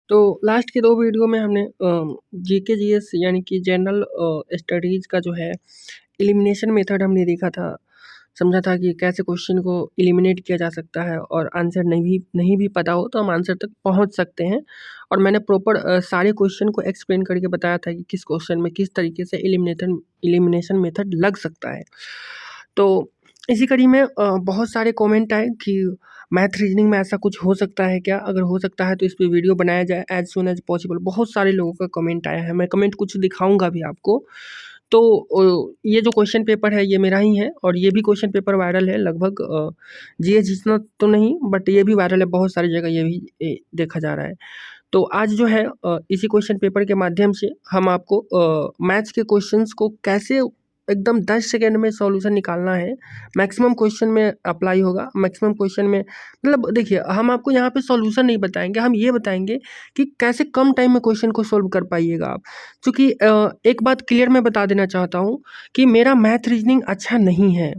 तो लास्ट के 2 वीडियो में हमने जीके जीएस यानी कि जनरल स्टडीज़ का जो है एलिमिनेशन मेथड हमने देखा था। समझा था कि कैसे क्वेश्चन को एलिमिनेट किया जा सकता है और आंसर नहीं भी पता हो तो हम आंसर तक पहुंच सकते हैं। और मैंने प्रॉपर सारे क्वेश्चन को एक्सप्लेन करके बताया था कि किस क्वेश्चन में किस तरीके से एलिमिनेशन मेथड लग सकता है। तो इसी कड़ी में बहुत सारे कमेंट आए कि मैथ रीजनिंग में ऐसा कुछ हो सकता है क्या? अगर हो सकता है तो इस पे वीडियो बनाया जाए एज़ सून एज़ पॉसिबल। बहुत सारे लोगों का कमेंट आया है, मैं कमेंट कुछ दिखाऊँगा भी आपको। तो ये जो क्वेश्चन पेपर है ये मेरा ही है और ये भी क्वेश्चन पेपर वायरल है लगभग जीएस जितना तो नहीं बट ये भी वायरल है, बहुत सारी जगह ये भी देखा जा रहा है। तो आज जो है इसी क्वेश्चन पेपर के माध्यम से हम आपको मैथ्स के क्वेश्चंस को कैसे एकदम 10 सेकंड में सॉल्यूशन निकालना है, मैक्सिमम क्वेश्चन में अप्लाई होगा। मैक्सिमम क्वेश्चन में मतलब देखिए हम आपको यहाँ पे सॉल्यूशन नहीं बताएँगे, हम ये बताएँगे कि कैसे कम टाइम में क्वेश्चन को सॉल्व कर पाइएगा आप। क्योंकि एक बात क्लियर मैं बता देना चाहता हूँ कि मेरा मैथ रीजनिंग अच्छा नहीं है।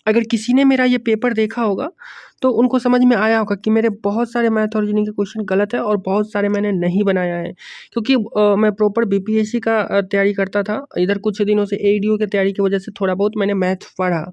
अगर किसी ने मेरा ये पेपर देखा होगा तो उनको समझ में आया होगा कि मेरे बहुत सारे मैथ और रीजनिंग के क्वेश्चन गलत है और बहुत सारे मैंने नहीं बनाया है। क्योंकि मैं प्रॉपर बीपीएससी का तैयारी करता था। इधर कुछ दिनों से एईडीओ की तैयारी की वजह से थोड़ा बहुत मैंने मैथ पढ़ा।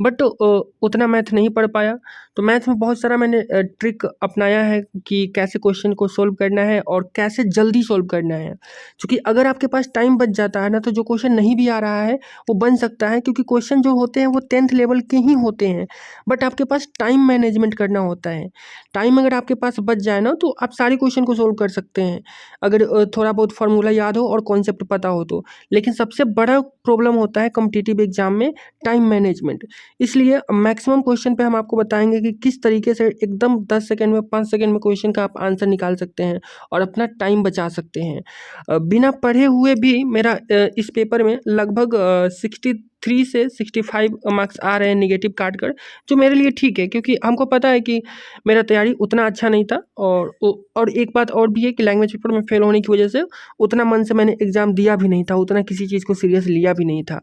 बट उतना मैथ नहीं पढ़ पाया। तो मैथ में बहुत सारा मैंने ट्रिक अपनाया है कि कैसे क्वेश्चन को सॉल्व करना है और कैसे जल्दी सॉल्व करना है। क्योंकि अगर आपके पास टाइम बच जाता है ना तो जो क्वेश्चन नहीं भी आ रहा है वो बन सकता है, क्योंकि क्वेश्चन जो होते हैं वो 10th लेवल के ही होते हैं। बट आपके पास टाइम मैनेजमेंट करना होता है। टाइम अगर आपके पास बच जाए ना तो आप सारे क्वेश्चन को सॉल्व कर सकते हैं, अगर थोड़ा बहुत फार्मूला याद हो और कॉन्सेप्ट पता हो तो। लेकिन सबसे बड़ा प्रॉब्लम होता है कॉम्पिटिटिव एग्जाम में टाइम मैनेजमेंट। इसलिए मैक्सिमम क्वेश्चन पे हम आपको बताएंगे कि किस तरीके से एकदम 10 सेकंड में 5 सेकंड में क्वेश्चन का आप आंसर निकाल सकते हैं और अपना टाइम बचा सकते हैं। बिना पढ़े हुए भी मेरा इस पेपर में लगभग 63 से 65 मार्क्स आ रहे हैं नेगेटिव काट कर, जो मेरे लिए ठीक है क्योंकि हमको पता है कि मेरा तैयारी उतना अच्छा नहीं था। और एक बात और भी है कि लैंग्वेज पेपर में फेल होने की वजह से उतना मन से मैंने एग्ज़ाम दिया भी नहीं था, उतना किसी चीज़ को सीरियस लिया भी नहीं था।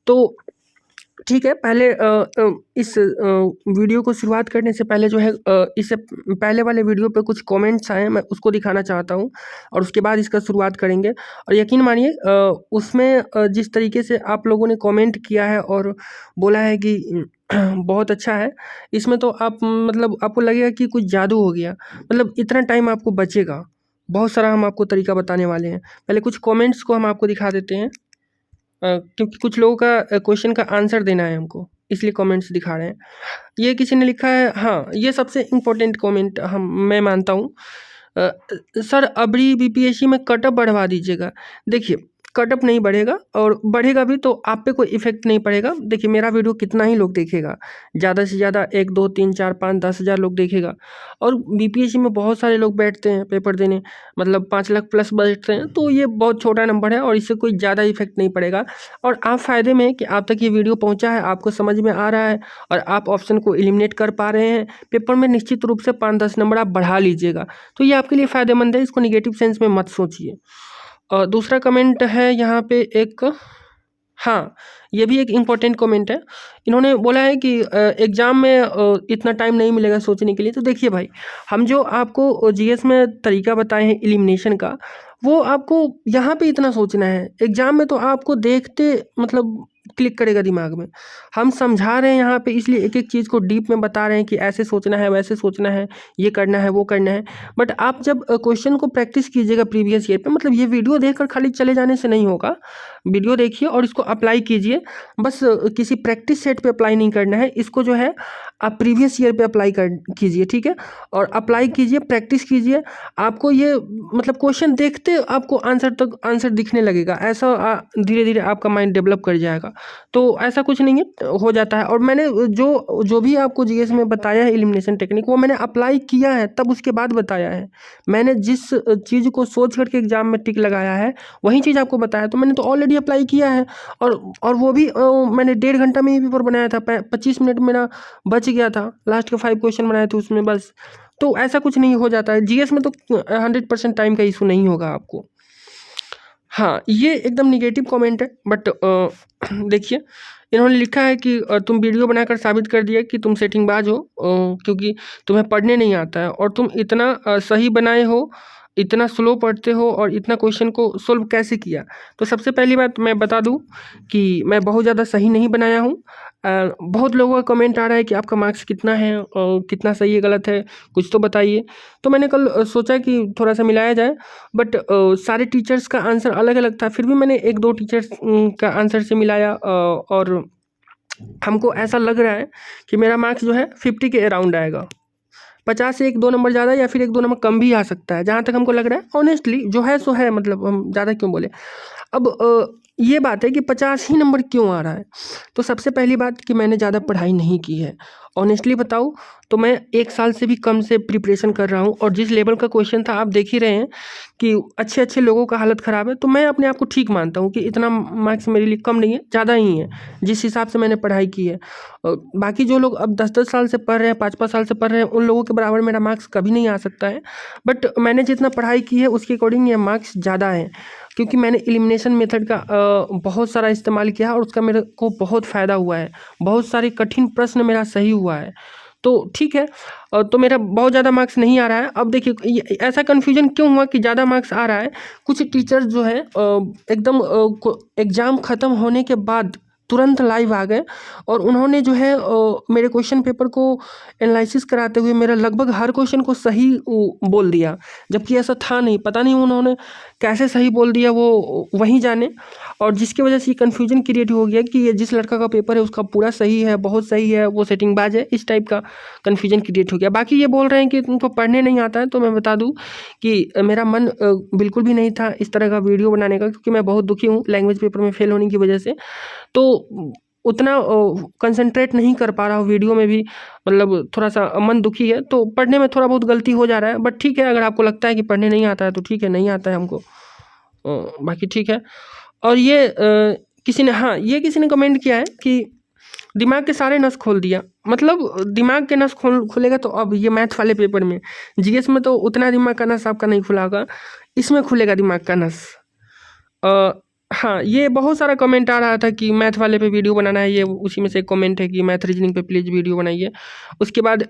तो ठीक है, पहले इस वीडियो को शुरुआत करने से पहले जो है इससे पहले वाले वीडियो पे कुछ कमेंट्स आए हैं, मैं उसको दिखाना चाहता हूँ और उसके बाद इसका शुरुआत करेंगे। और यकीन मानिए उसमें जिस तरीके से आप लोगों ने कमेंट किया है और बोला है कि बहुत अच्छा है, इसमें तो आप मतलब आपको लगेगा कि कुछ जादू हो गया। मतलब इतना टाइम आपको बचेगा, बहुत सारा हम आपको तरीका बताने वाले हैं। पहले कुछ कमेंट्स को हम आपको दिखा देते हैं। क्योंकि कुछ लोगों का क्वेश्चन का आंसर देना है हमको, इसलिए कमेंट्स दिखा रहे हैं। ये किसी ने लिखा है, हाँ, ये सबसे इम्पोर्टेंट कमेंट मैं मानता हूँ। सर अबरी बीपीएससी में कटअप बढ़वा दीजिएगा। देखिए कटअप नहीं बढ़ेगा और बढ़ेगा भी तो आप पे कोई इफेक्ट नहीं पड़ेगा। देखिए मेरा वीडियो कितना ही लोग देखेगा, ज़्यादा से ज़्यादा 1 2 3 4 5 10 हज़ार लोग देखेगा। और बीपीएससी में बहुत सारे लोग बैठते हैं पेपर देने, मतलब 5 लाख प्लस बैठते हैं, तो ये बहुत छोटा नंबर है और इससे कोई ज़्यादा इफेक्ट नहीं पड़ेगा। और आप फ़ायदे में कि आप तक ये वीडियो पहुँचा है, आपको समझ में आ रहा है और आप ऑप्शन को एलिमिनेट कर पा रहे हैं, पेपर में निश्चित रूप से 5-10 नंबर आप बढ़ा लीजिएगा। तो ये आपके लिए फ़ायदेमंद है, इसको नेगेटिव सेंस में मत सोचिए। दूसरा कमेंट है यहाँ पे एक, हाँ, ये भी एक इम्पोर्टेंट कमेंट है। इन्होंने बोला है कि एग्ज़ाम में इतना टाइम नहीं मिलेगा सोचने के लिए। तो देखिए भाई, हम जो आपको जीएस में तरीका बताए हैं एलिमिनेशन का, वो आपको यहाँ पे इतना सोचना है। एग्ज़ाम में तो आपको देखते मतलब क्लिक करेगा दिमाग में। हम समझा रहे हैं यहाँ पे, इसलिए एक-एक चीज़ को डीप में बता रहे हैं कि ऐसे सोचना है, वैसे सोचना है, ये करना है, वो करना है। बट आप जब क्वेश्चन को प्रैक्टिस कीजिएगा प्रीवियस ईयर पे, मतलब ये वीडियो देखकर खाली चले जाने से नहीं होगा। वीडियो देखिए और इसको अप्लाई कीजिए। बस किसी प्रैक्टिस सेट पे अप्लाई नहीं करना है, इसको जो है आप प्रीवियस ईयर पे अप्लाई कर कीजिए, ठीक है? और अप्लाई कीजिए, प्रैक्टिस कीजिए। आपको ये मतलब क्वेश्चन देखते आपको आंसर दिखने लगेगा। ऐसा धीरे-धीरे आपका माइंड डेवलप कर जाएगा। तो ऐसा कुछ नहीं है, हो जाता है। और मैंने जो जो भी आपको जीएस में बताया है एलिमिनेशन टेक्निक, वो मैंने अप्लाई किया है, तब उसके बाद बताया है। मैंने जिस चीज़ को सोच कर के एग्ज़ाम में टिक लगाया है, वही चीज़ आपको बताया। तो मैंने तो ऑलरेडी अप्लाई किया है और वो भी मैंने 1.5 घंटा में ही पेपर बनाया था। 25 मिनट मेरा बच गया था। लास्ट के 5 क्वेश्चन बनाए थे उसमें बस। तो ऐसा कुछ नहीं हो जाता है। जीएस में तो 100% टाइम का इशू नहीं होगा आपको। हाँ, ये एकदम नेगेटिव कमेंट है बट देखिए इन्होंने लिखा है कि तुम वीडियो बनाकर साबित कर दिया कि तुम सेटिंगबाज हो, क्योंकि तुम्हें पढ़ने नहीं आता है और तुम इतना सही बनाए हो इतना स्लो पढ़ते हो और इतना क्वेश्चन को सोल्व कैसे किया। तो सबसे पहली बात मैं बता दूं कि मैं बहुत ज़्यादा सही नहीं बनाया हूं। बहुत लोगों का कमेंट आ रहा है कि आपका मार्क्स कितना है और कितना सही है गलत है, कुछ तो बताइए। तो मैंने कल सोचा कि थोड़ा सा मिलाया जाए, बट सारे टीचर्स का आंसर अलग अलग था। फिर भी मैंने एक दो टीचर्स का आंसर से मिलाया और हमको ऐसा लग रहा है कि मेरा मार्क्स जो है 50 के अराउंड आएगा। 50 से 1-2 नंबर ज़्यादा या फिर 1-2 नंबर कम भी आ सकता है, जहाँ तक हमको लग रहा है। ऑनेस्टली जो है सो है, मतलब हम ज़्यादा क्यों बोले। अब ये बात है कि 50 ही नंबर क्यों आ रहा है। तो सबसे पहली बात कि मैंने ज़्यादा पढ़ाई नहीं की है। ऑनेस्टली बताऊँ तो मैं 1 साल से भी कम से प्रिपरेशन कर रहा हूँ, और जिस लेवल का क्वेश्चन था आप देख ही रहे हैं कि अच्छे लोगों का हालत ख़राब है। तो मैं अपने आप को ठीक मानता हूँ कि इतना मार्क्स मेरे लिए कम नहीं है, ज़्यादा ही है जिस हिसाब से मैंने पढ़ाई की है। बाकी जो लोग अब 10-10 साल से पढ़ रहे हैं, 5-5 साल से पढ़ रहे हैं, उन लोगों के बराबर मेरा मार्क्स कभी नहीं आ सकता है। बट मैंने जितना पढ़ाई की है उसके अकॉर्डिंग ये मार्क्स ज़्यादा है, क्योंकि मैंने एलिमिनेशन मेथड का बहुत सारा इस्तेमाल किया है और उसका मेरे को बहुत फ़ायदा हुआ है। बहुत सारे कठिन प्रश्न मेरा सही हुआ है। तो ठीक है, तो मेरा बहुत ज़्यादा मार्क्स नहीं आ रहा है। अब देखिए ऐसा कन्फ्यूजन क्यों हुआ कि ज़्यादा मार्क्स आ रहा है। कुछ टीचर्स जो है एकदम एग्ज़ाम ख़त्म होने के बाद तुरंत लाइव आ गए और उन्होंने जो है मेरे क्वेश्चन पेपर को एनालिसिस कराते हुए मेरा लगभग हर क्वेश्चन को सही बोल दिया, जबकि ऐसा था नहीं। पता नहीं उन्होंने कैसे सही बोल दिया, वो वही जाने। और जिसकी वजह से ये कन्फ्यूजन क्रिएट हो गया कि ये जिस लड़का का पेपर है उसका पूरा सही है, बहुत सही है, वो सेटिंगबाज है, इस टाइप का कन्फ्यूजन क्रिएट हो गया। बाकी ये बोल रहे हैं कि तुमको पढ़ने नहीं आता है, तो मैं बता दूं कि मेरा मन बिल्कुल भी नहीं था इस तरह का वीडियो बनाने का, क्योंकि मैं बहुत दुखी हूँ लैंग्वेज पेपर में फेल होने की वजह से। तो उतना कंसंट्रेट नहीं कर पा रहा हूँ वीडियो में भी, मतलब थोड़ा सा मन दुखी है। तो पढ़ने में थोड़ा बहुत गलती हो जा रहा है, बट ठीक है, अगर आपको लगता है कि पढ़ने नहीं आता है तो ठीक है, नहीं आता है हमको, बाकी ठीक है। और ये किसी ने कमेंट किया है कि दिमाग के सारे नस खोल दिया। मतलब दिमाग के नस खुलेगा तो अब ये मैथ वाले पेपर में, जीएस में तो उतना दिमाग का नस आपका नहीं खुला होगा, इसमें खुलेगा दिमाग का नस। हाँ, ये बहुत सारा कमेंट आ रहा था कि मैथ वाले पे वीडियो बनाना है, ये उसी में से एक कमेंट है कि मैथ रीजनिंग पे प्लीज़ वीडियो बनाइए। उसके बाद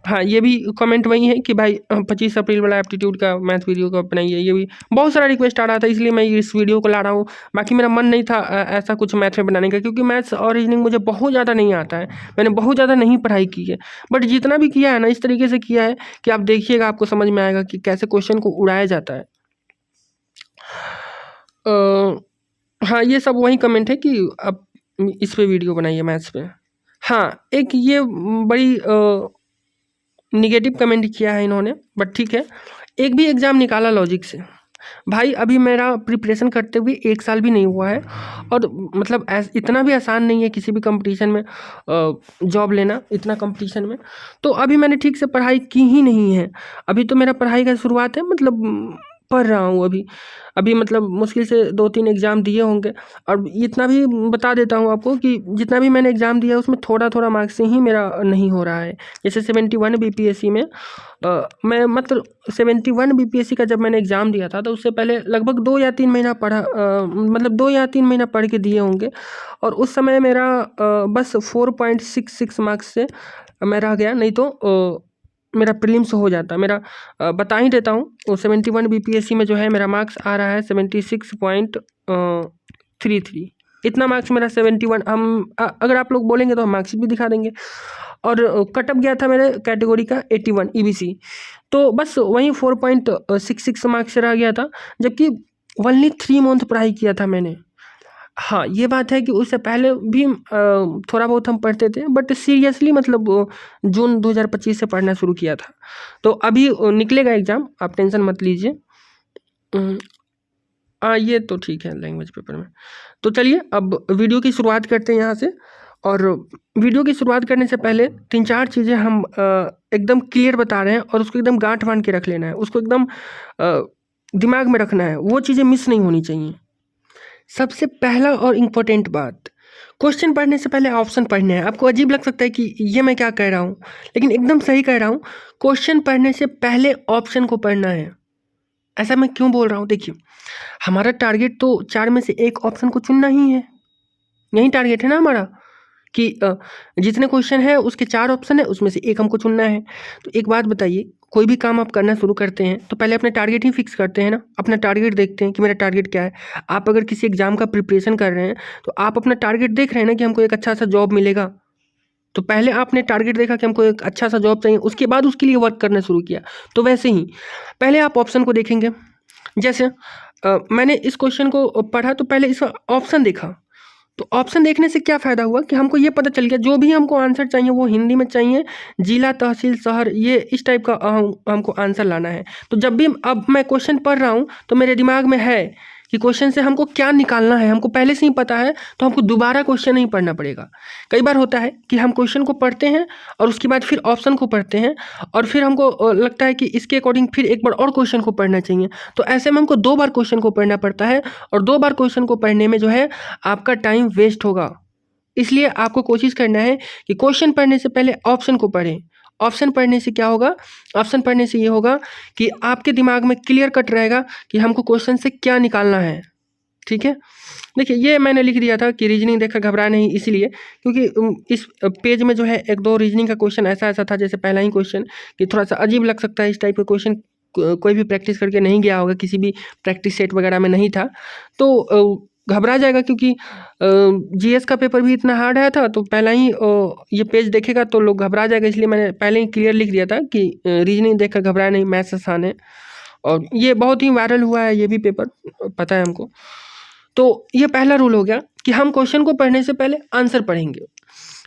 हाँ, ये भी कमेंट वही है कि भाई 25 अप्रैल वाला एप्टीट्यूड का मैथ वीडियो का बनाइए। ये भी बहुत सारा रिक्वेस्ट आ रहा था, इसलिए मैं इस वीडियो को ला रहा हूँ। बाकी मेरा मन नहीं था ऐसा कुछ मैथ में बनाने का, क्योंकि मैथ्स और रीजनिंग मुझे बहुत ज़्यादा नहीं आता है। मैंने बहुत ज़्यादा नहीं पढ़ाई की है, बट जितना भी किया है ना, इस तरीके से किया है कि आप देखिएगा, आपको समझ में आएगा कि कैसे क्वेश्चन को उड़ाया जाता है। हाँ, ये सब वही कमेंट है कि आप इस पे वीडियो बनाइए मैथ्स पे। हाँ, एक ये बड़ी नेगेटिव कमेंट किया है इन्होंने, बट ठीक है। एक भी एग्ज़ाम निकाला लॉजिक से। भाई अभी मेरा प्रिपरेशन करते हुए 1 साल भी नहीं हुआ है, और मतलब इतना भी आसान नहीं है किसी भी कंपटीशन में जॉब लेना, इतना कंपटीशन में। तो अभी मैंने ठीक से पढ़ाई की ही नहीं है। अभी तो मेरा पढ़ाई का शुरुआत है, मतलब पढ़ रहा हूँ अभी मतलब मुश्किल से 2-3 एग्ज़ाम दिए होंगे। और इतना भी बता देता हूँ आपको कि जितना भी मैंने एग्ज़ाम दिया है उसमें थोड़ा मार्क्स से ही मेरा नहीं हो रहा है। जैसे 71 बीपीएससी में मैं मतलब 71 बीपीएससी का जब मैंने एग्ज़ाम दिया था, तो उससे पहले लगभग 2 या 3 महीना पढ़ा, मतलब 2 या 3 महीना पढ़ के दिए होंगे। और उस समय मेरा बस 4.66 मार्क्स से मैं रह गया, नहीं तो मेरा प्रीलिम्स हो जाता। मेरा बता ही देता हूँ, वो 71 बीपीएससी में जो है मेरा मार्क्स आ रहा है 76.33। इतना मार्क्स मेरा 71, हम अगर आप लोग बोलेंगे तो हम मार्क्स भी दिखा देंगे। और कट ऑफ गया था मेरे कैटेगरी का 81 ईबीसी, तो बस वहीं 4.66 मार्क्स से रह गया था, जबकि ओनली 3 मंथ पढ़ाई किया था मैंने। हाँ, ये बात है कि उससे पहले भी थोड़ा बहुत हम पढ़ते थे, बट सीरियसली मतलब जून 2025 से पढ़ना शुरू किया था। तो अभी निकलेगा एग्ज़ाम, आप टेंशन मत लीजिए। ये तो ठीक है लैंग्वेज पेपर में। तो चलिए अब वीडियो की शुरुआत करते हैं यहाँ से। और वीडियो की शुरुआत करने से पहले 3-4 चीज़ें हम एकदम क्लियर बता रहे हैं, और उसको एकदम गांठ बांध के रख लेना है, उसको एकदम दिमाग में रखना है, वो चीज़ें मिस नहीं होनी चाहिए। सबसे पहला और इम्पोर्टेंट बात, क्वेश्चन पढ़ने से पहले ऑप्शन पढ़ने हैं। आपको अजीब लग सकता है कि ये मैं क्या कह रहा हूँ, लेकिन एकदम सही कह रहा हूँ। क्वेश्चन पढ़ने से पहले ऑप्शन को पढ़ना है। ऐसा मैं क्यों बोल रहा हूँ, देखिए हमारा टारगेट तो 4 में से 1 ऑप्शन को चुनना ही है। यही टारगेट है ना हमारा, कि जितने क्वेश्चन है उसके 4 ऑप्शन है, उसमें से 1 हमको चुनना है। तो एक बात बताइए, कोई भी काम आप करना शुरू करते हैं तो पहले अपना टारगेट ही फिक्स करते हैं ना, अपना टारगेट देखते हैं कि मेरा टारगेट क्या है। आप अगर किसी एग्जाम का प्रिपरेशन कर रहे हैं तो आप अपना टारगेट देख रहे हैं ना कि हमको एक अच्छा सा जॉब मिलेगा, तो पहले आपने टारगेट देखा कि हमको एक अच्छा सा जॉब चाहिए, उसके बाद उसके लिए वर्क करना शुरू किया। तो वैसे ही पहले आप ऑप्शन को देखेंगे। जैसे मैंने इस क्वेश्चन को पढ़ा तो पहले इसका ऑप्शन देखा, तो ऑप्शन देखने से क्या फ़ायदा हुआ कि हमको ये पता चल गया जो भी हमको आंसर चाहिए वो हिंदी में चाहिए, जिला, तहसील, शहर, ये इस टाइप का हमको आंसर लाना है। तो जब भी अब मैं क्वेश्चन पढ़ रहा हूँ तो मेरे दिमाग में है कि क्वेश्चन से हमको क्या निकालना है, हमको पहले से ही पता है, तो हमको दोबारा क्वेश्चन नहीं पढ़ना पड़ेगा। कई बार होता है कि हम क्वेश्चन को पढ़ते हैं और उसके बाद फिर ऑप्शन को पढ़ते हैं और फिर हमको लगता है कि इसके अकॉर्डिंग फिर एक बार और क्वेश्चन को पढ़ना चाहिए, तो ऐसे में हमको 2 बार क्वेश्चन को पढ़ना पड़ता है और 2 बार क्वेश्चन को पढ़ने में जो है आपका टाइम वेस्ट होगा। इसलिए आपको कोशिश करना है कि क्वेश्चन पढ़ने से पहले ऑप्शन को पढ़ें। ऑप्शन पढ़ने से क्या होगा, ऑप्शन पढ़ने से ये होगा कि आपके दिमाग में क्लियर कट रहेगा कि हमको क्वेश्चन से क्या निकालना है। ठीक है, देखिए ये मैंने लिख दिया था कि रीजनिंग देखकर घबरा नहीं, इसलिए क्योंकि इस पेज में जो है 1-2 रीजनिंग का क्वेश्चन ऐसा था, जैसे पहला ही क्वेश्चन कि थोड़ा सा अजीब लग सकता है, इस टाइप का क्वेश्चन कोई भी प्रैक्टिस करके नहीं गया होगा, किसी भी प्रैक्टिस सेट वगैरह में नहीं था, तो घबरा जाएगा। क्योंकि जीएस का पेपर भी इतना हार्ड आया था, तो पहला ही ये पेज देखेगा तो लोग घबरा जाएगा, इसलिए मैंने पहले ही क्लियर लिख दिया था कि रीजनिंग देखकर घबराया नहीं, मैथ्स आसान है। और ये बहुत ही वायरल हुआ है ये भी पेपर, पता है हमको। तो ये पहला रूल हो गया कि हम क्वेश्चन को पढ़ने से पहले आंसर पढ़ेंगे।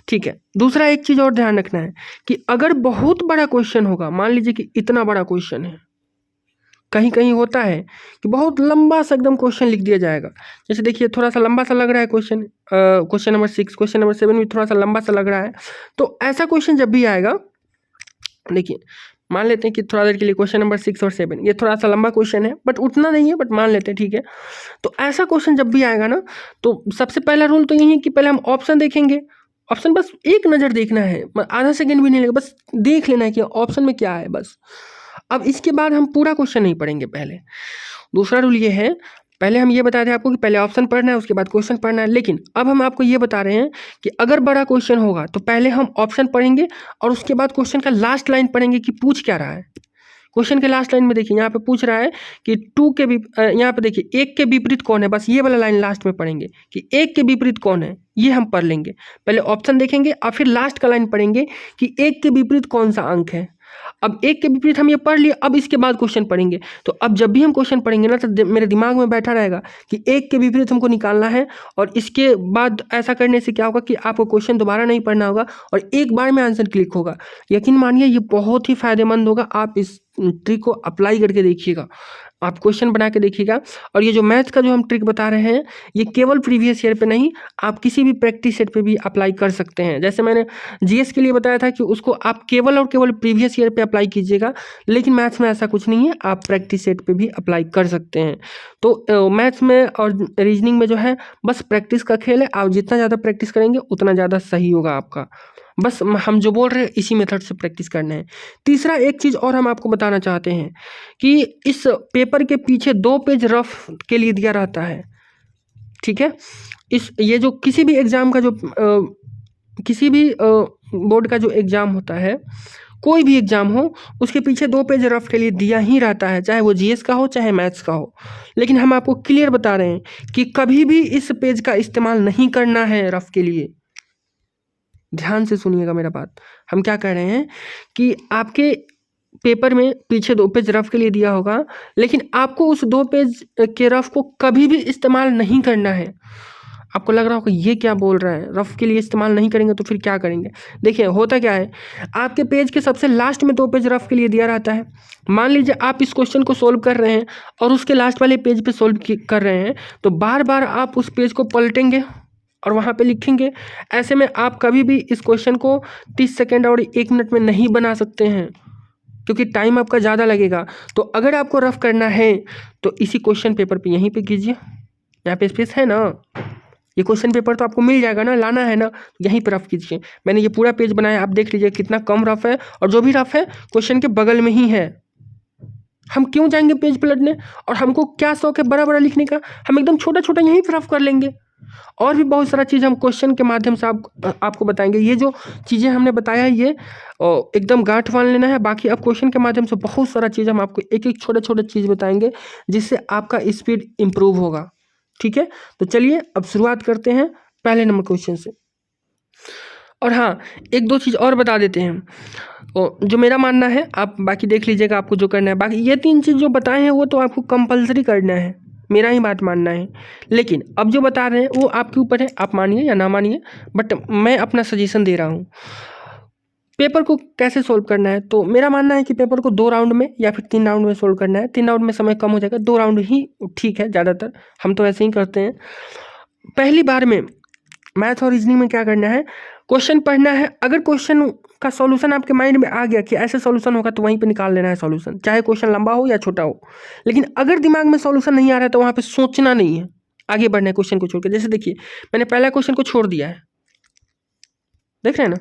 ठीक है, दूसरा एक चीज़ और ध्यान रखना है कि अगर बहुत बड़ा क्वेश्चन होगा, मान लीजिए कि इतना बड़ा क्वेश्चन है, कहीं कहीं होता है कि बहुत लंबा सा एकदम क्वेश्चन लिख दिया जाएगा। जैसे देखिए थोड़ा सा लंबा सा लग रहा है question, question number 6, question number 7 भी थोड़ा सा लंबा सा लग रहा है। तो ऐसा क्वेश्चन जब भी आएगा, देखिए मान लेते हैं कि थोड़ा देर के लिए क्वेश्चन नंबर 6 और 7 ये थोड़ा सा लंबा क्वेश्चन है, बट उतना नहीं है, बट मान लेते हैं, ठीक है। तो ऐसा क्वेश्चन जब भी आएगा ना, तो सबसे पहला रूल तो यही है कि पहले हम ऑप्शन देखेंगे। ऑप्शन बस एक नज़र देखना है, आधा सेकंड भी नहीं लगेगा, बस देख लेना है कि ऑप्शन में क्या है बस। अब इसके बाद हम पूरा क्वेश्चन नहीं पढ़ेंगे पहले। दूसरा रूल ये है, पहले हम ये बता दें आपको कि पहले ऑप्शन पढ़ना है, उसके बाद क्वेश्चन पढ़ना है, लेकिन अब हम आपको ये बता रहे हैं कि अगर बड़ा क्वेश्चन होगा तो पहले हम ऑप्शन पढ़ेंगे और उसके बाद क्वेश्चन का लास्ट लाइन पढ़ेंगे कि पूछ क्या रहा है। क्वेश्चन के लास्ट लाइन में देखिए यहाँ पे पूछ रहा है कि यहाँ पे देखिए 1 के विपरीत कौन है, बस ये वाला लाइन लास्ट में पढ़ेंगे कि 1 के विपरीत कौन है, ये हम पढ़ लेंगे। पहले ऑप्शन देखेंगे और फिर लास्ट का लाइन पढ़ेंगे कि 1 के विपरीत कौन सा अंक है। अब 1 के विपरीत हम ये पढ़ लिए, अब इसके बाद क्वेश्चन पढ़ेंगे। तो अब जब भी हम क्वेश्चन पढ़ेंगे ना, तो मेरे दिमाग में बैठा रहेगा कि 1 के विपरीत हमको निकालना है, और इसके बाद ऐसा करने से क्या होगा कि आपको क्वेश्चन दोबारा नहीं पढ़ना होगा और एक बार में आंसर क्लिक होगा। यकीन मानिए ये बहुत ही फायदेमंद होगा, आप इस ट्रिक को अप्लाई करके देखिएगा, आप क्वेश्चन बना के देखिएगा। और ये जो मैथ्स का जो हम ट्रिक बता रहे हैं, ये केवल प्रीवियस ईयर पे नहीं, आप किसी भी प्रैक्टिस सेट पे भी अप्लाई कर सकते हैं। जैसे मैंने जीएस के लिए बताया था कि उसको आप केवल और केवल प्रीवियस ईयर पे अप्लाई कीजिएगा, लेकिन मैथ्स में ऐसा कुछ नहीं है, आप प्रैक्टिस सेट पे भी अप्लाई कर सकते हैं। तो मैथ्स में और रीजनिंग में जो है बस प्रैक्टिस का खेल है, आप जितना ज़्यादा प्रैक्टिस करेंगे उतना ज़्यादा सही होगा आपका। बस हम जो बोल रहे हैं इसी मेथड से प्रैक्टिस करना है। तीसरा एक चीज़ और हम आपको बताना चाहते हैं कि इस पेपर के पीछे 2 पेज रफ के लिए दिया रहता है, ठीक है। ये जो किसी भी एग्ज़ाम का जो किसी भी बोर्ड का जो एग्ज़ाम होता है, कोई भी एग्ज़ाम हो, उसके पीछे 2 पेज रफ के लिए दिया ही रहता है, चाहे वो जीएस का हो चाहे मैथ्स का हो। लेकिन हम आपको क्लियर बता रहे हैं कि कभी भी इस पेज का इस्तेमाल नहीं करना है रफ के लिए। ध्यान से सुनिएगा मेरा बात। हम क्या कह रहे हैं कि आपके पेपर में पीछे 2 पेज रफ के लिए दिया होगा, लेकिन आपको उस 2 पेज के रफ को कभी भी इस्तेमाल नहीं करना है। आपको लग रहा होगा ये क्या बोल रहा है, रफ के लिए इस्तेमाल नहीं करेंगे तो फिर क्या करेंगे। देखिए होता क्या है, आपके पेज के सबसे लास्ट में 2 पेज रफ के लिए दिया रहता है। मान लीजिए आप इस क्वेश्चन को सोल्व कर रहे हैं और उसके लास्ट वाले पेज पे सोल्व कर रहे हैं, तो बार बार आप उस पेज को पलटेंगे और वहाँ पे लिखेंगे। ऐसे में आप कभी भी इस क्वेश्चन को 30 सेकेंड और 1 मिनट में नहीं बना सकते हैं, क्योंकि टाइम आपका ज़्यादा लगेगा। तो अगर आपको रफ करना है तो इसी क्वेश्चन पेपर पे यहीं पे कीजिए, यहाँ पे स्पेस है ना, ये क्वेश्चन पेपर तो आपको मिल जाएगा ना, लाना है ना, यहीं पे रफ कीजिए। मैंने ये पूरा पेज बनाया, आप देख लीजिए कितना कम रफ है, और जो भी रफ है क्वेश्चन के बगल में ही है। हम क्यों जाएंगे पेज पलटने, और हमको क्या शौक है बड़ा बड़ा लिखने का, हम एकदम छोटा छोटा यहीं पे रफ कर लेंगे। और भी बहुत सारा चीज़ हम क्वेश्चन के माध्यम से आपको बताएंगे। ये जो चीज़ें हमने बताया है ये एकदम गांठ बांध लेना है। बाकी अब क्वेश्चन के माध्यम से बहुत सारा चीज़ हम आपको एक एक छोटे छोटे चीज़ बताएंगे जिससे आपका स्पीड इम्प्रूव होगा। ठीक है, तो चलिए अब शुरुआत करते हैं पहले नंबर क्वेश्चन से। और हाँ, एक दो चीज़ और बता देते हैं, जो मेरा मानना है, आप बाकी देख लीजिएगा आपको जो करना है। बाकी ये 3 चीज़ जो बताए हैं वो तो आपको कंपलसरी करना है, मेरा ही बात मानना है। लेकिन अब जो बता रहे हैं वो आपके ऊपर है, आप मानिए या ना मानिए, बट मैं अपना सजेशन दे रहा हूँ। पेपर को कैसे सोल्व करना है, तो मेरा मानना है कि पेपर को 2 राउंड में या फिर 3 राउंड में सोल्व करना है। 3 राउंड में समय कम हो जाएगा, 2 राउंड ही ठीक है, ज़्यादातर हम तो ऐसे ही करते हैं। पहली बार में मैथ और रीजनिंग में क्या करना है, क्वेश्चन पढ़ना है। अगर क्वेश्चन का सॉल्यूशन आपके माइंड में आ गया कि ऐसे सॉल्यूशन होगा, तो वहीं पे निकाल लेना है सॉल्यूशन, चाहे क्वेश्चन लंबा हो या छोटा हो। लेकिन अगर दिमाग में सॉल्यूशन नहीं आ रहा है तो वहाँ पे सोचना नहीं है, आगे बढ़ना है क्वेश्चन को छोड़ के। जैसे देखिए, मैंने पहला क्वेश्चन को छोड़ दिया है, देख रहे हैं ना।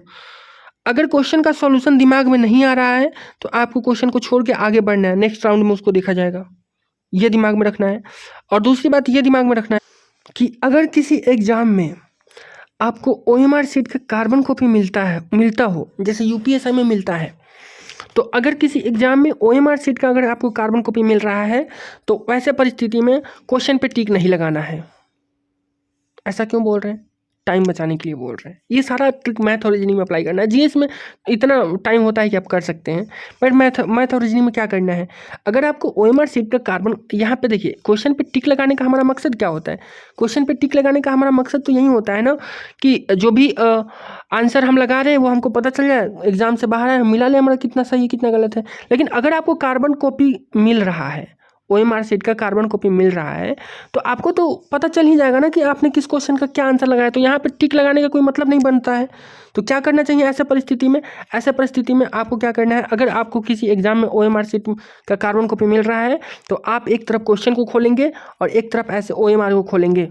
अगर क्वेश्चन का सॉल्यूशन दिमाग में नहीं आ रहा है तो आपको क्वेश्चन को छोड़ के आगे बढ़ना है, नेक्स्ट राउंड में उसको देखा जाएगा, ये दिमाग में रखना है। और दूसरी बात ये दिमाग में रखना है कि अगर किसी एग्जाम में आपको OMR शीट का कार्बन कॉपी मिलता हो, जैसे UPSI में मिलता है, तो अगर किसी एग्जाम में OMR शीट का अगर आपको कार्बन कॉपी मिल रहा है तो वैसे परिस्थिति में क्वेश्चन पे टिक नहीं लगाना है। ऐसा क्यों बोल रहे हैं, टाइम बचाने के लिए बोल रहे हैं। ये सारा ट्रिक मैथ और रीजनिंग में अप्लाई करना है। GS में इतना टाइम होता है कि आप कर सकते हैं, बट मैथ और रीजनिंग में क्या करना है, अगर आपको OMR शीट का कार्बन, यहाँ पे देखिए क्वेश्चन पे टिक लगाने का हमारा मकसद क्या होता है। क्वेश्चन पे टिक लगाने का हमारा मकसद तो यही होता है ना कि जो भी आंसर हम लगा रहे हैं वो हमको पता चल जाए, एग्जाम से बाहर है, मिला ले हमारा कितना सही कितना गलत है। लेकिन अगर आपको कार्बन कॉपी मिल रहा है, OMR शीट का कार्बन कॉपी मिल रहा है, तो आपको तो पता चल ही जाएगा ना कि आपने किस क्वेश्चन का क्या आंसर लगाया। तो यहाँ पे टिक लगाने का कोई मतलब नहीं बनता है। तो क्या करना चाहिए ऐसे परिस्थिति में, ऐसे परिस्थिति में आपको क्या करना है, अगर आपको किसी एग्जाम में OMR शीट का कार्बन कॉपी मिल रहा है तो आप एक तरफ क्वेश्चन को खोलेंगे और एक तरफ ऐसे OMR को खोलेंगे।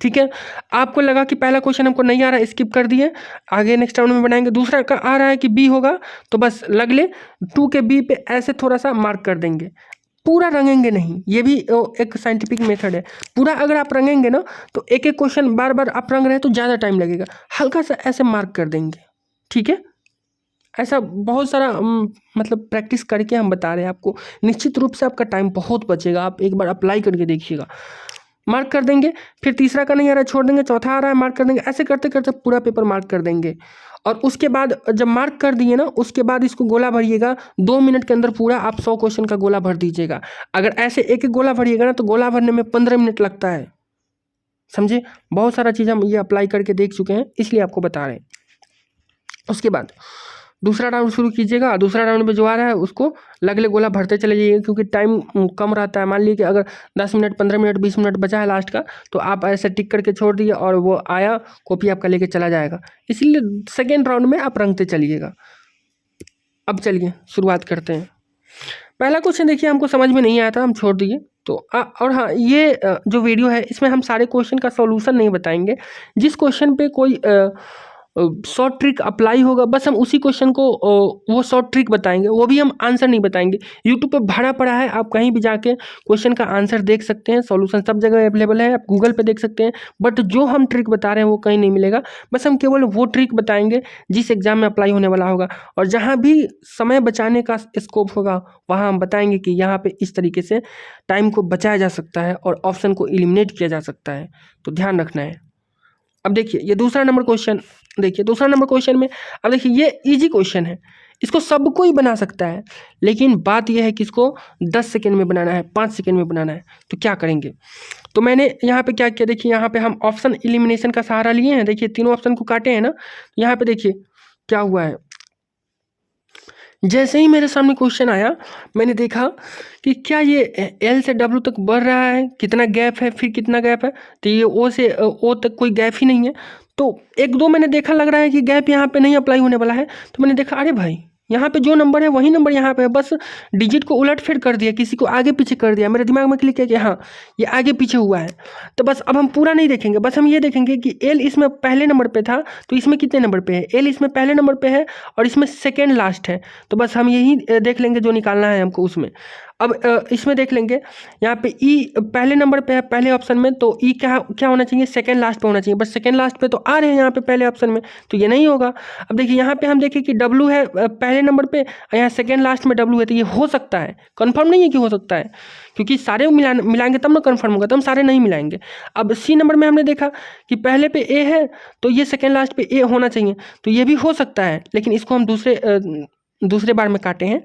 ठीक है, आपको लगा कि पहला क्वेश्चन हमको नहीं आ रहा है, स्किप कर दिए, आगे नेक्स्ट राउंड में बनाएंगे। दूसरा का आ रहा है कि B होगा, तो बस लग ले 2 के B पे ऐसे थोड़ा सा मार्क कर देंगे, पूरा रंगेंगे नहीं। ये भी एक साइंटिफिक मेथड है। पूरा अगर आप रंगेंगे ना तो एक एक क्वेश्चन बार बार आप रंग रहे हैं तो ज़्यादा टाइम लगेगा, हल्का सा ऐसे मार्क कर देंगे। ठीक है, ऐसा बहुत सारा मतलब प्रैक्टिस करके हम बता रहे हैं आपको, निश्चित रूप से आपका टाइम बहुत बचेगा। आप एक बार अप्लाई करके देखिएगा, मार्क कर देंगे, फिर तीसरा का नहीं आ रहा है छोड़ देंगे, चौथा आ रहा है मार्क कर देंगे, ऐसे करते करते पूरा पेपर मार्क कर देंगे। और उसके बाद जब मार्क कर दिए ना, उसके बाद इसको गोला भरिएगा, 2 मिनट के अंदर पूरा आप 100 क्वेश्चन का गोला भर दीजिएगा। अगर ऐसे एक एक गोला भरिएगा ना तो गोला भरने में 15 मिनट लगता है, समझे। बहुत सारा चीज़ हम ये अप्लाई करके देख चुके हैं, इसलिए आपको बता रहे हैं। उसके बाद दूसरा राउंड शुरू कीजिएगा। दूसरा राउंड में जो आ रहा है उसको लगले गोला भरते चले जाइए, क्योंकि टाइम कम रहता है। मान लीजिए कि अगर 10 मिनट 15 मिनट 20 मिनट बचा है लास्ट का, तो आप ऐसे टिक करके छोड़ दिए और वो आया कॉपी आपका लेके चला जाएगा। इसलिए सेकेंड राउंड में आप रंगते चलिएगा। अब चलिए शुरुआत करते हैं। पहला क्वेश्चन देखिए, हमको समझ में नहीं आया था, हम छोड़ दिए। तो और हाँ, ये जो वीडियो है इसमें हम सारे क्वेश्चन का सॉल्यूशन नहीं बताएंगे। जिस क्वेश्चन पे कोई शॉर्ट ट्रिक अप्लाई होगा, बस हम उसी क्वेश्चन को वो शॉर्ट ट्रिक बताएंगे, वो भी हम आंसर नहीं बताएंगे। यूट्यूब पे भरा पड़ा है, आप कहीं भी जाके क्वेश्चन का आंसर देख सकते हैं, सॉल्यूशन सब जगह अवेलेबल है, आप गूगल पे देख सकते हैं। बट जो हम ट्रिक बता रहे हैं वो कहीं नहीं मिलेगा। बस हम केवल वो ट्रिक बताएंगे जिस एग्जाम में अप्लाई होने वाला होगा, और जहाँ भी समय बचाने का स्कोप होगा वहाँ हम बताएंगे कि यहाँ पे इस तरीके से टाइम को बचाया जा सकता है और ऑप्शन को एलिमिनेट किया जा सकता है। तो ध्यान रखना है। अब देखिए ये दूसरा नंबर क्वेश्चन, देखिए दूसरा नंबर क्वेश्चन में, अब देखिए ये इजी क्वेश्चन है, इसको सब कोई बना सकता है। लेकिन बात यह है कि इसको 10 सेकेंड में बनाना है, 5 सेकेंड में बनाना है। तो क्या करेंगे, तो मैंने यहाँ पे क्या किया, देखिए यहाँ पे हम ऑप्शन एलिमिनेशन का सहारा लिए हैं। देखिए तीनों ऑप्शन को काटे हैं ना, यहाँ पे देखिए क्या हुआ है। जैसे ही मेरे सामने क्वेश्चन आया, मैंने देखा कि क्या ये L से W तक बढ़ रहा है, कितना गैप है, फिर कितना गैप है। तो ये O से O तक कोई गैप ही नहीं है। तो एक दो मैंने देखा, लग रहा है कि गैप यहाँ पे नहीं अप्लाई होने वाला है। तो मैंने देखा, अरे भाई यहाँ पे जो नंबर है वही नंबर यहाँ पे है, बस डिजिट को उलट फेर कर दिया, किसी को आगे पीछे कर दिया। मेरे दिमाग में क्लिक किया कि हाँ ये आगे पीछे हुआ है। तो बस अब हम पूरा नहीं देखेंगे, बस हम ये देखेंगे कि L इसमें पहले नंबर पे था तो इसमें कितने नंबर पे है। L इसमें पहले नंबर पे है और इसमें सेकेंड लास्ट है, तो बस हम यही देख लेंगे जो निकालना है हमको उसमें। अब इसमें देख लेंगे यहाँ पे ई पहले नंबर पे है पहले ऑप्शन में, तो ई क्या क्या होना चाहिए, सेकंड लास्ट पे होना चाहिए, बट सेकंड लास्ट पे तो आर है यहाँ पे पहले ऑप्शन में, तो ये नहीं होगा। अब देखिए यहाँ पे हम देखें कि डब्लू है पहले नंबर पे, यहाँ सेकंड लास्ट में डब्लू है, तो ये हो सकता है, कंफर्म नहीं है कि हो सकता है, क्योंकि सारे मिलाएंगे तब ना कंफर्म होगा, तो हम सारे नहीं मिलाएंगे। अब सी नंबर में हमने देखा कि पहले पे ए है, तो ये सेकेंड लास्ट पे ए होना चाहिए, तो ये भी हो सकता है, लेकिन इसको हम दूसरे बार में काटे हैं।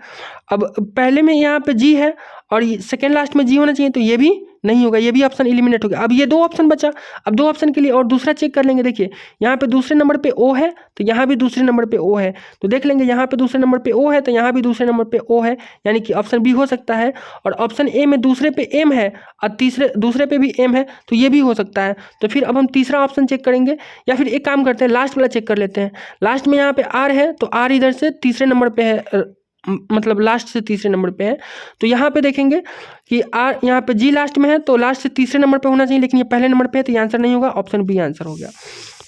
अब पहले में यहाँ पे जी है और सेकेंड लास्ट में जी होना चाहिए, तो ये भी नहीं होगा, ये भी ऑप्शन एलिमिनेट हो गया। अब ये 2 ऑप्शन बचा, अब 2 ऑप्शन के लिए और दूसरा चेक कर लेंगे। देखिए यहाँ पे दूसरे नंबर पे ओ है, तो यहाँ भी दूसरे नंबर पे ओ है, तो देख लेंगे यहाँ पे दूसरे नंबर पे ओ है, तो यहाँ भी दूसरे नंबर पे ओ है, यानी कि ऑप्शन बी हो सकता है। और ऑप्शन ए में दूसरे पे एम है और दूसरे पे भी एम है, तो ये भी हो सकता है। तो फिर अब हम तीसरा ऑप्शन चेक करेंगे, या फिर एक काम करते हैं लास्ट वाला चेक कर लेते हैं। लास्ट में यहाँ पे आर है, तो आर इधर से तीसरे नंबर पे है, मतलब लास्ट से तीसरे नंबर पे है, तो यहाँ पे देखेंगे कि आर यहाँ पे जी लास्ट में है, तो लास्ट से तीसरे नंबर पे होना चाहिए, लेकिन ये पहले नंबर पे है, तो ये आंसर नहीं होगा, ऑप्शन बी आंसर हो गया।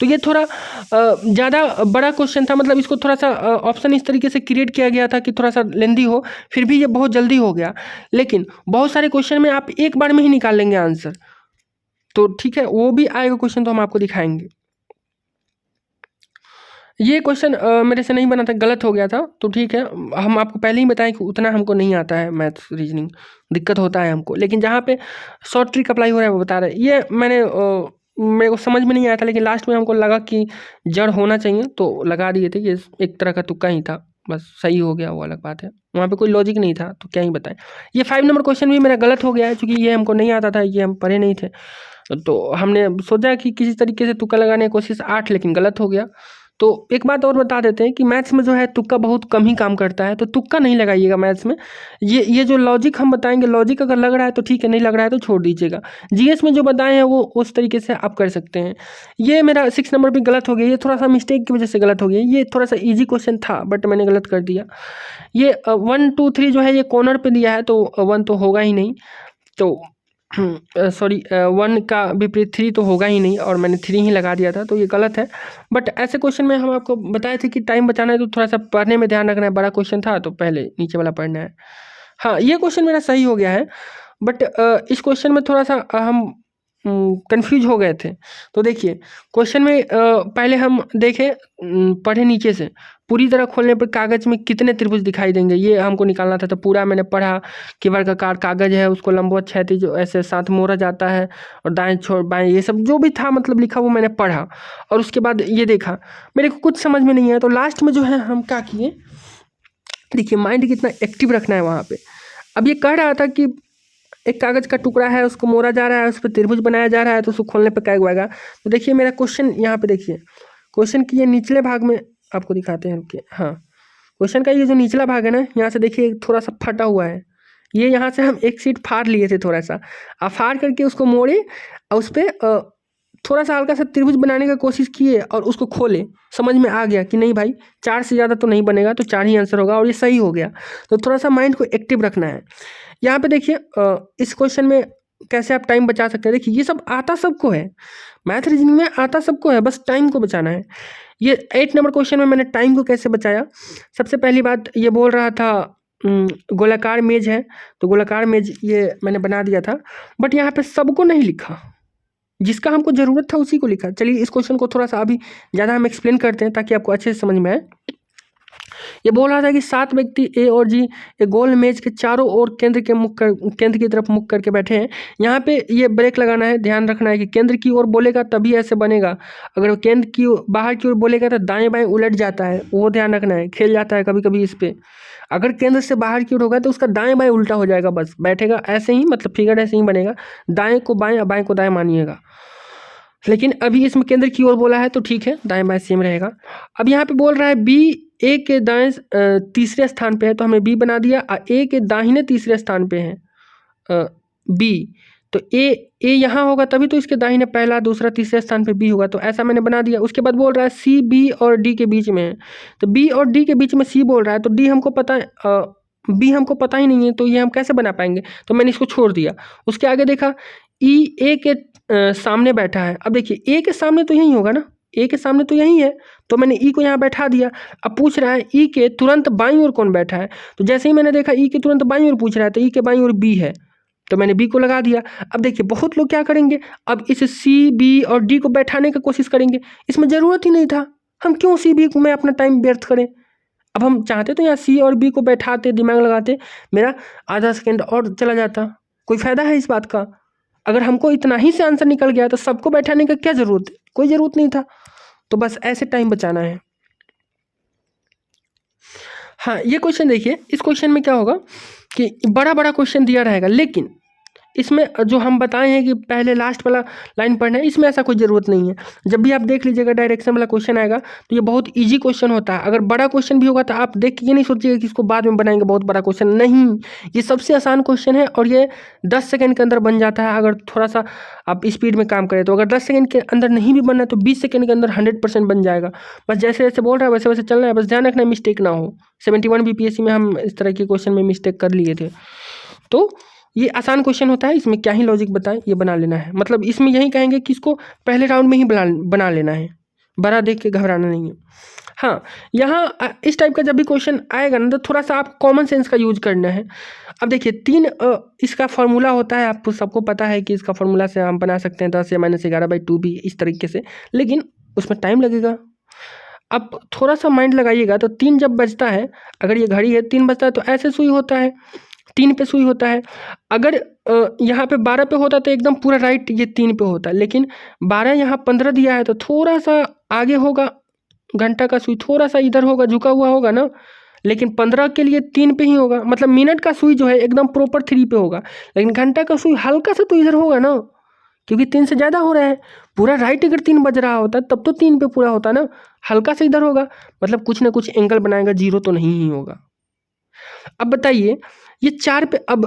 तो ये थोड़ा ज़्यादा बड़ा क्वेश्चन था, मतलब इसको थोड़ा सा ऑप्शन इस तरीके से क्रिएट किया गया था कि थोड़ा सा लेंदी हो, फिर भी ये बहुत जल्दी हो गया। लेकिन बहुत सारे क्वेश्चन में आप एक बार में ही निकाल लेंगे आंसर, तो ठीक है, वो भी आएगा क्वेश्चन, तो हम आपको दिखाएंगे। ये क्वेश्चन मेरे से नहीं बना था, गलत हो गया था, तो ठीक है, हम आपको पहले ही बताएं कि उतना हमको नहीं आता है मैथ्स रीजनिंग, दिक्कत होता है हमको, लेकिन जहाँ पे शॉर्ट ट्रिक अप्लाई हो रहा है वो बता रहे हैं। ये मेरे को समझ में नहीं आया था, लेकिन लास्ट में हमको लगा कि जड़ होना चाहिए, तो लगा दिए थे। ये एक तरह का तुक्का ही था, बस सही हो गया वो अलग बात है, वहाँ पे कोई लॉजिक नहीं था, तो क्या ही बताएं। ये 5 नंबर क्वेश्चन भी मेरा गलत हो गया है, क्योंकि ये हमको नहीं आता था, ये हम पढ़े नहीं थे, तो हमने सोचा कि किसी तरीके से तुक्का लगाने की कोशिश 8, लेकिन गलत हो गया। तो एक बात और बता देते हैं कि मैथ्स में जो है तुक्का बहुत कम ही काम करता है, तो तुक्का नहीं लगाइएगा मैथ्स में। ये जो लॉजिक हम बताएंगे, लॉजिक अगर लग रहा है तो ठीक है, नहीं लग रहा है तो छोड़ दीजिएगा। जीएस में जो बताए हैं वो उस तरीके से आप कर सकते हैं। ये मेरा 6 नंबर भी गलत हो गया, ये थोड़ा सा मिस्टेक की वजह से गलत हो गया। ये थोड़ा सा ईजी क्वेश्चन था, बट मैंने गलत कर दिया। ये 1 2 3 जो है ये कॉर्नर पे दिया है, तो 1 तो होगा ही नहीं, तो सॉरी 1 का विपरीत 3 तो होगा ही नहीं, और मैंने 3 ही लगा दिया था, तो ये गलत है। बट ऐसे क्वेश्चन में हम आपको बताए थे कि टाइम बचाना है, तो थोड़ा सा पढ़ने में ध्यान रखना है। बड़ा क्वेश्चन था तो पहले नीचे वाला पढ़ना है। हाँ, ये क्वेश्चन मेरा सही हो गया है, बट इस क्वेश्चन में थोड़ा सा हम कंफ्यूज हो गए थे। तो देखिए क्वेश्चन में पहले हम देखें, पढ़े नीचे से, पूरी तरह खोलने पर कागज में कितने त्रिभुज दिखाई देंगे, ये हमको निकालना था। तो पूरा मैंने पढ़ा कि वर्गाकार कागज है, उसको लंबवत क्षैतिज ऐसे साथ मोड़ा जाता है, और दाएं छोर बाएं ये सब जो भी था मतलब लिखा, वो मैंने पढ़ा, और उसके बाद ये देखा, मेरे को कुछ समझ में नहीं आया। तो लास्ट में जो है हम क्या किए, देखिए माइंड कितना एक्टिव रखना है वहाँ पे। अब ये कह रहा था कि एक कागज का टुकड़ा है, उसको मोड़ा जा रहा है, उस पर त्रिभुज बनाया जा रहा है, तो उसको खोलने पर क्या हुआ। तो देखिए मेरा क्वेश्चन यहाँ पे देखिए, क्वेश्चन की ये निचले भाग में आपको दिखाते हैं कि हाँ, क्वेश्चन का ये जो निचला भाग है ना, यहाँ से देखिए थोड़ा सा फटा हुआ है। ये यहाँ से हम एक शीट फाड़ लिए थे थोड़ा सा, अब फाड़ करके उसको मोड़े और उस पर थोड़ा सा हल्का सा त्रिभुज बनाने की कोशिश किए और उसको खोले। समझ में आ गया कि नहीं भाई 4 से ज़्यादा तो नहीं बनेगा, तो 4 ही आंसर होगा, और ये सही हो गया। तो थोड़ा सा माइंड को एक्टिव रखना है। यहाँ पे देखिए इस क्वेश्चन में कैसे आप टाइम बचा सकते हैं। देखिए ये सब आता सबको है, मैथ रीजनिंग में आता सबको है, बस टाइम को बचाना है। ये 8 नंबर क्वेश्चन में मैंने टाइम को कैसे बचाया। सबसे पहली बात ये बोल रहा था गोलाकार मेज है, तो गोलाकार मेज ये मैंने बना दिया था, बट यहाँ पे सबको नहीं लिखा, जिसका हमको ज़रूरत था उसी को लिखा। चलिए इस क्वेश्चन को थोड़ा सा अभी ज़्यादा हम एक्सप्लेन करते हैं ताकि आपको अच्छे से समझ में आए। ये बोल रहा था कि 7 व्यक्ति ए और जी एक गोल मेज के चारों ओर केंद्र की तरफ मुख करके बैठे हैं। यहाँ पे ये ब्रेक लगाना है, ध्यान रखना है कि केंद्र की ओर बोलेगा तभी ऐसे बनेगा, अगर केंद्र की बाहर की ओर बोलेगा तो दाएं बाएं उलट जाता है, वो ध्यान रखना है, खेल जाता है कभी कभी इस पर। अगर केंद्र से बाहर की ओर होगा तो उसका दाएं बाएं उल्टा हो जाएगा, बस बैठेगा ऐसे ही, मतलब फिगर ऐसे ही बनेगा, दाएं को बाएं बाएं को दाएं मानिएगा। लेकिन अभी इसमें केंद्र की ओर बोला है तो ठीक है, दाएं बाएं सेम रहेगा। अब यहाँ पे बोल रहा है बी ए के दाएं तीसरे स्थान पे है, तो हमने बी बना दिया, और ए के दाहिने तीसरे स्थान पे है बी, तो ए यहाँ होगा तभी तो इसके दाहिने पहला दूसरा तीसरे स्थान पे बी होगा, तो ऐसा मैंने बना दिया। उसके बाद बोल रहा है सी बी और डी के बीच में है, तो बी और डी के बीच में सी बोल रहा है, तो डी हमको पता है, बी हमको पता ही नहीं है, तो ये हम कैसे बना पाएंगे, तो मैंने इसको छोड़ दिया। उसके आगे देखा ई ए के सामने बैठा है। अब देखिए ए के सामने तो यही होगा ना, ए के सामने तो यही है, तो मैंने ई को यहाँ बैठा दिया। अब पूछ रहा है ई के तुरंत बाईं ओर कौन बैठा है, तो जैसे ही मैंने देखा ई के तुरंत बाईं ओर पूछ रहा है, तो ई के बाईं ओर बी है, तो मैंने बी को लगा दिया। अब देखिए बहुत लोग क्या करेंगे, अब इस सी बी और डी को बैठाने की कोशिश करेंगे, इसमें ज़रूरत ही नहीं था, हम क्यों सी बी को में अपना टाइम व्यर्थ करें। अब हम चाहते तो यहाँ सी और बी को बैठाते, दिमाग लगाते, मेरा आधा सेकेंड और चला जाता, कोई फ़ायदा है इस बात का। अगर हमको इतना ही से आंसर निकल गया तो सबको बैठाने का क्या ज़रूरत है, कोई ज़रूरत नहीं था। तो बस ऐसे टाइम बचाना है। हाँ, ये क्वेश्चन देखिए, इस क्वेश्चन में क्या होगा कि बड़ा बड़ा क्वेश्चन दिया रहेगा, लेकिन इसमें जो हम बताए हैं कि पहले लास्ट वाला लाइन पढ़ना है, इसमें ऐसा कोई ज़रूरत नहीं है। जब भी आप देख लीजिएगा डायरेक्शन वाला क्वेश्चन आएगा तो ये बहुत इजी क्वेश्चन होता है। अगर बड़ा क्वेश्चन भी होगा तो आप देख के ये नहीं सोचिएगा कि इसको बाद में बनाएंगे बहुत बड़ा क्वेश्चन, नहीं, ये सबसे आसान क्वेश्चन है और ये 10 सेकेंड के अंदर बन जाता है अगर थोड़ा सा आप स्पीड में काम करें तो। अगर 10 सेकेंड के अंदर नहीं भी बनना है तो 20 सेकेंड के अंदर 100% बन जाएगा। बस जैसे जैसे बोल रहा है वैसे वैसे चलना है, बस ध्यान रखना मिस्टेक ना हो। 71 BPSC में हम इस तरह के क्वेश्चन में मिस्टेक कर लिए थे। तो ये आसान क्वेश्चन होता है, इसमें क्या ही लॉजिक बताएं, ये बना लेना है। मतलब इसमें यही कहेंगे कि इसको पहले राउंड में ही बना लेना है, बड़ा देख के घबराना नहीं है। हाँ, यहाँ इस टाइप का जब भी क्वेश्चन आएगा ना तो थोड़ा सा आप कॉमन सेंस का यूज करना है। अब देखिए इसका फॉर्मूला होता है, आपको सबको पता है कि इसका फॉर्मूला से हम बना सकते हैं 10 या -11/2 भी इस तरीके से, लेकिन उसमें टाइम लगेगा। अब थोड़ा सा माइंड लगाइएगा तो 3 जब बजता है, अगर ये घड़ी है 3 बजता है तो ऐसे सुई होता है, 3 पे सुई होता है। अगर यहाँ पे 12 पे होता तो एकदम पूरा राइट ये 3 पे होता, लेकिन 12 यहाँ 15 दिया है तो थोड़ा सा आगे होगा, घंटा का सुई थोड़ा सा इधर होगा, झुका हुआ होगा ना, लेकिन 15 के लिए 3 पे ही होगा। मतलब मिनट का सुई जो है एकदम प्रॉपर 3 पे होगा, लेकिन घंटा का सुई हल्का सा तो इधर होगा ना, क्योंकि 3 से ज़्यादा हो रहा है। पूरा राइट अगर 3 बज रहा होता तब तो 3 पे पूरा होता ना, हल्का सा इधर होगा, मतलब कुछ ना कुछ एंगल बनाएगा, 0 तो नहीं ही होगा। अब बताइए ये 4 पे, अब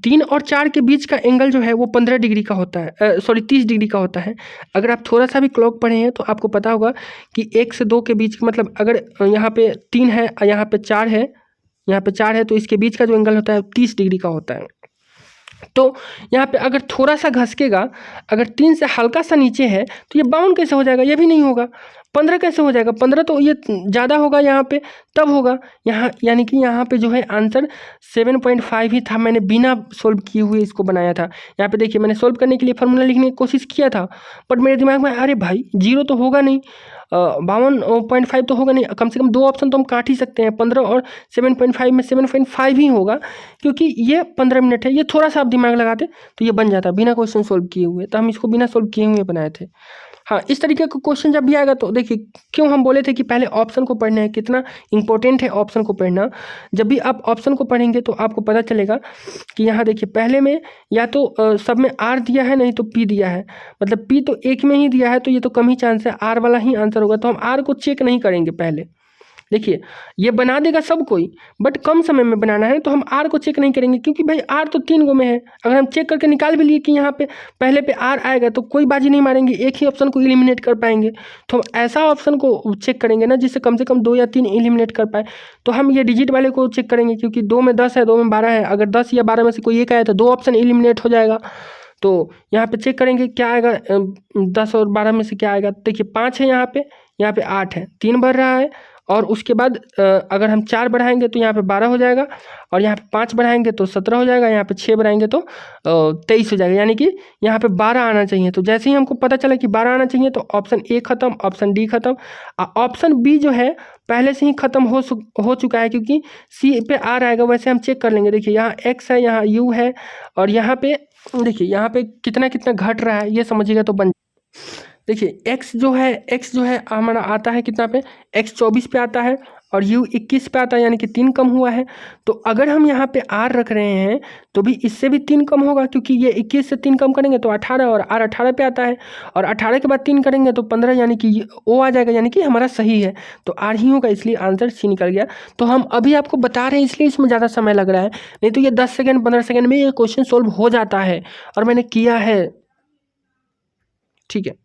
3 और 4 के बीच का एंगल जो है वो 15 डिग्री का होता है, सॉरी 30 डिग्री का होता है। अगर आप थोड़ा सा भी क्लॉक पढ़े हैं तो आपको पता होगा कि 1 से 2 के बीच, मतलब अगर यहाँ पे 3 है, यहाँ पे 4 है, यहाँ पे 4 है, तो इसके बीच का जो एंगल होता है 30 डिग्री का होता है। तो यहाँ पे अगर थोड़ा सा घसकेगा, अगर 3 से हल्का सा नीचे है तो ये 52 कैसे हो जाएगा, ये भी नहीं होगा। 15 कैसे हो जाएगा, 15 तो ये ज़्यादा होगा यहाँ पे, तब होगा यहाँ, यानी कि यहाँ पे जो है आंसर 7.5 ही था। मैंने बिना सोल्व किए हुए इसको बनाया था। यहाँ पे देखिए मैंने सोल्व करने के लिए फार्मूला लिखने की कोशिश किया था, बट मेरे दिमाग में अरे भाई 0 तो होगा नहीं, 52.5 तो होगा नहीं, कम से कम 2 ऑप्शन तो हम काट ही सकते हैं। 15 और 7.5 में 7.5 ही होगा, क्योंकि ये 15 मिनट है। ये थोड़ा सा आप दिमाग लगाते तो ये बन जाता बिना क्वेश्चन सोल्व किए हुए, तो हम इसको बिना सोल्व किए हुए बनाए थे। हाँ, इस तरीके का क्वेश्चन जब भी आएगा तो देखिए, क्यों हम बोले थे कि पहले ऑप्शन को पढ़ना है, कितना इंपॉर्टेंट है ऑप्शन को पढ़ना। जब भी आप ऑप्शन को पढ़ेंगे तो आपको पता चलेगा कि यहाँ देखिए पहले में या तो सब में आर दिया है, नहीं तो पी दिया है। मतलब पी तो एक में ही दिया है तो ये तो कम ही चांस है, आर वाला ही आंसर होगा। तो हम आर को चेक नहीं करेंगे पहले। देखिए ये बना देगा सब कोई, बट कम समय में बनाना है तो हम आर को चेक नहीं करेंगे, क्योंकि भाई आर तो 3 गो में है। अगर हम चेक करके निकाल भी लिए कि यहाँ पे पहले पे आर आएगा तो कोई बाजी नहीं मारेंगे, एक ही ऑप्शन को एलिमिनेट कर पाएंगे। तो हम ऐसा ऑप्शन को चेक करेंगे ना जिससे कम से कम 2 या 3 एलिमिनेट कर पाए। तो हम ये डिजिट वाले को चेक करेंगे, क्योंकि 2 में 10 है, 2 में 12 है। अगर 10 या 12 में से कोई एक आया तो 2 ऑप्शन एलिमिनेट हो जाएगा। तो यहाँ पे चेक करेंगे क्या आएगा, 10 और 12 में से क्या आएगा। देखिए 5 है यहाँ पे 8 है, 3 बढ़ रहा है, और उसके बाद अगर हम 4 बढ़ाएंगे तो यहाँ पे 12 हो जाएगा, और यहाँ पे 5 बढ़ाएंगे तो 17 हो जाएगा, यहाँ पे 6 बढ़ाएंगे तो 23 हो जाएगा। यानी कि यहाँ पे 12 आना चाहिए। तो जैसे ही हमको पता चला कि 12 आना चाहिए तो ऑप्शन ए खत्म, ऑप्शन डी खत्म, ऑप्शन बी जो है पहले से ही खत्म हो चुका है, क्योंकि सी पे आर आएगा। वैसे हम चेक कर लेंगे। देखिए यहाँ एक्स है, यहाँ यू है, और यहाँ पे देखिए यहाँ पे कितना कितना घट रहा है ये समझिएगा तो बन। देखिए x जो है हमारा आता है कितना पे, x 24 पे आता है और u 21 पे आता है, यानी कि 3 कम हुआ है। तो अगर हम यहाँ पे r रख रहे हैं तो भी इससे भी 3 कम होगा, क्योंकि ये 21 से 3 कम करेंगे तो 18, और r 18 पे आता है, और 18 के बाद 3 करेंगे तो 15, यानी कि o आ जाएगा, यानी कि हमारा सही है। तो r ही होगा, इसलिए आंसर सी निकल गया। तो हम अभी आपको बता रहे हैं इसलिए इसमें ज़्यादा समय लग रहा है, नहीं तो ये 10 सेकेंड 15 सेकेंड में ये क्वेश्चन सोल्व हो जाता है, और मैंने किया है। ठीक है,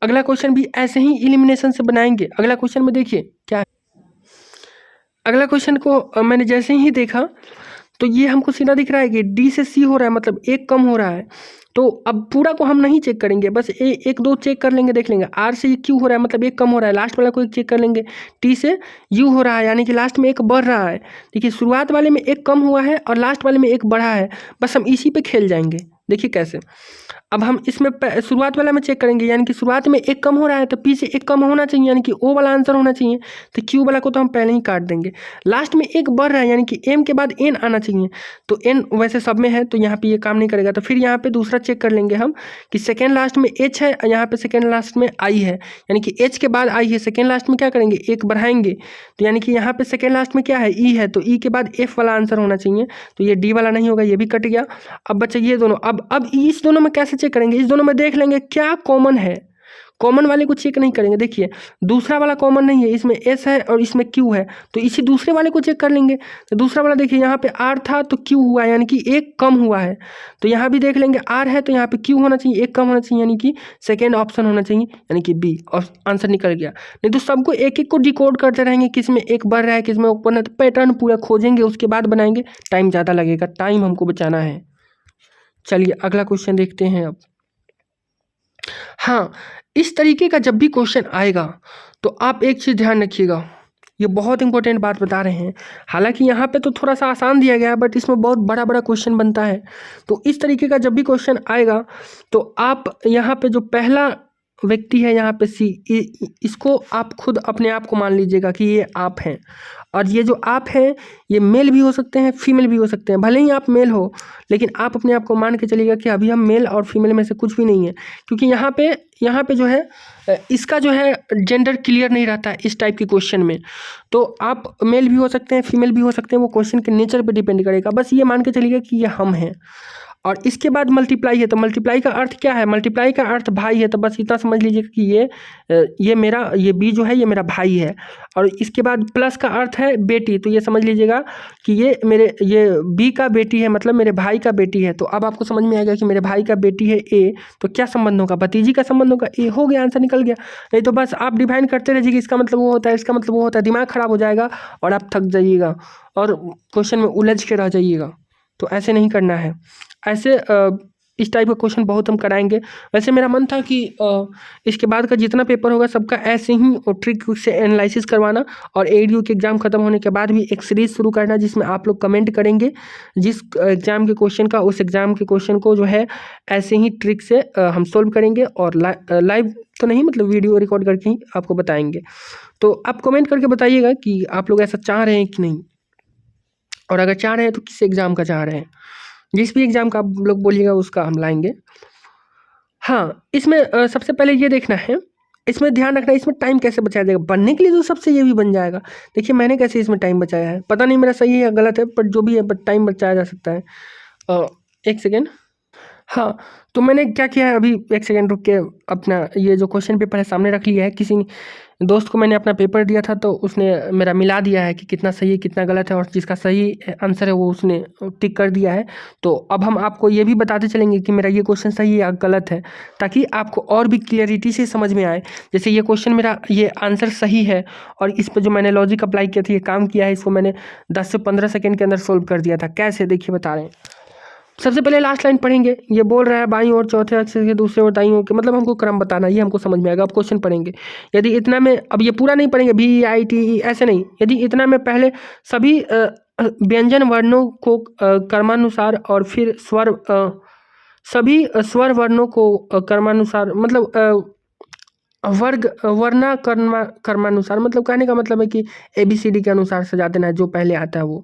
अगला क्वेश्चन भी ऐसे ही एलिमिनेशन से बनाएंगे। अगला क्वेश्चन में देखिए क्या है। अगला क्वेश्चन को मैंने जैसे ही देखा तो ये हमको सीधा दिख रहा है कि डी से सी हो रहा है, मतलब 1 कम हो रहा है। तो अब पूरा को हम नहीं चेक करेंगे, बस एक दो चेक कर लेंगे, देख लेंगे आर से ये क्यू हो रहा है मतलब एक कम हो रहा है, लास्ट वाला को एक चेक कर लेंगे, टी से यू हो रहा है यानी कि लास्ट में एक बढ़ रहा है। देखिए शुरुआत वाले में एक कम हुआ है और लास्ट वाले में एक बढ़ा है, बस हम इसी पे खेल जाएंगे। देखिए कैसे, अब हम इसमें शुरुआत वाला में चेक करेंगे, यानी कि शुरुआत में एक कम हो रहा है तो पी से एक कम होना चाहिए, यानी कि ओ वाला आंसर होना चाहिए, तो क्यू वाला को तो हम पहले ही काट देंगे। लास्ट में एक बढ़ रहा है यानी कि एम के बाद एन आना चाहिए, तो एन वैसे सब में है तो यहाँ पे ये काम नहीं करेगा, तो फिर यहाँ पे दूसरा चेक कर लेंगे हम कि सेकेंड लास्ट में एच है, यहाँ पे सेकेंड लास्ट में आई है, यानी कि एच के बाद आई है, सेकेंड लास्ट में क्या करेंगे एक बढ़ाएंगे, तो यानी कि यहाँ पे सेकेंड लास्ट में क्या है ई है, तो ई के बाद एफ वाला आंसर होना चाहिए, तो ये डी वाला नहीं होगा, ये भी कट गया। अब बच्चे ये दोनों, अब इस दोनों में कैसे चेक करेंगे, इस दोनों में देख लेंगे क्या कॉमन है, कॉमन वाले को चेक नहीं करेंगे। देखिए दूसरा वाला कॉमन नहीं है, इसमें एस है और इसमें क्यू है, तो इसी दूसरे वाले को चेक कर लेंगे। तो दूसरा वाला देखिए यहाँ पे आर था तो क्यू हुआ यानी कि एक कम हुआ है, तो यहाँ भी देख लेंगे आर है तो यहाँ पे क्यू होना चाहिए, एक कम होना चाहिए यानी कि सेकेंड ऑप्शन होना चाहिए, यानी कि बी, और आंसर निकल गया। नहीं तो सबको एक एक को डिकोड करते रहेंगे, किस में एक बढ़ रहा है किस में ऊपर है, तो पैटर्न पूरा खोजेंगे उसके बाद बनाएंगे, टाइम ज़्यादा लगेगा, टाइम हमको बचाना है। चलिए अगला क्वेश्चन देखते हैं अब। हाँ, इस तरीके का जब भी क्वेश्चन आएगा तो आप एक चीज़ ध्यान रखिएगा, ये बहुत इंपॉर्टेंट बात बता रहे हैं। हालांकि यहाँ पे तो थोड़ा सा आसान दिया गया है बट इसमें बहुत बड़ा बड़ा क्वेश्चन बनता है, तो इस तरीके का जब भी क्वेश्चन आएगा तो आप यहाँ पे जो पहला व्यक्ति है यहाँ पे सी, इसको आप खुद अपने आप को मान लीजिएगा कि ये आप हैं, और ये जो आप हैं ये मेल भी हो सकते हैं फीमेल भी हो सकते हैं, भले ही आप मेल हो लेकिन आप अपने आप को मान के चलिएगा कि अभी हम मेल और फीमेल में से कुछ भी नहीं है, क्योंकि यहाँ पे जो है इसका जो है जेंडर क्लियर नहीं रहता है इस टाइप के क्वेश्चन में, तो आप मेल भी हो सकते हैं फीमेल भी हो सकते हैं, वो क्वेश्चन के नेचर पे डिपेंड करेगा, बस ये मान के चलिएगा कि ये हम हैं। और इसके बाद मल्टीप्लाई है, तो मल्टीप्लाई का अर्थ क्या है, मल्टीप्लाई का अर्थ भाई है, तो बस इतना समझ लीजिए कि ये बी जो है ये मेरा भाई है। और इसके बाद प्लस का अर्थ है बेटी, तो ये समझ लीजिएगा कि ये बी का बेटी है मतलब मेरे भाई का बेटी है। तो अब आपको समझ में आएगा कि मेरे भाई का बेटी है ए, तो क्या संबंध होगा, भतीजी का संबंध होगा, ए हो गया, आंसर निकल गया। नहीं तो बस आप डिफाइन करते रहिएगा, इसका मतलब वो होता है इसका मतलब वो होता है, दिमाग खराब हो जाएगा और आप थक जाइएगा और क्वेश्चन में उलझ के रह जाइएगा, तो ऐसे नहीं करना है। ऐसे इस टाइप का क्वेश्चन बहुत हम कराएंगे। वैसे मेरा मन था कि इसके बाद का जितना पेपर होगा सबका ऐसे ही ट्रिक से एनालिसिस करवाना, और एडीयू के एग्ज़ाम खत्म होने के बाद भी एक सीरीज़ शुरू करना जिसमें आप लोग कमेंट करेंगे जिस एग्ज़ाम के क्वेश्चन का, उस एग्ज़ाम के क्वेश्चन को जो है ऐसे ही ट्रिक से हम सोल्व करेंगे, और लाइव तो नहीं मतलब वीडियो रिकॉर्ड करके ही आपको बताएंगे। तो आप कमेंट करके बताइएगा कि आप लोग ऐसा चाह रहे हैं कि नहीं, और अगर चाह रहे हैं तो किस एग्ज़ाम का चाह रहे हैं, जिस भी एग्ज़ाम का आप लोग बोलिएगा उसका हम लाएंगे। हाँ, इसमें सबसे पहले ये देखना है, इसमें ध्यान रखना है इसमें टाइम कैसे बचाया जाएगा, बनने के लिए तो सबसे ये भी बन जाएगा। देखिए मैंने कैसे इसमें टाइम बचाया है, पता नहीं मेरा सही है या गलत है, पर जो भी है बट टाइम बचाया जा सकता है। एक सेकेंड, हाँ, तो मैंने क्या किया है अभी, एक सेकेंड रुक के अपना ये जो क्वेश्चन पेपर है सामने रख लिया है। किसी दोस्त को मैंने अपना पेपर दिया था तो उसने मेरा मिला दिया है कि कितना सही है कितना गलत है, और जिसका सही आंसर है वो उसने टिक कर दिया है। तो अब हम आपको ये भी बताते चलेंगे कि मेरा ये क्वेश्चन सही है या गलत है, ताकि आपको और भी क्लियरिटी से समझ में आए। जैसे ये क्वेश्चन मेरा ये आंसर सही है और इस पर जो मैंने लॉजिक अप्लाई किया था, ये काम किया है, इसको मैंने 10 से 15 सेकेंड के अंदर सोल्व कर दिया था। कैसे, देखिए बता रहे हैं। सबसे पहले लास्ट लाइन पढ़ेंगे, ये बोल रहा है बाईं ओर चौथे अक्षर के दूसरे ओर दाईं ओर के, मतलब हमको क्रम बताना, ये हमको समझ में आएगा। अब क्वेश्चन पढ़ेंगे, यदि इतना में, अब ये पूरा नहीं पढ़ेंगे BEITE ऐसे नहीं, यदि इतना में पहले सभी व्यंजन वर्णों को क्रमानुसार और फिर सभी स्वर वर्णों को क्रमानुसार, मतलब क्रमानुसार, मतलब कहने का मतलब है कि ABCD के अनुसार सजा देना है, जो पहले आता है वो।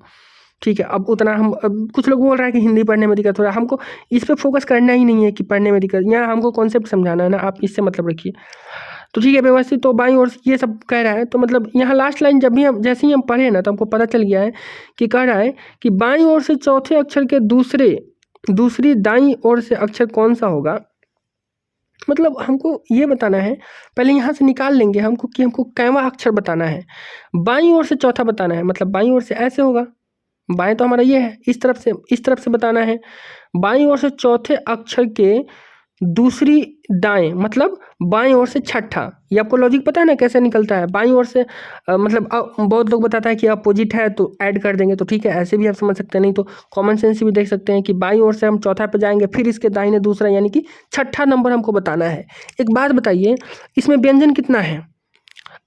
ठीक है, अब उतना हम, अब कुछ लोग बोल रहे हैं कि हिंदी पढ़ने में दिक्कत हो रहा है, हमको इस पे फोकस करना ही नहीं है कि पढ़ने में दिक्कत, यहाँ हमको कॉन्सेप्ट समझाना है ना, आप इससे मतलब रखिए। तो ठीक है, व्यवस्थित, तो बाईं ओर ये सब कह रहा है, तो मतलब यहाँ लास्ट लाइन जब भी हम जैसे ही हम पढ़े ना तो हमको पता चल गया है कि कह रहा है कि बाईं ओर से चौथे अक्षर के दूसरी दाईं ओर से अक्षर कौन सा होगा। मतलब हमको ये बताना है, पहले यहाँ से निकाल लेंगे हमको कि हमको कैवा अक्षर बताना है, बाईं ओर से चौथा बताना है, मतलब बाईं ओर से ऐसे होगा, बाएं तो हमारा ये है, इस तरफ से बताना है। बाईं ओर से चौथे अक्षर के दूसरी दाएं मतलब बाएं ओर से छठा। ये आपको लॉजिक पता है ना कैसे निकलता है? बाएं ओर से मतलब बहुत लोग बताता है कि अपोजिट है तो ऐड कर देंगे, तो ठीक है ऐसे भी आप समझ सकते हैं, नहीं तो कॉमन सेंस भी देख सकते हैं कि बाईं ओर से हम चौथा पे जाएंगे, फिर इसके दाहिने दूसरा, यानी कि छठा नंबर हमको बताना है। एक बात बताइए, इसमें व्यंजन कितना है?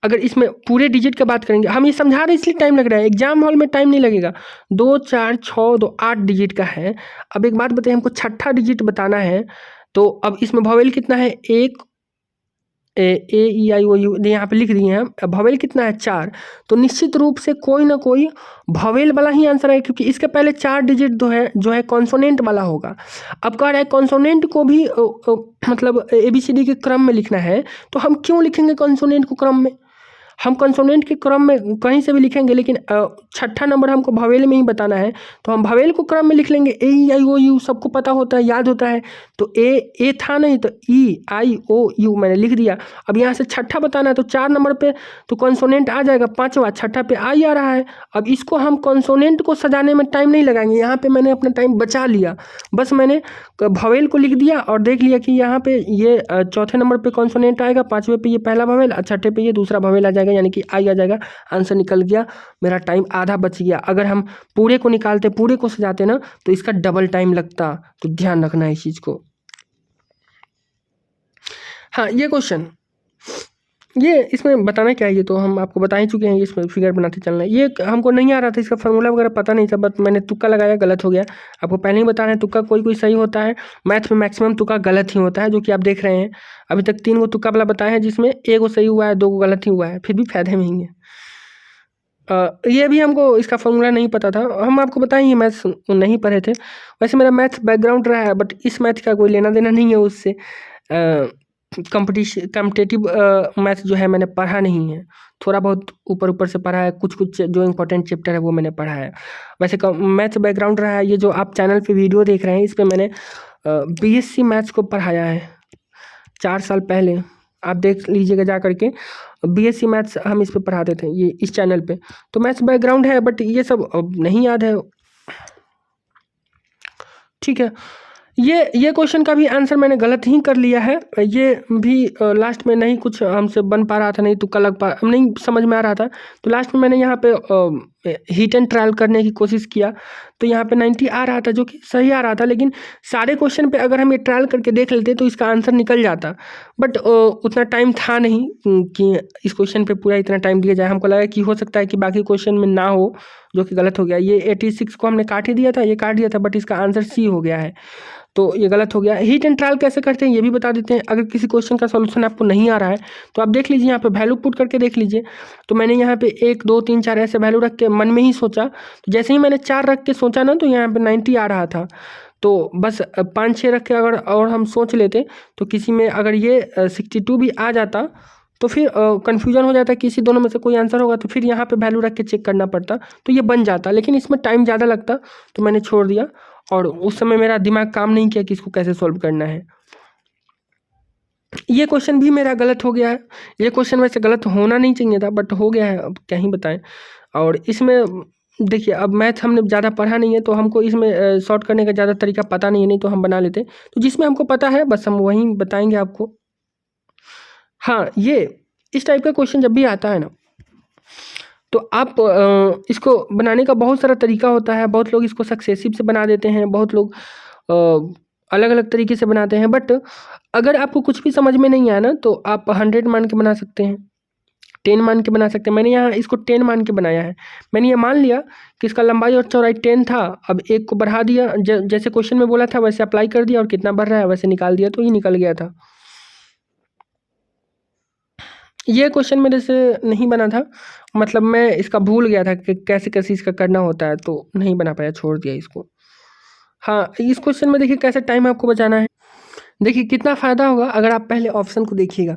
अगर इसमें पूरे डिजिट का बात करेंगे, हम ये समझा रहे इसलिए टाइम लग रहा है, एग्जाम हॉल में टाइम नहीं लगेगा। 2 4 6 2 8 डिजिट का है। अब एक बात बताइए, हमको छठा डिजिट बताना है, तो अब इसमें वॉवेल कितना है? एक ए ई आई ओ यू यहाँ पे लिख दिए हैं। वॉवेल कितना है? 4। तो निश्चित रूप से कोई ना कोई वॉवेल वाला ही आंसर है, क्योंकि इसके पहले 4 डिजिट जो है कॉन्सोनेंट वाला होगा। अब कह रहा है कॉन्सोनेंट को भी मतलब ABCD के क्रम में लिखना है, तो हम क्यों लिखेंगे कॉन्सोनेंट को क्रम में? हम कंसोनेंट के क्रम में कहीं से भी लिखेंगे, लेकिन छठा नंबर हमको वॉवेल में ही बताना है, तो हम वॉवेल को क्रम में लिख लेंगे। ए ई आई ओ यू सबको पता होता है, याद होता है। तो ए था नहीं, तो ई आई ओ यू मैंने लिख दिया। अब यहाँ से छठा बताना है, तो 4 नंबर पे तो कंसोनेंट आ जाएगा, पाँचवा, छठा पे आई आ रहा है। अब इसको हम कंसोनेंट को सजाने में टाइम नहीं लगाएंगे, यहाँ पे मैंने अपना टाइम बचा लिया। बस मैंने वॉवेल को लिख दिया और देख लिया कि यहाँ पे ये चौथे नंबर पे कॉन्सोनेंट आएगा, पाँचवें पे ये पहला वॉवेल, छठे पे ये दूसरा वॉवेल आ जाएगा, यानी कि आई आ जाएगा। आंसर निकल गया, मेरा टाइम आधा बच गया। अगर हम पूरे को निकालते, पूरे को सजाते ना, तो इसका डबल टाइम लगता। तो ध्यान रखना है इस चीज को। हाँ, ये क्वेश्चन, ये इसमें बताना क्या है, ये तो हम आपको बता ही चुके हैं। इसमें फिगर बनाते चलना है, ये हमको नहीं आ रहा था, इसका फार्मूला वगैरह पता नहीं था, बट मैंने तुक्का लगाया, गलत हो गया। आपको पहले ही बता रहे हैं, तुक्का कोई कोई सही होता है, मैथ में मैक्सिमम तुक्का गलत ही होता है, जो कि आप देख रहे हैं। अभी तक 3 गो तुक्का वाला बताए हैं, जिसमें 1 गो सही हुआ है, 2 गो गलत ही हुआ है, फिर भी फायदे में ही है। ये भी हमको इसका फार्मूला नहीं पता था, हम आपको बताएंगे, मैथ्स नहीं पढ़े थे। वैसे मेरा मैथ्स बैकग्राउंड रहा है, बट इस मैथ का कोई लेना देना नहीं है उससे। कॉम्पिटेटिव मैथ जो है मैंने पढ़ा नहीं है, थोड़ा बहुत ऊपर ऊपर से पढ़ा है, कुछ कुछ जो इंपॉर्टेंट चैप्टर है वो मैंने पढ़ा है। वैसे मैथ्स बैकग्राउंड रहा है। ये जो आप चैनल पे वीडियो देख रहे हैं, इस पर मैंने BSc मैथ्स को पढ़ाया है 4 साल पहले, आप देख लीजिएगा जा करके। BSc मैथ्स हम इस पे पढ़ाते थे, ये इस चैनल पे। तो मैथ्स बैकग्राउंड है, बट ये सब अब नहीं याद है, ठीक है। ये क्वेश्चन का भी आंसर मैंने गलत ही कर लिया है। ये भी लास्ट में नहीं कुछ हमसे बन पा रहा था, नहीं तुक्का लग पा, नहीं समझ में आ रहा था, तो लास्ट में मैंने यहाँ पे हीट एंड ट्रायल करने की कोशिश किया, तो यहाँ पे 90 आ रहा था, जो कि सही आ रहा था। लेकिन सारे क्वेश्चन पे अगर हम ये ट्रायल करके देख लेते तो इसका आंसर निकल जाता, बट उतना टाइम था नहीं कि इस क्वेश्चन पे पूरा इतना टाइम दिया जाए। हमको लगा कि हो सकता है कि बाकी क्वेश्चन में ना हो, जो कि गलत हो गया। ये 86 को हमने काट ही दिया था, ये काट दिया था, बट इसका आंसर C हो गया है, तो ये गलत हो गया। हीट एंड ट्रायल कैसे करते हैं ये भी बता देते हैं। अगर किसी क्वेश्चन का सॉल्यूशन आपको नहीं आ रहा है, तो आप देख लीजिए, यहाँ पे वैल्यू पुट करके देख लीजिए। तो मैंने यहाँ पे 1 2 3 4 ऐसे वैल्यू रख के मन में ही सोचा, तो जैसे ही मैंने 4 रख के सोचा ना, तो यहाँ पे 90 आ रहा था। तो बस 5 6 रख के अगर और हम सोच लेते, तो किसी में अगर ये 62 भी आ जाता, तो फिर कन्फ्यूजन हो जाता है कि इसी दोनों में से कोई आंसर होगा, तो फिर यहाँ पे वैल्यू रख के चेक करना पड़ता, तो ये बन जाता। लेकिन इसमें टाइम ज़्यादा लगता, तो मैंने छोड़ दिया, और उस समय मेरा दिमाग काम नहीं किया कि इसको कैसे सॉल्व करना है। ये क्वेश्चन भी मेरा गलत हो गया है। ये क्वेश्चन वैसे गलत होना नहीं चाहिए था, बट हो गया है, अब क्या ही बताएं। और इसमें देखिए, अब मैथ हमने ज़्यादा पढ़ा नहीं है, तो हमको इसमें सॉर्ट करने का ज़्यादा तरीका पता नहीं है, नहीं तो हम बना लेते। तो जिसमें हमको पता है बस हम वहीं बताएंगे आपको। हाँ, ये इस टाइप का क्वेश्चन जब भी आता है ना, तो आप इसको बनाने का बहुत सारा तरीका होता है। बहुत लोग इसको सक्सेसिव से बना देते हैं, बहुत लोग अलग अलग तरीके से बनाते हैं, बट अगर आपको कुछ भी समझ में नहीं आया ना, तो आप 100 मान के बना सकते हैं, 10 मान के बना सकते हैं। मैंने यहाँ इसको 10 मान के बनाया है। मैंने ये मान लिया कि इसका लंबाई और चौड़ाई 10 था, अब 1 को बढ़ा दिया, जैसे क्वेश्चन में बोला था वैसे अप्लाई कर दिया, और कितना बढ़ रहा है वैसे निकाल दिया, तो ये निकल गया था। ये क्वेश्चन मेरे से नहीं बना था, मतलब मैं इसका भूल गया था कि कैसे कैसे इसका करना होता है, तो नहीं बना पाया, छोड़ दिया इसको। हाँ, इस क्वेश्चन में देखिए कैसे टाइम आपको बचाना है। देखिए कितना फ़ायदा होगा अगर आप पहले ऑप्शन को देखिएगा।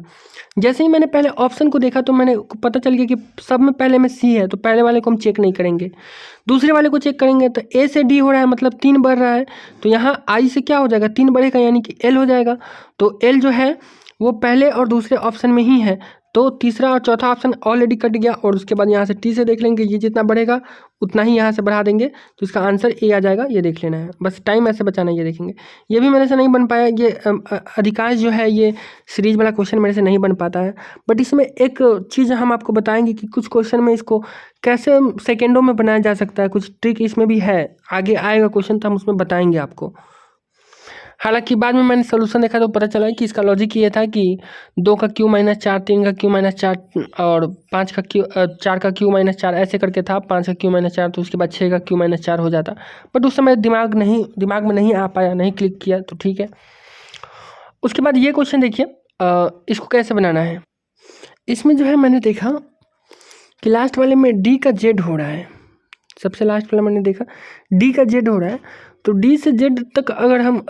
जैसे ही मैंने पहले ऑप्शन को देखा, तो मैंने पता चल गया कि सब में पहले में C है, तो पहले वाले को हम चेक नहीं करेंगे, दूसरे वाले को चेक करेंगे। तो A से D हो रहा है, मतलब 3 बढ़ रहा है, तो यहाँ I से क्या हो जाएगा, 3 बढ़ेगा, यानी कि L हो जाएगा। तो L जो है वो पहले और दूसरे ऑप्शन में ही है, तो तीसरा और चौथा ऑप्शन ऑलरेडी कट गया, और उसके बाद यहाँ से टी से देख लेंगे, ये जितना बढ़ेगा उतना ही यहाँ से बढ़ा देंगे, तो इसका आंसर ए आ जाएगा। ये देख लेना है, बस टाइम ऐसे बचाना है, ये देखेंगे। ये भी मेरे से नहीं बन पाया, ये अधिकांश जो है ये सीरीज वाला क्वेश्चन मेरे से नहीं बन पाता है। बट इसमें एक चीज़ हम आपको बताएंगे कि कुछ क्वेश्चन में इसको कैसे सेकेंडों में बनाया जा सकता है, कुछ ट्रिक इसमें भी है, आगे आएगा क्वेश्चन तो हम उसमें बताएंगे आपको। हालांकि बाद में मैंने सोल्यूशन देखा तो पता चला कि इसका लॉजिक ये था कि 2 का क्यू माइनस 4, 3 का क्यू माइनस 4 और 5 का क्यू 4 का क्यू माइनस 4 ऐसे करके था, 5 का क्यू माइनस 4, तो उसके बाद 6 का क्यू माइनस 4 हो जाता। बट उस समय दिमाग में नहीं आ पाया, नहीं क्लिक किया, तो ठीक है। उसके बाद ये क्वेश्चन देखिए, इसको कैसे बनाना है। इसमें जो है मैंने देखा कि लास्ट वाले में डी का जेड हो रहा है, सबसे लास्ट वाला मैंने देखा डी का जेड हो रहा है, तो डी से जेड तक अगर हम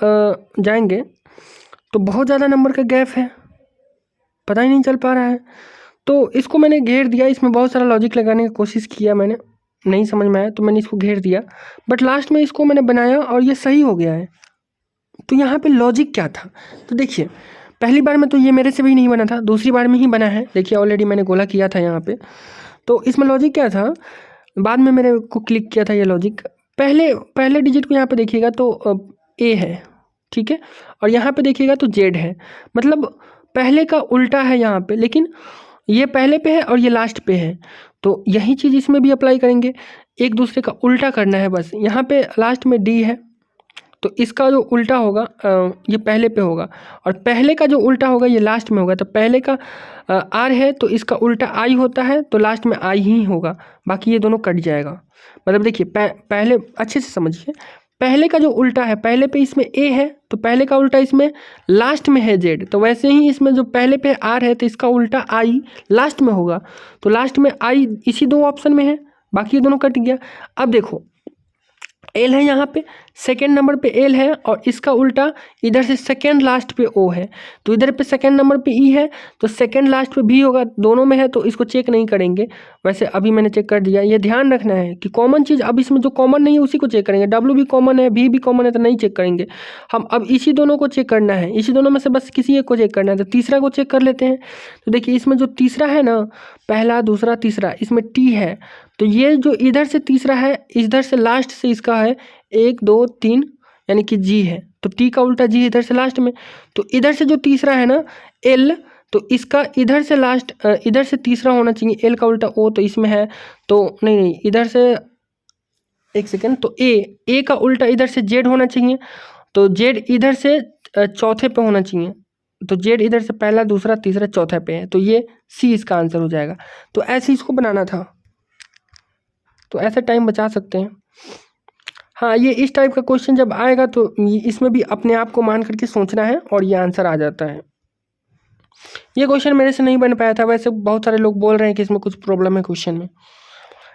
जाएंगे तो बहुत ज़्यादा नंबर का गैप है, पता ही नहीं चल पा रहा है। तो इसको मैंने घेर दिया, इसमें बहुत सारा लॉजिक लगाने की कोशिश किया मैंने, नहीं समझ में आया तो मैंने इसको घेर दिया, बट लास्ट में इसको मैंने बनाया और ये सही हो गया है। तो यहाँ पे लॉजिक क्या था, तो देखिए पहली बार में तो ये मेरे से भी नहीं बना था, दूसरी बार में ही बना है, देखिए ऑलरेडी मैंने गोला किया था यहाँ पे। तो इसमें लॉजिक क्या था, बाद में मेरे को क्लिक किया था ये लॉजिक। पहले डिजिट को यहाँ पे देखिएगा तो ए है, ठीक है, और यहाँ पे देखिएगा तो जेड है, मतलब पहले का उल्टा है यहाँ पे, लेकिन ये पहले पे है और ये लास्ट पे है, तो यही चीज़ इसमें भी अप्लाई करेंगे, एक दूसरे का उल्टा करना है बस। यहाँ पे लास्ट में डी है तो इसका जो उल्टा होगा ये पहले पे होगा, और पहले का जो उल्टा होगा ये लास्ट में होगा। तो पहले का आर है तो इसका उल्टा आई होता है, तो लास्ट में आई ही होगा, बाकी ये दोनों कट जाएगा। मतलब देखिए पहले अच्छे से समझिए, पहले का जो उल्टा है, पहले पे इसमें ए है तो पहले का उल्टा इसमें लास्ट में है जेड, तो वैसे ही इसमें जो पहले पे आर है तो इसका उल्टा आई लास्ट में होगा, तो लास्ट में आई इसी दो ऑप्शन में है, बाकी ये दोनों कट गया। अब देखो एल है यहाँ पे, सेकेंड नंबर पे एल है, और इसका उल्टा इधर से सेकेंड लास्ट पे ओ है, तो इधर पे सेकेंड नंबर पे ई है तो सेकेंड लास्ट पे भी होगा, दोनों में है तो इसको चेक नहीं करेंगे। वैसे अभी मैंने चेक कर दिया, ये ध्यान रखना है कि कॉमन चीज़, अब इसमें जो कॉमन नहीं है उसी को चेक करेंगे, डब्ल्यू भी कॉमन है, भी कॉमन है तो नहीं चेक करेंगे हम, अब इसी दोनों को चेक करना है, इसी दोनों में से बस किसी एक को चेक करना है, तो तीसरा को चेक कर लेते हैं। तो देखिए इसमें जो तीसरा है ना, पहला दूसरा तीसरा, इसमें टी है, तो ये जो इधर से तीसरा है, इधर से लास्ट से इसका है 1 2 3 यानी कि जी है, तो टी का उल्टा जी इधर से लास्ट में, तो इधर से जो तीसरा है ना एल, तो इसका इधर से लास्ट इधर से तीसरा होना चाहिए, एल का उल्टा ओ, तो इसमें है तो नहीं इधर से, एक सेकेंड, तो ए का उल्टा इधर से जेड होना चाहिए, तो जेड इधर से चौथे पे होना चाहिए, तो जेड इधर से पहला दूसरा तीसरा चौथे पे है, तो ये सी इसका आंसर हो जाएगा। तो ऐसे इसको बनाना था, तो ऐसे टाइम बचा सकते हैं। हाँ, ये इस टाइप का क्वेश्चन जब आएगा तो इसमें भी अपने आप को मान करके सोचना है और ये आंसर आ जाता है। ये क्वेश्चन मेरे से नहीं बन पाया था, वैसे बहुत सारे लोग बोल रहे हैं कि इसमें कुछ प्रॉब्लम है क्वेश्चन में।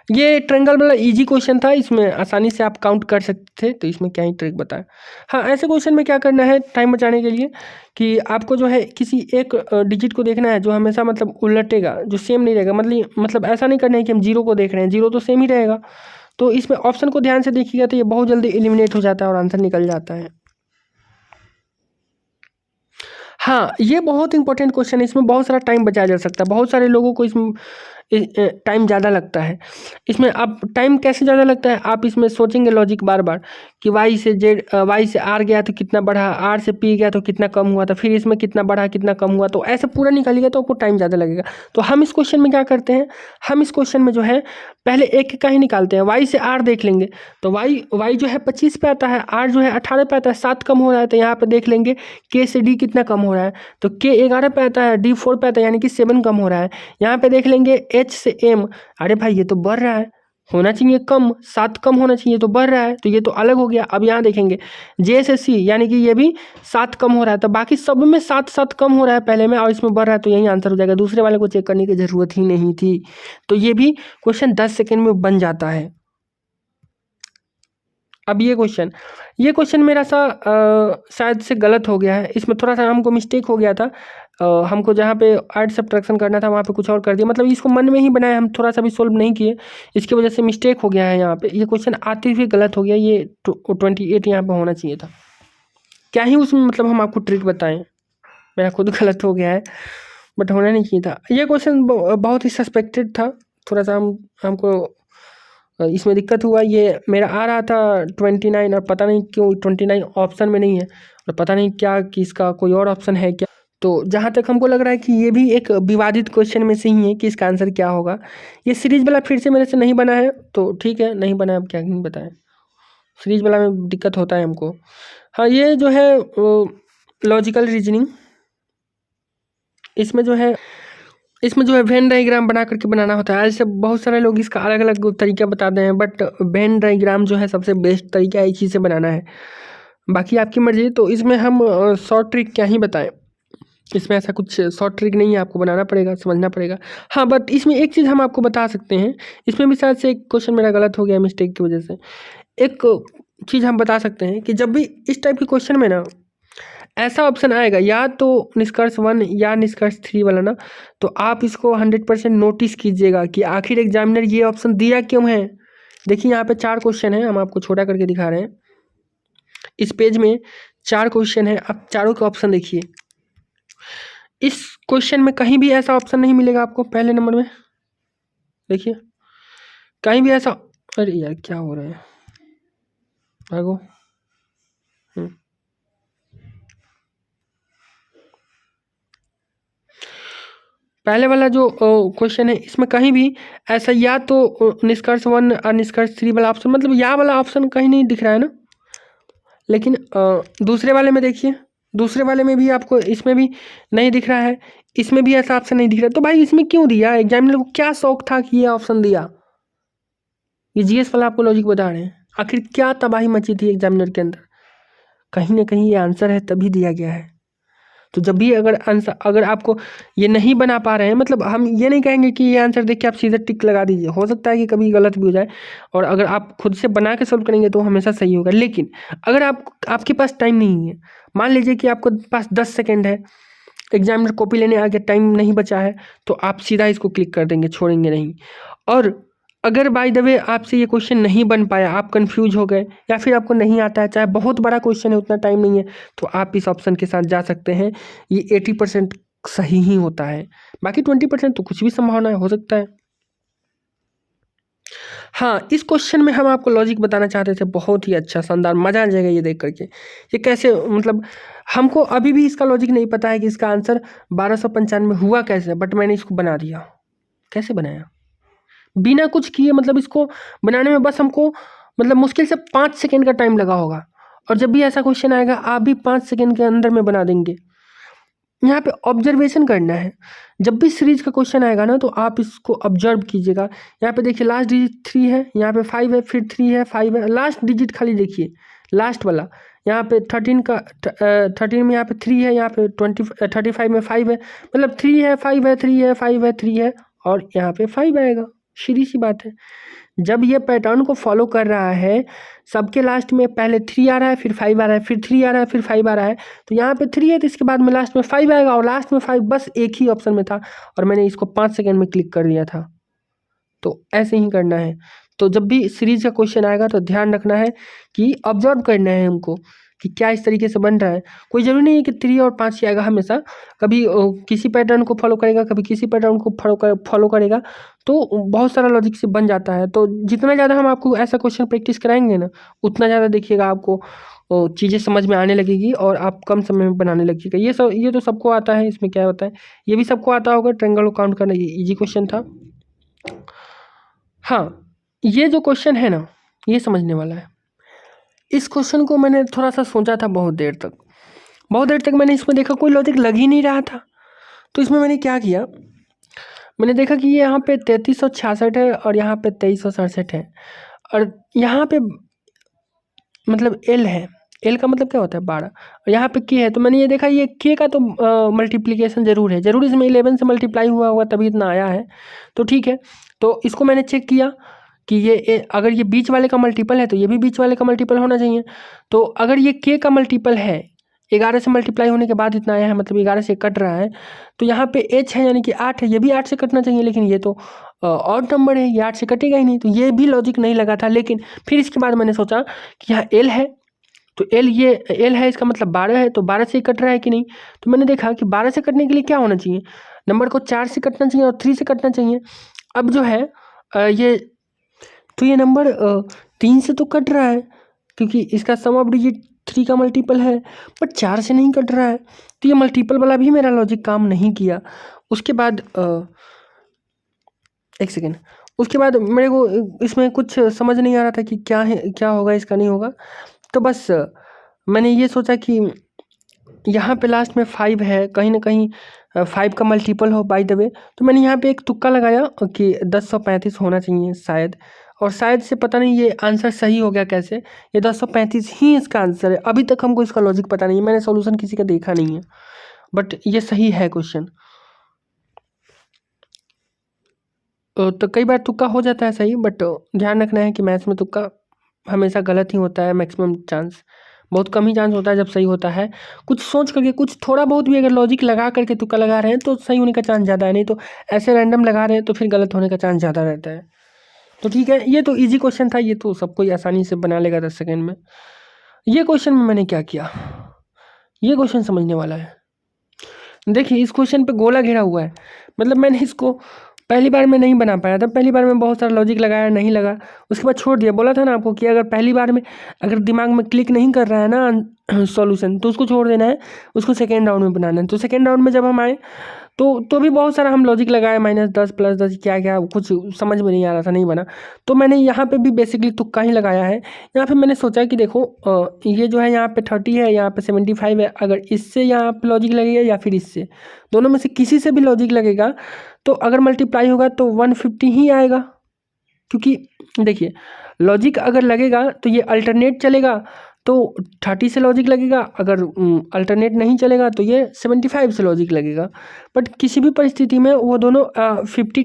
ये ट्रायंगल वाला इजी क्वेश्चन था, इसमें आसानी से आप काउंट कर सकते थे, तो इसमें क्या ही ट्रिक बताएं। हाँ, ऐसे क्वेश्चन में क्या करना है टाइम बचाने के लिए कि आपको जो है किसी एक डिजिट को देखना है जो हमेशा मतलब उलटेगा, जो सेम नहीं रहेगा, मतलब ऐसा नहीं करना है कि हम जीरो को देख रहे हैं, जीरो तो सेम ही रहेगा। तो इसमें ऑप्शन को ध्यान से देखिएगा तो ये बहुत जल्दी एलिमिनेट हो जाता है और आंसर निकल जाता है। हाँ, ये बहुत इंपॉर्टेंट क्वेश्चन है, इसमें बहुत सारा टाइम बचाया जा सकता है, बहुत सारे लोगों को इसमें टाइम ज़्यादा लगता है। इसमें अब टाइम कैसे ज़्यादा लगता है, आप इसमें सोचेंगे लॉजिक बार बार कि वाई से आर गया तो कितना बढ़ा, आर से पी गया तो कितना कम हुआ, तो फिर इसमें कितना बढ़ा कितना कम हुआ, तो ऐसे पूरा निकालिएगा तो आपको टाइम ज़्यादा लगेगा। तो हम इस क्वेश्चन में क्या करते हैं, हम इस क्वेश्चन में जो है पहले एक का ही निकालते हैं, वाई से आर देख लेंगे, तो वाई जो है 25 पे आता है, आर जो है 18 पे आता है, 7 कम हो रहा है, तो यहाँ पे देख लेंगे के से डी कितना कम हो रहा है, तो के 11 पे आता है, डी 4 पे आता है, यानी कि 7 कम हो रहा है। यहाँ पे देख लेंगे एच से एम, अरे भाई ये तो बढ़ रहा है, होना चाहिए कम, 7 कम होना चाहिए, तो बढ़ रहा है, तो ये तो अलग हो गया। अब यहाँ देखेंगे जे से सी, यानी कि ये भी 7 कम हो रहा है, तो बाकी सब में 7 कम हो रहा है पहले में, और इसमें बढ़ रहा है, तो यही आंसर हो जाएगा, दूसरे वाले को चेक करने की जरूरत ही नहीं थी। तो ये भी क्वेश्चन 10 सेकेंड में बन जाता है। अब ये क्वेश्चन मेरा शायद से गलत हो गया है, इसमें थोड़ा सा हमको मिस्टेक हो गया था, हमको जहाँ पे ऐड सब्ट्रैक्शन करना था वहाँ पे कुछ और कर दिया, मतलब इसको मन में ही बनाया, हम थोड़ा सा भी सोल्व नहीं किए, इसकी वजह से मिस्टेक हो गया है यहाँ पे, ये क्वेश्चन आते हुए गलत हो गया, ये 28 यहाँ पे होना चाहिए था। क्या ही उसमें मतलब हम आपको ट्रिक बताएं, मेरा खुद गलत हो गया है। बट होना नहीं चाहिए था। ये क्वेश्चन बहुत ही सस्पेक्टेड था, थोड़ा सा हमको इसमें दिक्कत हुआ। ये मेरा आ रहा था 29 और पता नहीं क्यों 29 ऑप्शन में नहीं है, और पता नहीं क्या कि इसका कोई और ऑप्शन है क्या। तो जहाँ तक हमको लग रहा है कि ये भी एक विवादित क्वेश्चन में से ही है कि इसका आंसर क्या होगा। ये सीरीज वाला फिर से मेरे से नहीं बना है, तो ठीक है नहीं बना, अब क्या नहीं बताएं, सीरीज वाला में दिक्कत होता है हमको। हाँ, ये जो है लॉजिकल रीजनिंग, इसमें जो है वेन डायग्राम बना करके बनाना होता है। ऐसे बहुत सारे लोग इसका अलग अलग तरीका बताते हैं, बट वेन डायग्राम जो है सबसे बेस्ट तरीका एक ही से बनाना है, बाकी आपकी मर्जी। तो इसमें हम शॉर्ट ट्रिक क्या ही बताएं, इसमें ऐसा कुछ शॉर्ट ट्रिक नहीं है, आपको बनाना पड़ेगा, समझना पड़ेगा। हाँ, बट इसमें एक चीज़ हम आपको बता सकते हैं, इसमें भी शायद से एक क्वेश्चन मेरा गलत हो गया मिस्टेक की वजह से। एक चीज़ हम बता सकते हैं कि जब भी इस टाइप के क्वेश्चन में ना ऐसा ऑप्शन आएगा, या तो निष्कर्ष 1 या निष्कर्ष 3 वाला ना, तो आप इसको 100% नोटिस कीजिएगा कि आखिर एग्जामिनर ये ऑप्शन दिया क्यों है। देखिए यहाँ पे 4 क्वेश्चन है, हम आपको छोटा करके दिखा रहे हैं। इस पेज में 4 क्वेश्चन है, आप चारों के ऑप्शन देखिए। इस क्वेश्चन में कहीं भी ऐसा ऑप्शन नहीं मिलेगा आपको। पहले नंबर में देखिए, कहीं भी ऐसा, अरे यार क्या हो रहा है, भागो। पहले वाला जो क्वेश्चन है, इसमें कहीं भी ऐसा या तो निष्कर्ष 1 और निष्कर्ष 3 वाला ऑप्शन, मतलब या वाला ऑप्शन कहीं नहीं दिख रहा है ना। लेकिन दूसरे वाले में देखिए, दूसरे वाले में भी आपको, इसमें भी नहीं दिख रहा है, इसमें भी ऐसा ऑप्शन नहीं दिख रहा। तो भाई इसमें क्यों दिया? एग्जामिनर को क्या शौक था कि ये ऑप्शन दिया? ये जीएस वाला आपको लॉजिक बता रहे हैं। आखिर क्या तबाही मची थी एग्जामिनर के अंदर? कहीं ना कहीं ये आंसर है तभी दिया गया है। तो जब भी अगर आंसर, अगर आपको ये नहीं बना पा रहे हैं, मतलब हम ये नहीं कहेंगे कि ये आंसर देख के आप सीधे टिक लगा दीजिए, हो सकता है कि कभी गलत भी हो जाए, और अगर आप खुद से बना के सॉल्व करेंगे तो हमेशा सही होगा। लेकिन अगर आपके पास टाइम नहीं है, मान लीजिए कि आपको पास 10 सेकेंड है, एग्जामिनर कॉपी लेने आगे टाइम नहीं बचा है, तो आप सीधा इसको क्लिक कर देंगे, छोड़ेंगे नहीं। और अगर बाय द वे आपसे ये क्वेश्चन नहीं बन पाया, आप कंफ्यूज हो गए, या फिर आपको नहीं आता है, चाहे बहुत बड़ा क्वेश्चन है, उतना टाइम नहीं है, तो आप इस ऑप्शन के साथ जा सकते हैं। ये 80% सही ही होता है, बाकी 20% तो कुछ भी संभावना हो सकता है। हाँ, इस क्वेश्चन में हम आपको लॉजिक बताना चाहते थे, बहुत ही अच्छा, शानदार, मजा आ जाएगा ये देख करके। ये कैसे, मतलब हमको अभी भी इसका लॉजिक नहीं पता है कि इसका आंसर 1295 हुआ कैसे, बट मैंने इसको बना दिया। कैसे बनाया? बिना कुछ किए, मतलब इसको बनाने में बस हमको, मतलब मुश्किल से 5 सेकेंड का टाइम लगा होगा। और जब भी ऐसा क्वेश्चन आएगा, आप भी 5 सेकेंड के अंदर में बना देंगे। यहाँ पे ऑब्जर्वेशन करना है। जब भी सीरीज का क्वेश्चन आएगा ना, तो आप इसको ऑब्जर्व कीजिएगा। यहाँ पे देखिए, लास्ट डिजिट 3 है, यहाँ पे 5 है, फिर 3 है, 5 है, लास्ट डिजिट खाली देखिए, लास्ट वाला। यहाँ पे 13 का 13 में यहाँ पे 3 है, यहाँ पे 35 में 5 है, मतलब 3 है, 5 है, 3 है, 5 है, 3 है, और यहाँ पे 5 आएगा। सीधी सी बात है। जब ये पैटर्न को फॉलो कर रहा है, सबके लास्ट में पहले 3 आ रहा है, फिर 5 आ रहा है, फिर 3 आ रहा है, फिर 5 आ रहा है, तो यहाँ पे 3 है, तो इसके बाद में लास्ट में 5 आएगा, और लास्ट में 5 बस एक ही ऑप्शन में था, और मैंने इसको 5 सेकेंड में क्लिक कर दिया था। तो ऐसे ही करना है। तो जब भी सीरीज का क्वेश्चन आएगा, तो ध्यान रखना है कि ऑब्जर्व करना है हमको कि क्या इस तरीके से बन रहा है। कोई ज़रूरी नहीं है कि 3 और 5 ही आएगा हमेशा, कभी किसी पैटर्न को फॉलो करेगा, कभी किसी पैटर्न को फॉलो करेगा, तो बहुत सारा लॉजिक से बन जाता है। तो जितना ज़्यादा हम आपको ऐसा क्वेश्चन प्रैक्टिस कराएंगे ना, उतना ज़्यादा देखिएगा आपको चीज़ें समझ में आने लगेगी, और आप कम समय में बनाने लगेगा। ये तो सबको आता है, इसमें क्या होता है, ये भी सबको आता होगा। ट्रायंगल को काउंट करना, ये ईजी क्वेश्चन था। हाँ, ये जो क्वेश्चन है ना, ये समझने वाला है। इस क्वेश्चन को मैंने थोड़ा सा सोचा था बहुत देर तक मैंने इसमें देखा कोई लॉजिक लग ही नहीं रहा था। तो इसमें मैंने क्या किया, मैंने देखा कि ये यहाँ पे 3366 है, और यहाँ पे 2367 है, और यहाँ पे मतलब एल है, एल का मतलब क्या होता है 12, और यहाँ पे के है। तो मैंने ये देखा, ये के का तो मल्टीप्लिकेशन ज़रूर है, ज़रूर इसमें 11 से मल्टीप्लाई हुआ होगा, तभी इतना आया है। तो ठीक है, तो इसको मैंने चेक किया कि ये अगर ये बीच वाले का मल्टीपल है, तो ये भी बीच वाले का मल्टीपल होना चाहिए। तो अगर ये के का मल्टीपल है, 11 से मल्टीप्लाई होने के बाद इतना आया है, मतलब 11 से कट रहा है, तो यहाँ पे एच है यानी कि 8 है, ये भी 8 से कटना चाहिए, लेकिन ये तो ऑड नंबर है, ये 8 से कटेगा ही नहीं, तो ये भी लॉजिक नहीं लगा था। लेकिन फिर इसके बाद मैंने सोचा कि यहाँ एल है, तो एल ये एल है, इसका मतलब 12 है, तो 12 से ही कट रहा है कि नहीं। तो मैंने देखा कि 12 से कटने के लिए क्या होना चाहिए, नंबर को 4 से कटना चाहिए और 3 से कटना चाहिए। अब जो है ये तो ये नंबर 3 से तो कट रहा है क्योंकि इसका सम ऑफ डिजिट 3 का मल्टीपल है, बट 4 से नहीं कट रहा है। तो ये मल्टीपल वाला भी मेरा लॉजिक काम नहीं किया। उसके बाद एक सेकेंड, उसके बाद मेरे को इसमें कुछ समझ नहीं आ रहा था कि क्या है, क्या होगा इसका, नहीं होगा। तो बस मैंने ये सोचा कि यहाँ पे लास्ट में 5 है, कहीं ना कहीं 5 का मल्टीपल हो बाय द वे। तो मैंने यहाँ पे एक तुक्का लगाया कि 1035 होना चाहिए शायद, और शायद से पता नहीं ये आंसर सही हो गया कैसे। ये 1035 ही इसका आंसर है। अभी तक हमको इसका लॉजिक पता नहीं है, मैंने सॉल्यूशन किसी का देखा नहीं है, बट ये सही है क्वेश्चन। तो कई बार तुक्का हो जाता है सही, बट ध्यान रखना है कि मैथ्स में तुक्का हमेशा गलत ही होता है। मैक्सिमम चांस, बहुत कम ही चांस होता है जब सही होता है। कुछ सोच करके, कुछ थोड़ा बहुत भी अगर लॉजिक लगा करके तुक्का लगा रहे हैं तो सही होने का चांस ज़्यादा है, नहीं तो ऐसे रैंडम लगा रहे हैं तो फिर गलत होने का चांस ज़्यादा रहता है। तो ठीक है, ये तो इजी क्वेश्चन था, ये तो सब कोई आसानी से बना लेगा 10 सेकेंड में। ये क्वेश्चन में मैंने क्या किया, ये क्वेश्चन समझने वाला है। देखिए इस क्वेश्चन पे गोला घेरा हुआ है, मतलब मैंने इसको पहली बार में नहीं बना पाया था। पहली बार में बहुत सारा लॉजिक लगाया, नहीं लगा, उसके बाद छोड़ दिया। बोला था ना आपको कि अगर पहली बार में अगर दिमाग में क्लिक नहीं कर रहा है ना सॉल्यूशन, तो उसको छोड़ देना है, उसको सेकेंड राउंड में बनाना है। तो सेकेंड राउंड में जब हम आए तो भी बहुत सारा हम लॉजिक लगाए, -10 +10 क्या क्या, कुछ समझ में नहीं आ रहा था, नहीं बना। तो मैंने यहाँ पे भी बेसिकली तुक्का ही लगाया है। यहाँ पे मैंने सोचा कि देखो ये जो है यहाँ पे 30 है, यहाँ पे 75 है, अगर इससे यहाँ पे लॉजिक लगेगा या फिर इससे, दोनों में से किसी से भी लॉजिक लगेगा तो अगर मल्टीप्लाई होगा तो 150 ही आएगा। क्योंकि देखिए लॉजिक अगर लगेगा तो ये अल्टरनेट चलेगा तो 30 से लॉजिक लगेगा, अगर अल्टरनेट नहीं चलेगा तो ये 75 से लॉजिक लगेगा। बट किसी भी परिस्थिति में वो दोनों 150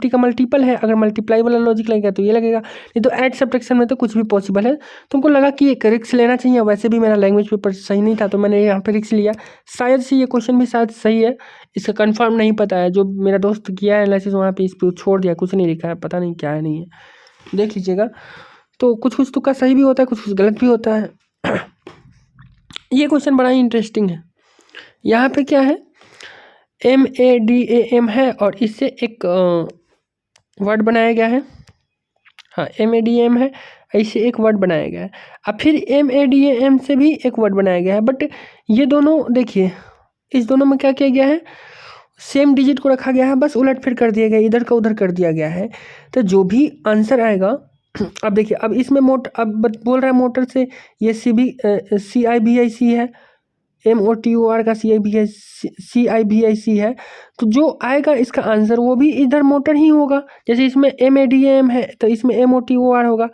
का मल्टीपल है, अगर मल्टीप्लाई वाला लॉजिक लगेगा तो ये लगेगा, नहीं तो ऐड सब्ट्रैक्शन में तो कुछ भी पॉसिबल है। तुमको लगा कि एक रिस्क लेना चाहिए, वैसे भी मेरा लैंग्वेज पेपर सही नहीं था तो मैंने यहाँ पे रिस्क लिया। शायद से ये क्वेश्चन भी शायद सही है, इसका कंफर्म नहीं पता है। जो मेरा दोस्त किया है एनालिसिस वहाँ पे इस पर छोड़ दिया, कुछ नहीं लिखा है, पता नहीं क्या है, नहीं है, देख लीजिएगा। तो कुछ कुछ तुक्का सही भी होता है, कुछ कुछ गलत भी होता है। ये क्वेश्चन बड़ा ही इंटरेस्टिंग है। यहाँ पे क्या है, MADAM है और इससे एक वर्ड बनाया गया है। हाँ MADAM है, इससे एक वर्ड बनाया गया है। अब फिर MADAM से भी एक वर्ड बनाया गया है, बट ये दोनों देखिए, इस दोनों में क्या किया गया है, सेम डिजिट को रखा गया है, बस उलट फिर कर दिया गया, इधर का उधर कर दिया गया है। तो जो भी आंसर आएगा, अब देखिए, अब इसमें अब बोल रहा है मोटर से ये CIBIC है, MOTOR का CIBIC है, तो जो आएगा इसका आंसर वो भी इधर मोटर ही होगा। जैसे इसमें MADAM है तो इसमें MOTOR होगा,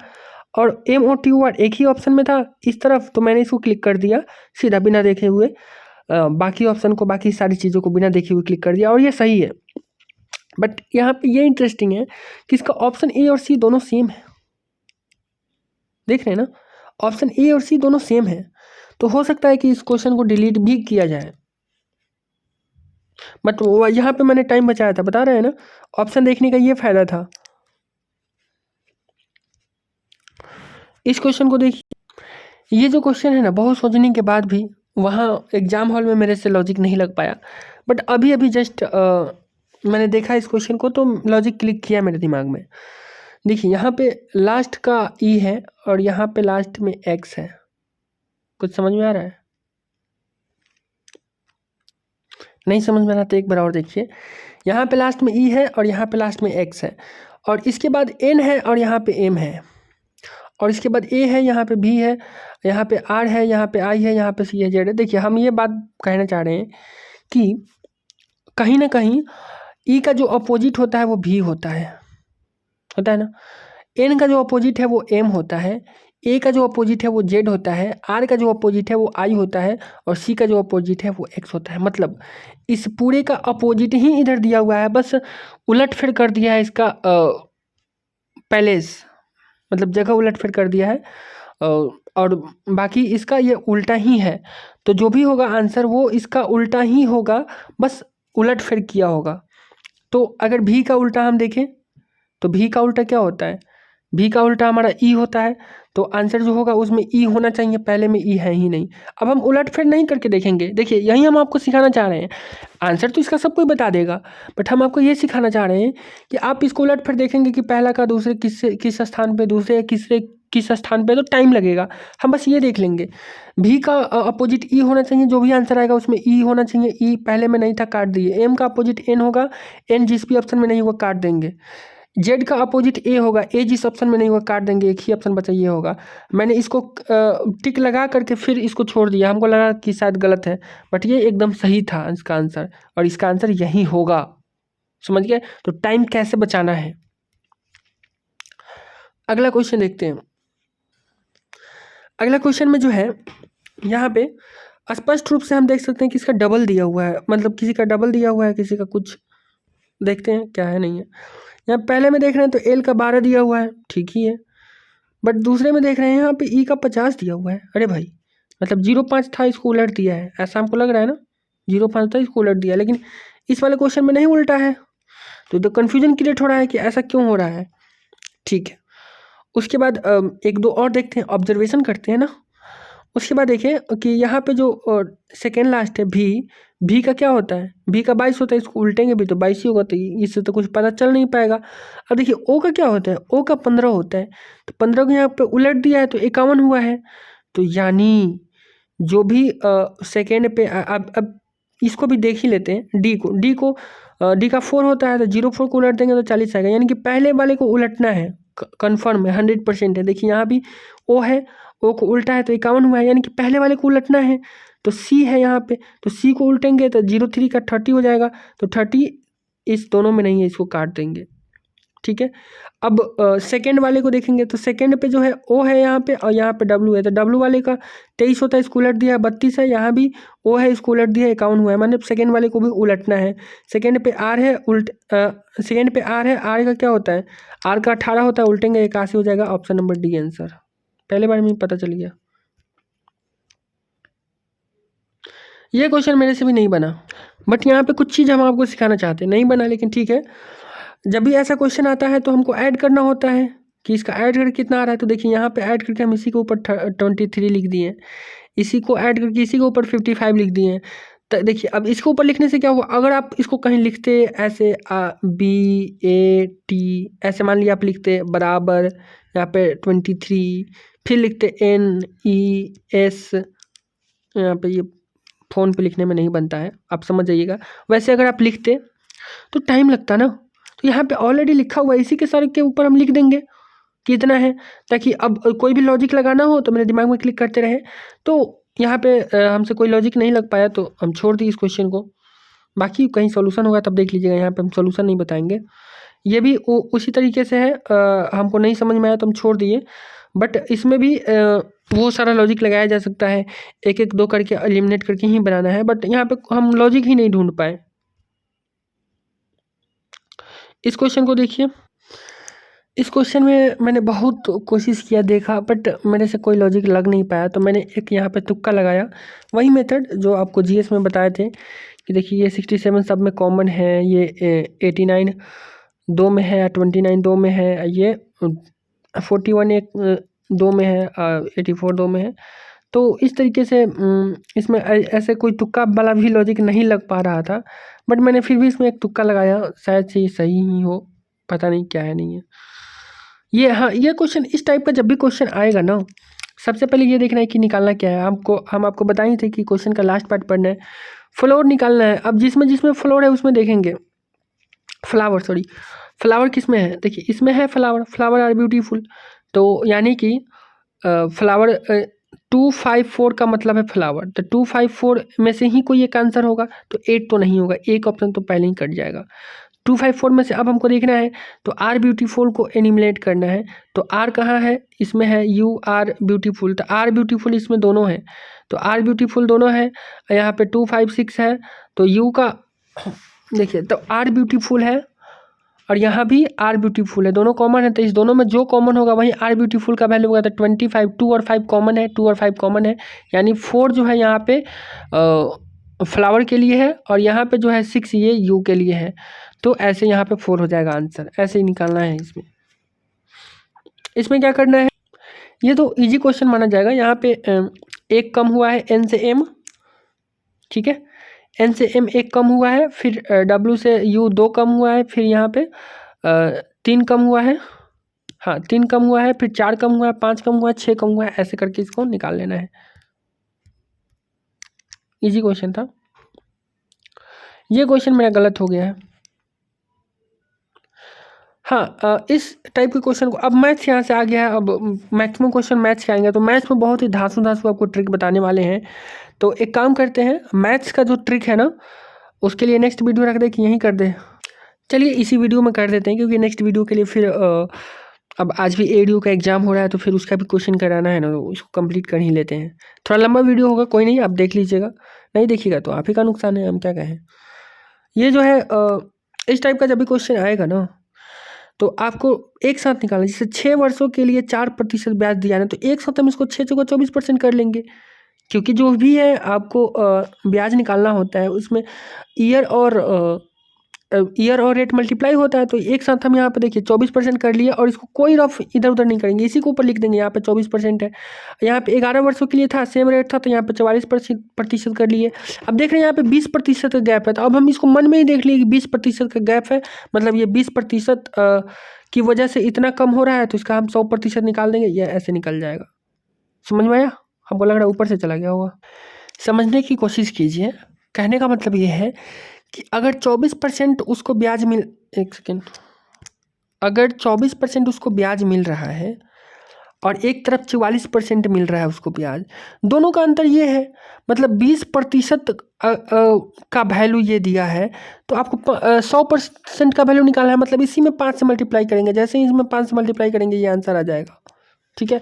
और MOTOR एक ही ऑप्शन में था इस तरफ, तो मैंने इसको क्लिक कर दिया सीधा बिना देखे हुए, बाकी ऑप्शन को, बाकी सारी चीज़ों को बिना देखे हुए क्लिक कर दिया, और ये सही है। बट यहाँ पे ये इंटरेस्टिंग है कि इसका ऑप्शन A और C दोनों सेम है, देख रहे हैं ना, ऑप्शन A और C दोनों सेम है। तो हो सकता है कि इस क्वेश्चन को डिलीट भी किया जाए, बट यहाँ पे मैंने टाइम बचाया था, बता रहे हैं ना, ऑप्शन देखने का ये फायदा था। इस क्वेश्चन को देखिए, ये जो क्वेश्चन है ना, बहुत सोचने के बाद भी वहाँ एग्जाम हॉल में मेरे से लॉजिक नहीं लग पाया, बट अभी अभी जस्ट मैंने देखा इस क्वेश्चन को तो लॉजिक क्लिक किया मेरे दिमाग में। देखिए यहाँ पे लास्ट का E है और यहाँ पे लास्ट में X है, कुछ समझ में आ रहा है? नहीं समझ में आ रहा तो एक बार और देखिए, यहाँ पे लास्ट में E है और यहाँ पे लास्ट में X है, और इसके बाद N है और यहाँ पे M है, और इसके बाद A है, यहाँ पे B है, यहाँ पे R है, यहाँ पे I है, यहाँ पे C है, Z है। देखिए हम ये बात कहना चाह रहे हैं कि कहीं ना कहीं E का जो अपोजिट होता है वो B होता है ना, N का जो अपोजिट है वो M होता है, A का जो अपोजिट है वो Z होता है, R का जो अपोजिट है वो I होता है, और C का जो अपोजिट है वो X होता है। मतलब इस पूरे का अपोजिट ही इधर दिया हुआ है, बस उलट फिर कर दिया है इसका पैलेस, मतलब जगह उलट फिर कर दिया है, और बाकी इसका ये उल्टा ही है। तो जो भी होगा आंसर वो इसका उल्टा ही होगा, बस उलट फिर किया होगा। तो अगर भी का उल्टा हम देखें तो भी का उल्टा क्या होता है, भी का उल्टा हमारा ई होता है, तो आंसर जो होगा उसमें ई होना चाहिए, पहले में ई है ही नहीं। अब हम उलटफेर नहीं करके देखेंगे, देखिए यही हम आपको सिखाना चाह रहे हैं। आंसर तो इसका सब कोई बता देगा, बट हम आपको ये सिखाना चाह रहे हैं कि आप इसको उलटफेर देखेंगे कि पहला का दूसरे किस स्थान पे, दूसरे या तीसरे किस स्थान पे, तो टाइम लगेगा। हम बस ये देख लेंगे भी का अपोजिट ई होना चाहिए, जो भी आंसर आएगा उसमें ई होना चाहिए, ई पहले में नहीं था काट दिए। एम का अपोजिट एन होगा, एन जिस भी ऑप्शन में नहीं होगा काट देंगे। जेड का अपोजिट ए होगा, ए जिस ऑप्शन में नहीं होगा काट देंगे, एक ही ऑप्शन बचा ये होगा। मैंने इसको टिक लगा करके फिर इसको छोड़ दिया, हमको लगा कि शायद गलत है, बट ये एकदम सही था इसका आंसर, और इसका आंसर यही होगा। समझ गए? तो टाइम कैसे बचाना है। अगला क्वेश्चन देखते हैं। अगला क्वेश्चन में जो है यहाँ पे स्पष्ट रूप से हम देख सकते हैं कि इसका डबल दिया हुआ है, मतलब किसी का डबल दिया हुआ है, किसी का कुछ। देखते हैं क्या है नहीं है। यहाँ पहले में देख रहे हैं तो एल का 12 दिया हुआ है, ठीक ही है, बट दूसरे में देख रहे हैं यहाँ पे ई का 50 दिया हुआ है। अरे भाई, मतलब 0.5 था, इसको उलट दिया है, ऐसा हमको लग रहा है ना। 0.5 था, इसको उलट दिया, लेकिन इस वाले क्वेश्चन में नहीं उल्टा है, तो कन्फ्यूजन क्रिएट हो रहा है कि ऐसा क्यों हो रहा है। ठीक है, उसके बाद एक दो और देखते हैं, ऑब्जर्वेशन करते हैं ना। उसके बाद देखिए कि यहाँ पे जो सेकेंड लास्ट है भी का क्या होता है, भी का 22 होता है, इसको उल्टेंगे भी तो 22 ही होगा, तो इससे तो कुछ पता चल नहीं पाएगा। अब देखिए ओ का क्या होता है, ओ का 15 होता है, तो 15 को यहाँ पे उलट दिया है तो 51 हुआ है। तो यानी जो भी सेकेंड पे अब इसको भी देख ही लेते हैं, डी का 4 होता है, तो 04 को उलट देंगे तो 40 आएगा, यानी कि पहले वाले को उलटना है, कन्फर्म है, 100% है। देखिए यहाँ भी ओ है, ओ को उल्टा है तो 51 हुआ है, यानी कि पहले वाले को उलटना है। तो सी है यहाँ पे, तो सी को उल्टेंगे तो 03 का 30 हो जाएगा, तो 30 इस दोनों में नहीं है, इसको काट देंगे। ठीक है, अब सेकेंड वाले को देखेंगे तो सेकेंड पे जो है ओ है यहाँ पे, और यहाँ पे डब्लू है, तो डब्लू वाले का 23 होता है, इसको उलट दिया है, 32 है, यहाँ भी ओ है, इसको उलट दिया है, 51 हुआ है, मतलब सेकेंड वाले को भी उलटना है। सेकेंड पे आर है, सेकेंड पे आर है, आर का क्या होता है, आर का 18 होता है, उल्टेंगे 81 हो जाएगा। ऑप्शन नंबर डी आंसर, पहले बार में पता चल गया। ये क्वेश्चन मेरे से भी नहीं बना, बट यहाँ पे कुछ चीज़ हम आपको सिखाना चाहते हैं, नहीं बना लेकिन ठीक है। जब भी ऐसा क्वेश्चन आता है तो हमको ऐड करना होता है कि इसका ऐड करके कितना आ रहा है, तो देखिए यहाँ पे ऐड करके हम इसी के ऊपर 23 लिख दिए, इसी को ऐड करके इसी के ऊपर 55 लिख दिए। तो देखिए अब इसके ऊपर लिखने से क्या हुआ, अगर आप इसको कहीं लिखते ऐसे BAT ऐसे, मान लिया आप लिखते बराबर यहाँ पे 23, फिर लिखते NES, यहाँ पे ये फ़ोन पे लिखने में नहीं बनता है, आप समझ जाइएगा। वैसे अगर आप लिखते तो टाइम लगता ना, तो यहाँ पे ऑलरेडी लिखा हुआ है, इसी के सर के ऊपर हम लिख देंगे कि इतना है, ताकि अब कोई भी लॉजिक लगाना हो तो मेरे दिमाग में क्लिक करते रहे। तो यहाँ पे हमसे कोई लॉजिक नहीं लग पाया तो हम छोड़ दिए इस क्वेश्चन को। बाकी कहीं सोल्यूशन होगा तब देख लीजिएगा, यहाँ पे हम सोल्यूशन नहीं बताएंगे। ये भी उसी तरीके से है, हमको नहीं समझ में आया तो हम छोड़ दिए, बट इसमें भी वो सारा लॉजिक लगाया जा सकता है, एक एक दो करके एलिमिनेट करके ही बनाना है, बट यहाँ पे हम लॉजिक ही नहीं ढूंढ पाए। इस क्वेश्चन को देखिए, इस क्वेश्चन में मैंने बहुत कोशिश किया, देखा, बट मेरे से कोई लॉजिक लग नहीं पाया, तो मैंने एक यहाँ पे तुक्का लगाया, वही मेथड जो आपको जीएस में बताए थे कि देखिए ये 67 सब में कॉमन है, ये 89 दो में है, 29 दो में है, ये 41 एक दो में है, 84 दो में है। तो इस तरीके से इसमें ऐसे कोई तुक्का वाला भी लॉजिक नहीं लग पा रहा था, बट मैंने फिर भी इसमें एक तुक्का लगाया, शायद से ये सही ही हो, पता नहीं क्या है नहीं है ये। हाँ, ये क्वेश्चन इस टाइप का जब भी क्वेश्चन आएगा ना, सबसे पहले ये देखना है कि निकालना क्या है। हम आपको बताए थे कि क्वेश्चन का लास्ट पार्ट पढ़ना है, फ्लोर निकालना है। अब जिसमें जिसमें फ्लोर है उसमें देखेंगे, फ्लावर किस में है, देखिए इसमें है फ्लावर आर ब्यूटीफुल, तो यानी कि फ्लावर 254 का मतलब है फ्लावर, तो 254 में से ही कोई एक आंसर होगा, तो 8 तो नहीं होगा, एक ऑप्शन तो पहले ही कट जाएगा। 254 में से अब हमको देखना है तो आर ब्यूटीफुल को एनिमिनेट करना है, तो आर कहाँ है, इसमें है यू आर ब्यूटीफुल, तो आर ब्यूटीफुल इसमें दोनों है, तो आर ब्यूटीफुल दोनों है, यहाँ पे 256 है, तो यू का देखिए तो आर ब्यूटीफुल है और यहाँ भी आर ब्यूटीफुल है, दोनों कॉमन है, तो इस दोनों में जो कॉमन होगा वही आर ब्यूटीफुल का वैल्यू होगा, तो 25, 2 और 5 कॉमन है, 2 और 5 कॉमन है, यानी 4 जो है यहाँ पे फ्लावर के लिए है, और यहाँ पे जो है 6 ये यू के लिए है, तो ऐसे यहाँ पे 4 हो जाएगा आंसर, ऐसे ही निकालना है इसमें। इसमें क्या करना है, ये तो इजी क्वेश्चन माना जाएगा। यहाँ पे एक कम हुआ है n से m, ठीक है, n से m एक कम हुआ है, फिर w से u 2 कम हुआ है, फिर यहाँ पे 3 कम हुआ है, हाँ 3 कम हुआ है, फिर 4 कम हुआ है, 5 कम हुआ है, 6 कम हुआ है, ऐसे करके इसको निकाल लेना है। इजी क्वेश्चन था। ये क्वेश्चन मेरा गलत हो गया है। हाँ, इस टाइप के क्वेश्चन को अब मैथ्स यहाँ से आ गया है। अब मैक्सिमम क्वेश्चन मैथ्स के आएंगे, तो मैथ्स में बहुत ही धांसू आपको ट्रिक बताने वाले हैं। तो एक काम करते हैं, मैथ्स का जो ट्रिक है ना, उसके लिए नेक्स्ट वीडियो रख दे कि यहीं कर दे। चलिए इसी वीडियो में कर देते हैं, क्योंकि नेक्स्ट वीडियो के लिए फिर अब आज भी ADO का एग्जाम हो रहा है, तो फिर उसका भी क्वेश्चन कराना है ना, तो उसको कंप्लीट कर ही लेते हैं। थोड़ा लंबा वीडियो होगा, कोई नहीं, आप देख लीजिएगा, नहीं देखिएगा तो आप ही का नुकसान है, हम क्या कहें। ये जो है इस टाइप का जब भी क्वेश्चन आएगा ना, तो आपको एक साथ निकालना। जैसे 6 वर्षों के लिए 4% ब्याज दिया है ना, तो एक साथ हम इसको 6 चौका 24% कर लेंगे, क्योंकि जो भी है आपको ब्याज निकालना होता है उसमें ईयर और रेट मल्टीप्लाई होता है। तो एक साथ हम यहाँ पे देखिए 24% कर लिए, और इसको कोई रफ इधर उधर नहीं करेंगे, इसी के ऊपर लिख देंगे। यहाँ पे 24% है, यहाँ पे 11 वर्षों के लिए था, सेम रेट था, तो यहाँ पे 44% कर लिए। अब देख रहे हैं यहाँ पे 20% का गैप है, तो अब हम इसको मन में ही देख लिए कि 20% का गैप है, मतलब ये 20% की वजह से इतना कम हो रहा है, तो इसका हम 100% निकाल देंगे, ये ऐसे निकल जाएगा। समझ में आया? हमको लग रहा है ऊपर से चला गया होगा। समझने की कोशिश कीजिए। कहने का मतलब ये है कि अगर 24% उसको ब्याज मिल, एक सेकेंड, अगर 24% उसको ब्याज मिल रहा है और एक तरफ 44% मिल रहा है उसको ब्याज, दोनों का अंतर ये है, मतलब 20% का वैल्यू ये दिया है, तो आपको 100% का वैल्यू निकालना है, मतलब इसी में 5 से मल्टीप्लाई करेंगे। जैसे ही इसमें 5 से मल्टीप्लाई करेंगे ये आंसर आ जाएगा, ठीक है।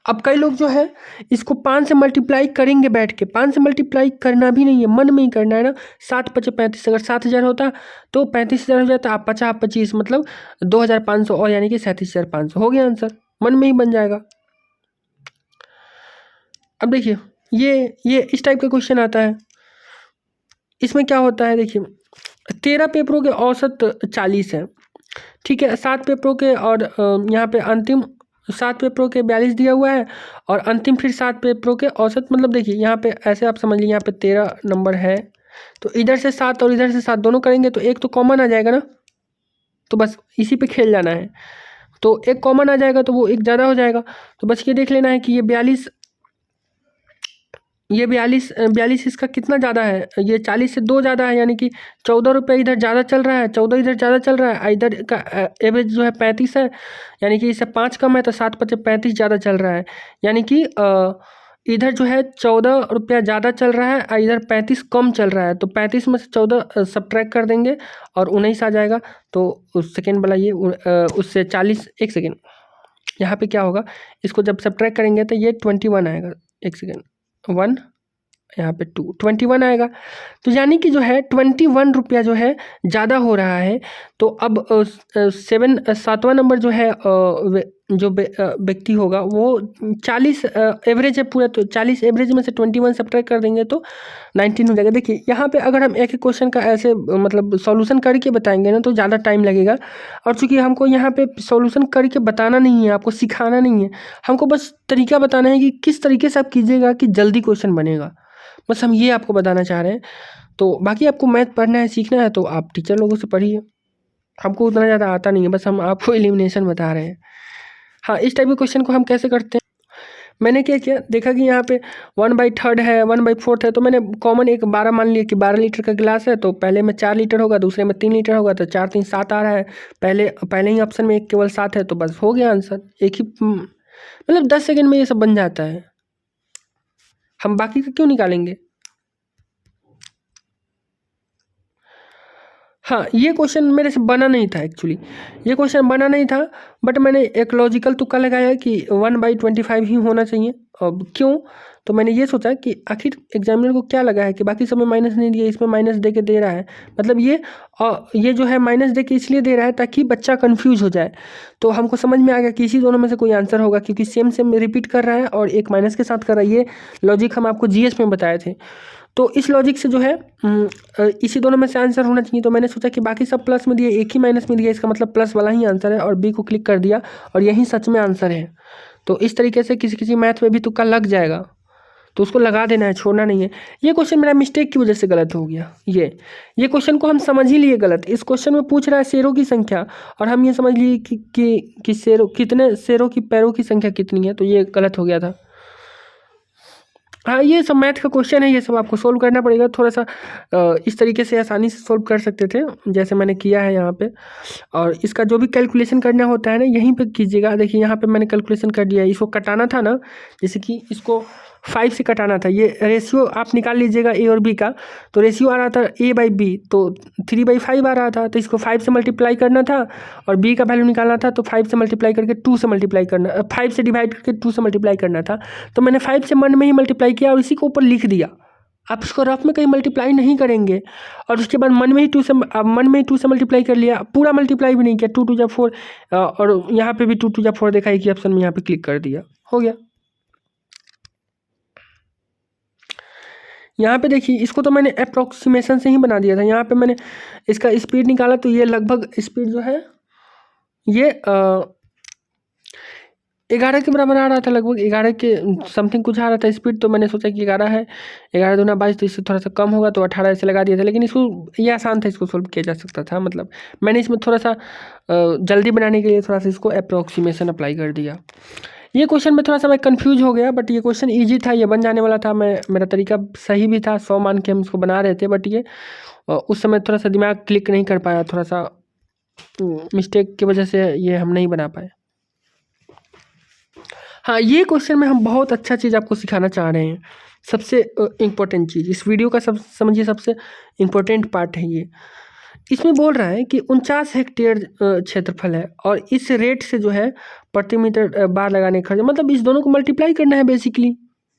अब कई लोग जो है इसको 5 से मल्टीप्लाई करेंगे बैठ के, 5 से मल्टीप्लाई करना भी नहीं है, मन में ही करना है ना। 7 × 5 = 35, अगर 7000 होता तो 35,000 हो जाता, आप 50 25 मतलब 2500, और यानी कि 37,500 हो गया आंसर, मन में ही बन जाएगा। अब देखिए ये इस टाइप का क्वेश्चन आता है। इसमें क्या होता है, देखिए 13 पेपरों के औसत 40 है, ठीक है। 7 पेपरों के और यहाँ पे अंतिम 7 पेपरों के 42 दिया हुआ है, और अंतिम फिर 7 पेपरों के औसत, मतलब देखिए यहाँ पे ऐसे आप समझ लीजिए, यहाँ पे 13 नंबर है, तो इधर से 7 और इधर से 7 दोनों करेंगे तो एक तो कॉमन आ जाएगा ना, तो बस इसी पे खेल जाना है। तो एक कॉमन आ जाएगा तो वो एक ज़्यादा हो जाएगा, तो बस ये देख लेना है कि ये 42 इसका कितना ज़्यादा है, ये 40 से 2 ज़्यादा है, यानी कि 14 रुपये इधर ज़्यादा चल रहा है, 14 इधर ज़्यादा चल रहा है, इधर का एवरेज जो है 35 है, यानी कि इससे 5 कम है, तो 7 × 5 = 35 ज़्यादा चल रहा है, यानी कि इधर जो है 14 रुपया ज़्यादा चल रहा है और इधर 35 कम चल रहा है, तो 35 में से 14 सब्ट्रैक्ट कर देंगे और 19 आ जाएगा। तो उस सेकेंड वाला ये उससे 40, एक सेकेंड, यहाँ पे क्या होगा, इसको जब सब्ट्रैक्ट करेंगे तो ये 21 आएगा, एक सेकेंड, 1 यहाँ पे 2, 21 आएगा। तो यानी कि जो है 21 रुपया जो है ज़्यादा हो रहा है। तो अब 7वां नंबर जो है जो व्यक्ति होगा वो 40 एवरेज है पूरा, तो 40 एवरेज में से 21 सब्ट्रैक्ट कर देंगे तो 19 हो जाएगा। देखिए यहाँ पे अगर हम एक क्वेश्चन का ऐसे मतलब सॉल्यूशन करके बताएंगे ना तो ज़्यादा टाइम लगेगा, और चूंकि हमको यहाँ पे सॉल्यूशन करके बताना नहीं है, आपको सिखाना नहीं है, हमको बस तरीका बताना है कि किस तरीके से आप कीजिएगा कि जल्दी क्वेश्चन बनेगा, बस हम ये आपको बताना चाह रहे हैं। तो बाकी आपको मैथ पढ़ना है, सीखना है, तो आप टीचर लोगों से पढ़िए, हमको उतना ज़्यादा आता नहीं है, बस हम आपको एलिमिनेशन बता रहे हैं। हाँ, इस टाइप के क्वेश्चन को हम कैसे करते हैं, मैंने क्या किया, देखा कि यहाँ पे 1/3 है, 1/4 है, तो मैंने कॉमन एक 12 मान लिया कि 12 लीटर का गिलास है, तो पहले में 4 लीटर होगा, दूसरे में 3 लीटर होगा, तो 4 3 7 आ रहा है, पहले ही ऑप्शन में एक केवल 7 है, तो बस हो गया आंसर। एक ही मतलब 10 सेकेंड में ये सब बन जाता है, हम बाकी का क्यों निकालेंगे। हाँ, ये क्वेश्चन मेरे से बना नहीं था, एक्चुअली ये क्वेश्चन बना नहीं था, बट मैंने एक लॉजिकल तुक्का लगाया कि 1/25 ही होना चाहिए। अब क्यों, तो मैंने ये सोचा कि आखिर एग्जामिनर को क्या लगा है कि बाकी सब में माइनस नहीं दिया, इसमें माइनस दे के दे रहा है, मतलब ये जो है माइनस दे के इसलिए दे रहा है ताकि बच्चा कंफ्यूज हो जाए। तो हमको समझ में आ गया कि इसी दोनों में से कोई आंसर होगा, क्योंकि सेम रिपीट कर रहा है और एक माइनस के साथ कर रहा है। ये लॉजिक हम आपको GS में बताए थे। तो इस लॉजिक से जो है इसी दोनों में से आंसर होना चाहिए। तो मैंने सोचा कि बाकी सब प्लस में दिए, एक ही माइनस में दिया, इसका मतलब प्लस वाला ही आंसर है, और बी को क्लिक कर दिया और यही सच में आंसर है। तो इस तरीके से किसी किसी मैथ में भी तुक्का लग जाएगा, तो उसको लगा देना है, छोड़ना नहीं है। ये क्वेश्चन मेरा मिस्टेक की वजह से गलत हो गया। ये क्वेश्चन को हम समझ ही लिए गलत। इस क्वेश्चन में पूछ रहा है शेरों की संख्या, और हम ये समझ लिए कि शेरों कितने, शेरों की पैरों की संख्या कितनी है, तो ये गलत हो गया था। हाँ, ये सब मैथ का क्वेश्चन है, ये सब आपको सोल्व करना पड़ेगा। थोड़ा सा इस तरीके से आसानी से सोल्व कर सकते थे जैसे मैंने किया है यहाँ पे। और इसका जो भी कैलकुलेशन करना होता है ना, यहीं पे कीजिएगा। देखिए यहाँ पे मैंने कैलकुलेशन कर दिया है। इसको कटाना था ना, जैसे कि इसको 5 से कटाना था। ये रेशियो आप निकाल लीजिएगा ए और बी का। तो रेशियो आ रहा था a/b, तो 3/5 आ रहा था। तो इसको 5 से मल्टीप्लाई करना था, और b का वैल्यू निकालना था, तो 5 से मल्टीप्लाई करके 2 से मल्टीप्लाई करना, 5 से डिवाइड करके 2 से मल्टीप्लाई करना था। तो मैंने 5 से मन में ही मल्टीप्लाई किया और इसी को ऊपर लिख दिया। आप इसको रफ में कहीं मल्टीप्लाई नहीं करेंगे। और उसके बाद मन में ही 2 से मल्टीप्लाई कर लिया, पूरा मल्टीप्लाई भी नहीं किया। 2 2 4, और यहाँ पे भी 2 2 4 देखा, एक ही ऑप्शन में यहाँ पे क्लिक कर दिया, हो गया। यहाँ पे देखिए, इसको तो मैंने अप्रोक्सीमेशन से ही बना दिया था। यहाँ पे मैंने इसका स्पीड निकाला, तो ये लगभग स्पीड जो है ये 11 के बराबर आ रहा था, लगभग 11 के समथिंग कुछ आ रहा था स्पीड। तो मैंने सोचा कि 11 है, 11 दूना 22, तो इससे थोड़ा सा कम होगा, तो 18 ऐसे लगा दिया था। लेकिन इसको ये आसान था, इसको सोल्व किया जा सकता था। मतलब मैंने इसमें थोड़ा सा जल्दी बनाने के लिए थोड़ा सा इसको अप्रोक्सीमेशन अप्लाई कर दिया। ये क्वेश्चन में थोड़ा सा मैं कंफ्यूज हो गया, बट ये क्वेश्चन इजी था, ये बन जाने वाला था। मेरा तरीका सही भी था, 100 मान के हम इसको बना रहे थे। बट ये उस समय थोड़ा सा दिमाग क्लिक नहीं कर पाया, थोड़ा सा मिस्टेक की वजह से ये हम नहीं बना पाए। हाँ, ये क्वेश्चन में हम बहुत अच्छा चीज़ आपको सिखाना चाह रहे हैं। सबसे इम्पोर्टेंट चीज़ इस वीडियो का, सब समझिए, सबसे इम्पोर्टेंट पार्ट है ये। इसमें बोल रहा है कि 49 हेक्टेयर क्षेत्रफल है, और इस रेट से जो है प्रति मीटर बार लगाने का खर्च, मतलब इस दोनों को मल्टीप्लाई करना है बेसिकली,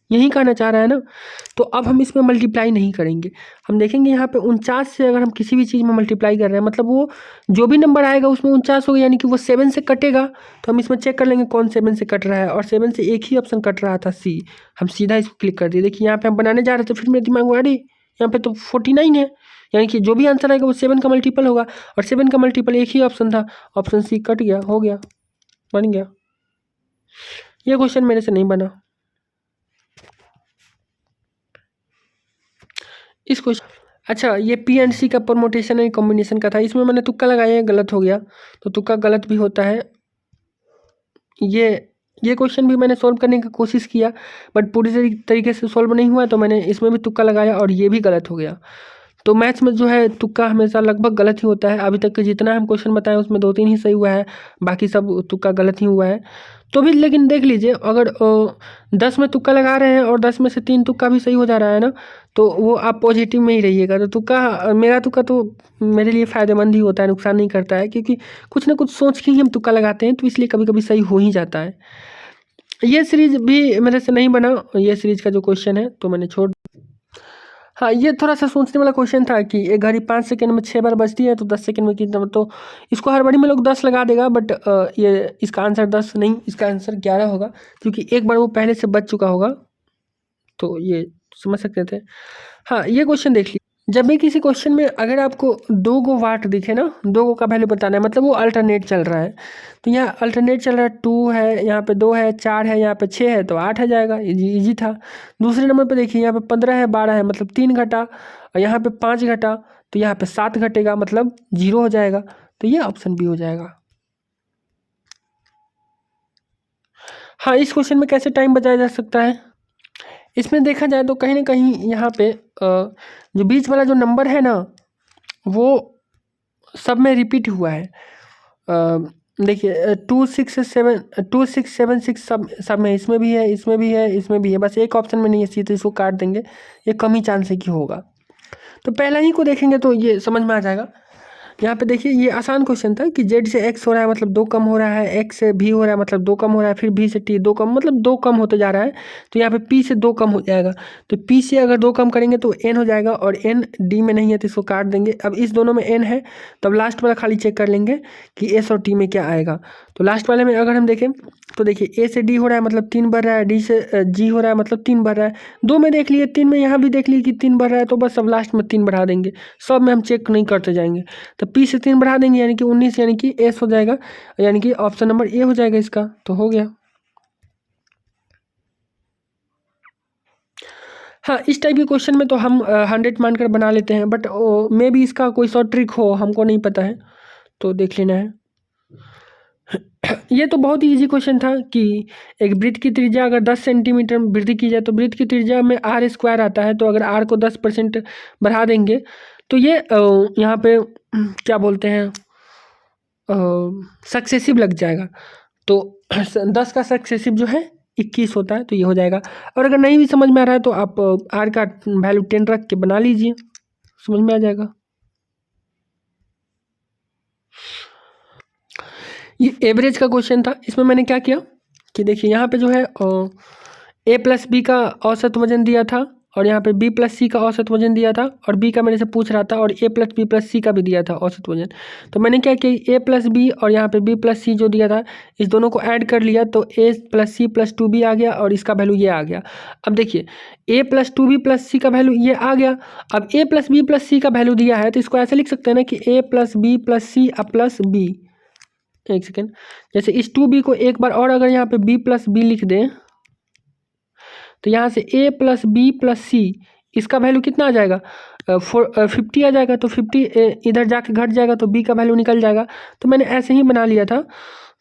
यही कहना चाह रहा है ना। तो अब हम इसमें मल्टीप्लाई नहीं करेंगे। हम देखेंगे यहाँ पे 49 से अगर हम किसी भी चीज़ में मल्टीप्लाई कर रहे हैं, मतलब वो जो भी नंबर आएगा उसमें 49 होगा, यानी कि वो 7 से कटेगा। तो हम इसमें चेक कर लेंगे कौन 7 से कट रहा है, और 7 से एक ही ऑप्शन कट रहा था, सी। हम सीधा इसको क्लिक कर दिए। देखिए यहाँ पे हम बनाने जा रहे थे, फिर मेरे दिमाग में, अरे यहाँ पे तो 49 है, यानी कि जो भी आंसर आएगा वो 7 का मल्टीपल होगा, और 7 का मल्टीपल एक ही ऑप्शन था, ऑप्शन सी। कट गया, हो गया, बन गया। ये क्वेश्चन मेरे से नहीं बना। इस क्वेश्चन, अच्छा, ये पी एंड सी का परमोटेशन है, कॉम्बिनेशन का था। इसमें मैंने तुक्का लगाया, गलत हो गया, तो तुक्का गलत भी होता है। ये क्वेश्चन भी मैंने सॉल्व करने की कोशिश किया, बट पूरी तरीके से सॉल्व नहीं हुआ, तो मैंने इसमें भी तुक्का लगाया और ये भी गलत हो गया। तो मैथ्स में जो है तुक्का हमेशा लगभग गलत ही होता है। अभी तक के जितना हम क्वेश्चन बताए उसमें 2-3 ही सही हुआ है, बाकी सब तुक्का गलत ही हुआ है। तो भी लेकिन देख लीजिए, अगर 10 में तुक्का लगा रहे हैं और 10 में से 3 तुक्का भी सही हो जा रहा है ना, तो वो आप पॉजिटिव में ही रहिएगा। तो तुक्का, मेरा तुक्का तो मेरे लिए फ़ायदेमंद ही होता है, नुकसान नहीं करता है, क्योंकि कुछ ना कुछ सोच के ही हम तुक्का लगाते हैं, तो इसलिए कभी कभी सही हो ही जाता है। ये सीरीज भी मेरे से नहीं बना, ये सीरीज का जो क्वेश्चन है, तो मैंने छोड़। हाँ, ये थोड़ा सा सोचने वाला क्वेश्चन था कि एक घड़ी 5 सेकंड में 6 बार बजती है, तो 10 सेकंड में कितना, तो इसको हर बारी में लोग 10 लगा देगा, बट ये इसका आंसर 10 नहीं, इसका आंसर 11 होगा, क्योंकि एक बार वो पहले से बज चुका होगा। तो ये समझ सकते थे। हाँ, ये क्वेश्चन देख लीजिए। जब भी किसी क्वेश्चन में अगर आपको 2 गो वाट दिखे ना, 2 गो का वैल्यू बताना है, मतलब वो अल्टरनेट चल रहा है। तो यहाँ अल्टरनेट चल रहा है, 2 है, यहाँ पे 2 है, 4 है, यहाँ पे 6 है, तो 8 आ जाएगा, इजी था। दूसरे नंबर पे देखिए, यहाँ पे 15 है, 12 है, मतलब 3 घटा, और यहाँ पे 5 घटा, तो यहाँ पे 7 घटेगा, मतलब 0 हो जाएगा। तो ये ऑप्शन बी हो जाएगा। हाँ, इस क्वेश्चन में कैसे टाइम बचाया जा सकता है, इसमें देखा जाए तो कहीं ना कहीं यहाँ पे जो बीच वाला जो नंबर है ना, वो सब में रिपीट हुआ है। देखिए 2676 सब में, इसमें भी है, इसमें भी है, इसमें भी है, बस एक ऑप्शन में नहीं है सी, तो इसको काट देंगे, ये कम ही चांस है कि होगा। तो पहला ही को देखेंगे तो ये समझ में आ जाएगा। यहाँ पे देखिए ये आसान क्वेश्चन था कि जेड से एक्स हो रहा है मतलब 2 कम हो रहा है, एक्स से भी हो रहा है मतलब 2 कम हो रहा है, फिर भी से टी 2 कम मतलब 2 कम होते जा रहा है। तो यहाँ पे पी से 2 कम हो जाएगा, तो पी से अगर 2 कम करेंगे तो एन हो जाएगा, और एन डी में नहीं है तो इसको काट देंगे। अब इस दोनों में एन है, तब लास्ट वाला खाली चेक कर लेंगे कि एस और टी में क्या आएगा। तो लास्ट वाले में अगर हम देखें तो देखिए ए से डी हो रहा है मतलब 3 बढ़ रहा है, डी से जी हो रहा है मतलब 3 बढ़ रहा है, 2 में देख लिए, 3 में यहाँ भी देख लिए कि 3 बढ़ रहा है, तो बस अब लास्ट में 3 बढ़ा देंगे, सब में हम चेक नहीं करते जाएंगे। तो पी से 3 बढ़ा देंगे यानी कि 19, यानी कि एस हो जाएगा, यानी कि ऑप्शन नंबर ए हो जाएगा इसका। तो हो गया। हाँ, इस टाइप के क्वेश्चन में तो हम 100 मानकर बना लेते हैं, बट मे भी इसका कोई शॉर्ट ट्रिक हो, हमको नहीं पता है, तो देख लेना है। ये तो बहुत ही इजी क्वेश्चन था कि एक वृत्त की त्रिज्या अगर 10 सेंटीमीटर वृद्धि की जाए तो वृत्त की त्रिज्या में आर स्क्वायर आता है, तो अगर आर को 10% बढ़ा देंगे तो ये यहाँ पे क्या बोलते हैं सक्सेसिव लग जाएगा। तो 10 का सक्सेसिव जो है 21 होता है, तो ये हो जाएगा। और अगर नहीं भी समझ में आ रहा है तो आप आर का वैल्यू 10 रख के बना लीजिए, समझ में आ जाएगा। ये एवरेज का क्वेश्चन था, इसमें मैंने क्या किया कि देखिए यहाँ पे जो है ए प्लस बी का औसत वजन दिया था, और यहाँ पे बी प्लस सी का औसत वजन दिया था, और बी का मेरे से पूछ रहा था, और ए प्लस बी प्लस सी का भी दिया था औसत वजन। तो मैंने क्या किया, ए प्लस बी और यहाँ पे बी प्लस सी जो दिया था इस दोनों को ऐड कर लिया, तो ए प्लस सी प्लस 2b आ गया, और इसका वैल्यू ये आ गया। अब देखिए ए प्लस 2b प्लस सी का वैल्यू ये आ गया। अब ए प्लस बी प्लस सी का वैल्यू दिया है, तो इसको ऐसे लिख सकते हैं ना कि A plus B plus C plus B. एक सेकेंड, जैसे इस 2b को एक बार और अगर यहाँ पे b प्लस बी लिख दें, तो यहाँ से a प्लस बी प्लस सी, इसका वैल्यू कितना आ जाएगा 50 आ जाएगा। तो 50 इधर जाके घट जाएगा तो b का वैल्यू निकल जाएगा। तो मैंने ऐसे ही बना लिया था,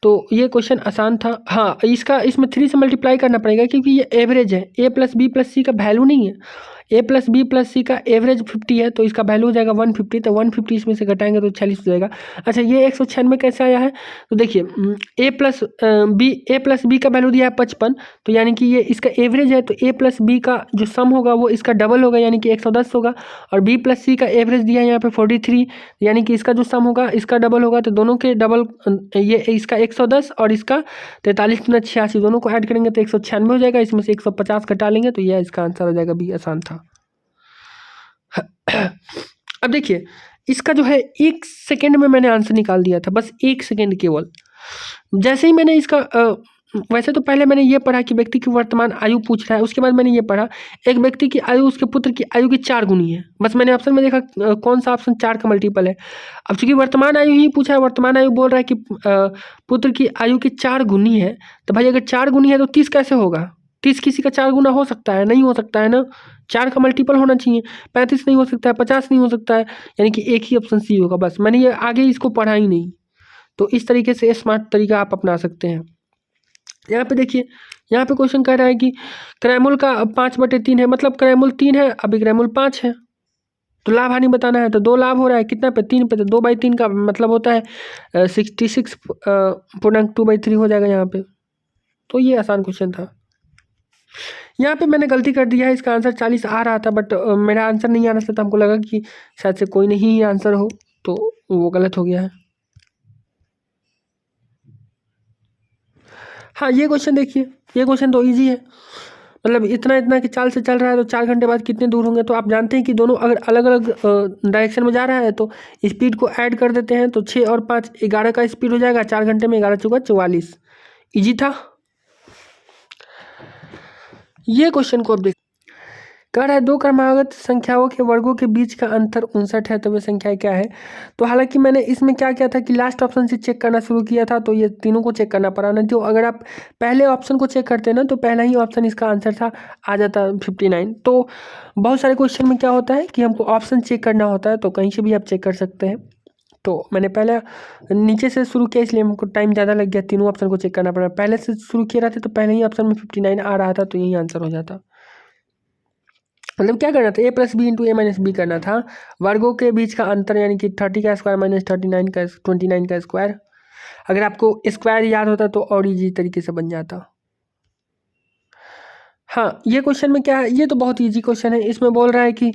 तो ये क्वेश्चन आसान था। हाँ, इसका इसमें 3 से मल्टीप्लाई करना पड़ेगा क्योंकि ये एवरेज है, a प्लस बी प्लस सी का वैल्यू नहीं है। ए प्लस बी प्लस सी का एवरेज 50 है, तो इसका वैल्यू हो जाएगा 150, तो 150 इसमें से घटाएंगे तो 46 हो जाएगा। अच्छा, ये 196 कैसे आया है, तो देखिए ए प्लस बी का वैल्यू दिया है 55, तो यानी कि ये इसका एवरेज है, तो ए प्लस बी का जो सम होगा वो इसका डबल होगा यानी कि 110 होगा, और बी प्लस सी का एवरेज दिया है यहाँ पे 43, यानी कि इसका जो सम होगा इसका डबल होगा, तो दोनों के डबल, ये इसका 110 और इसका 43 × 86, दोनों को ऐड करेंगे तो 196 हो जाएगा, इसमें से 150 घटा लेंगे तो यह इसका आंसर हो जाएगा। बी आसान था। अब देखिए इसका जो है 1 सेकेंड में मैंने आंसर निकाल दिया था, बस 1 सेकेंड केवल। जैसे ही मैंने इसका वैसे तो पहले मैंने ये पढ़ा कि व्यक्ति की वर्तमान आयु पूछ रहा है, उसके बाद मैंने ये पढ़ा एक व्यक्ति की आयु उसके पुत्र की आयु की 4 गुनी है। बस मैंने ऑप्शन में देखा कौन सा ऑप्शन 4 का मल्टीपल है। अब चूंकि वर्तमान आयु ही पूछा है, वर्तमान आयु बोल रहा है कि पुत्र की आयु की 4 गुनी है, तो भाई अगर 4 गुनी है तो 30 कैसे होगा? 30 किसी का 4 गुना हो सकता है? नहीं हो सकता है ना, 4 का मल्टीपल होना चाहिए। 35 नहीं हो सकता है, 50 नहीं हो सकता है, यानी कि एक ही ऑप्शन सी होगा। बस मैंने ये आगे इसको पढ़ा ही नहीं। तो इस तरीके से स्मार्ट तरीका आप अपना सकते हैं। यहाँ पे देखिए, यहाँ पे क्वेश्चन कह रहा है कि क्रैमूल का 5/3 है, मतलब क्रैमूल 3 है, अभी क्रैमूल 5 है, तो लाभ हानि बताना है। तो 2 लाभ हो रहा है कितना पे, 3 पे, तो 2/3 का मतलब होता है 66.2/3 हो जाएगा यहाँ पे। तो ये आसान क्वेश्चन था। यहाँ पे मैंने गलती कर दिया है, इसका आंसर 40 आ रहा था, बट मेरा आंसर नहीं आना था, तो हमको लगा कि शायद से कोई नहीं आंसर हो, तो वो गलत हो गया है। हाँ, ये क्वेश्चन देखिए, ये क्वेश्चन तो इजी है, मतलब इतना कि चाल से चल रहा है तो 4 घंटे बाद कितने दूर होंगे। तो आप जानते हैं कि दोनों अगर अलग अलग डायरेक्शन में जा रहा है तो स्पीड को ऐड कर देते हैं, तो 6 और 5 11 का स्पीड हो जाएगा 4 घंटे में, 11 चौका 44। ईजी था। ये क्वेश्चन को अब देख, कह रहा है 2 क्रमागत संख्याओं के वर्गों के बीच का अंतर 59 है, तो वे संख्याएं क्या है। तो हालांकि मैंने इसमें क्या किया था कि लास्ट ऑप्शन से चेक करना शुरू किया था, तो ये तीनों को चेक करना पड़ा ना। तो अगर आप पहले ऑप्शन को चेक करते ना तो पहला ही ऑप्शन इसका आंसर था, आ जाता 59। तो बहुत सारे क्वेश्चन में क्या होता है कि हमको ऑप्शन चेक करना होता है, तो कहीं से भी आप चेक कर सकते हैं। तो मैंने पहले नीचे से शुरू किया, इसलिए हमको टाइम ज़्यादा लग गया, तीनों ऑप्शन को चेक करना पड़ा। पहले से शुरू किया रहता तो पहले ही ऑप्शन में 59 आ रहा था, तो यही आंसर हो जाता। मतलब क्या करना था, ए प्लस बी इंटू ए माइनस बी करना था, वर्गों के बीच का अंतर यानी कि 30 का स्क्वायर माइनस 29 का स्क्वायर। अगर आपको स्क्वायर याद होता तो और इजी तरीके से बन जाता। हाँ, ये क्वेश्चन में क्या है, ये तो बहुत ईजी क्वेश्चन है। इसमें बोल रहा है कि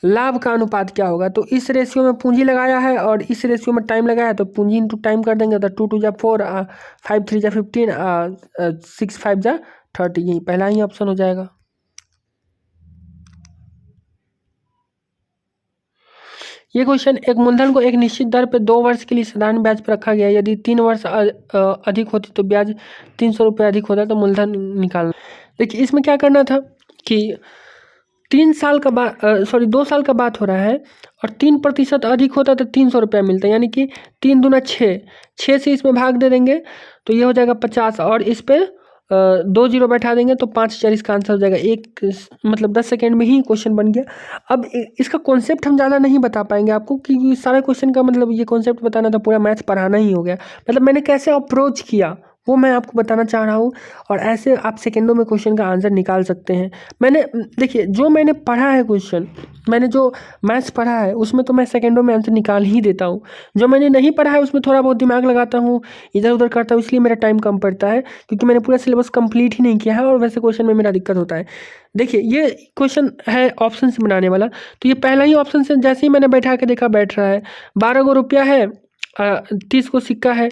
लाभ का अनुपात क्या होगा। तो इस रेशियो में पूंजी लगाया है और इस रेशियो में टाइम लगाया है, तो पूंजी इंटू टाइम कर देंगे तो 2 2 जा 4, 5 3 जा 15, 6 5 जा 30, यही पहला ही ऑप्शन हो जाएगा। ये क्वेश्चन, एक मूलधन को एक निश्चित दर पे 2 वर्ष के लिए साधारण ब्याज पर रखा गया है। यदि 3 वर्ष अधिक होती तो ब्याज 300 रुपये अधिक होता, तो मूलधन निकालना। देखिए इसमें क्या करना था कि 3 साल का बाद, सॉरी 2 साल का बात हो रहा है और 3% अधिक होता तो 300 रुपया मिलता, यानी कि 3 दूना 6, 6 से इसमें भाग दे देंगे तो ये हो जाएगा 50 और इस पे 2 जीरो बैठा देंगे तो 5 4 इसका आंसर हो जाएगा। एक मतलब 10 सेकेंड में ही क्वेश्चन बन गया। अब इसका कॉन्सेप्ट हम ज़्यादा नहीं बता पाएंगे आपको, क्योंकि सारे क्वेश्चन का मतलब ये कॉन्सेप्ट बताना था, पूरा मैथ्स पढ़ाना ही हो गया। मतलब मैंने कैसे अप्रोच किया वो मैं आपको बताना चाह रहा हूँ, और ऐसे आप सेकेंडों में क्वेश्चन का आंसर निकाल सकते हैं। मैंने देखिए जो मैंने पढ़ा है क्वेश्चन, मैंने जो मैथ्स पढ़ा है उसमें तो मैं सेकेंडों में आंसर निकाल ही देता हूँ। जो मैंने नहीं पढ़ा है उसमें थोड़ा बहुत दिमाग लगाता हूँ, इधर उधर करता हूँ, इसलिए मेरा टाइम कम पड़ता है, क्योंकि मैंने पूरा सिलेबस कंप्लीट ही नहीं किया है और वैसे क्वेश्चन में मेरा दिक्कत होता है। देखिए ये क्वेश्चन है ऑप्शन से बनाने वाला, तो ये पहला ही ऑप्शन से जैसे ही मैंने बैठा के देखा बैठ रहा है। 12 गो रुपया है, 30 को सिक्का है।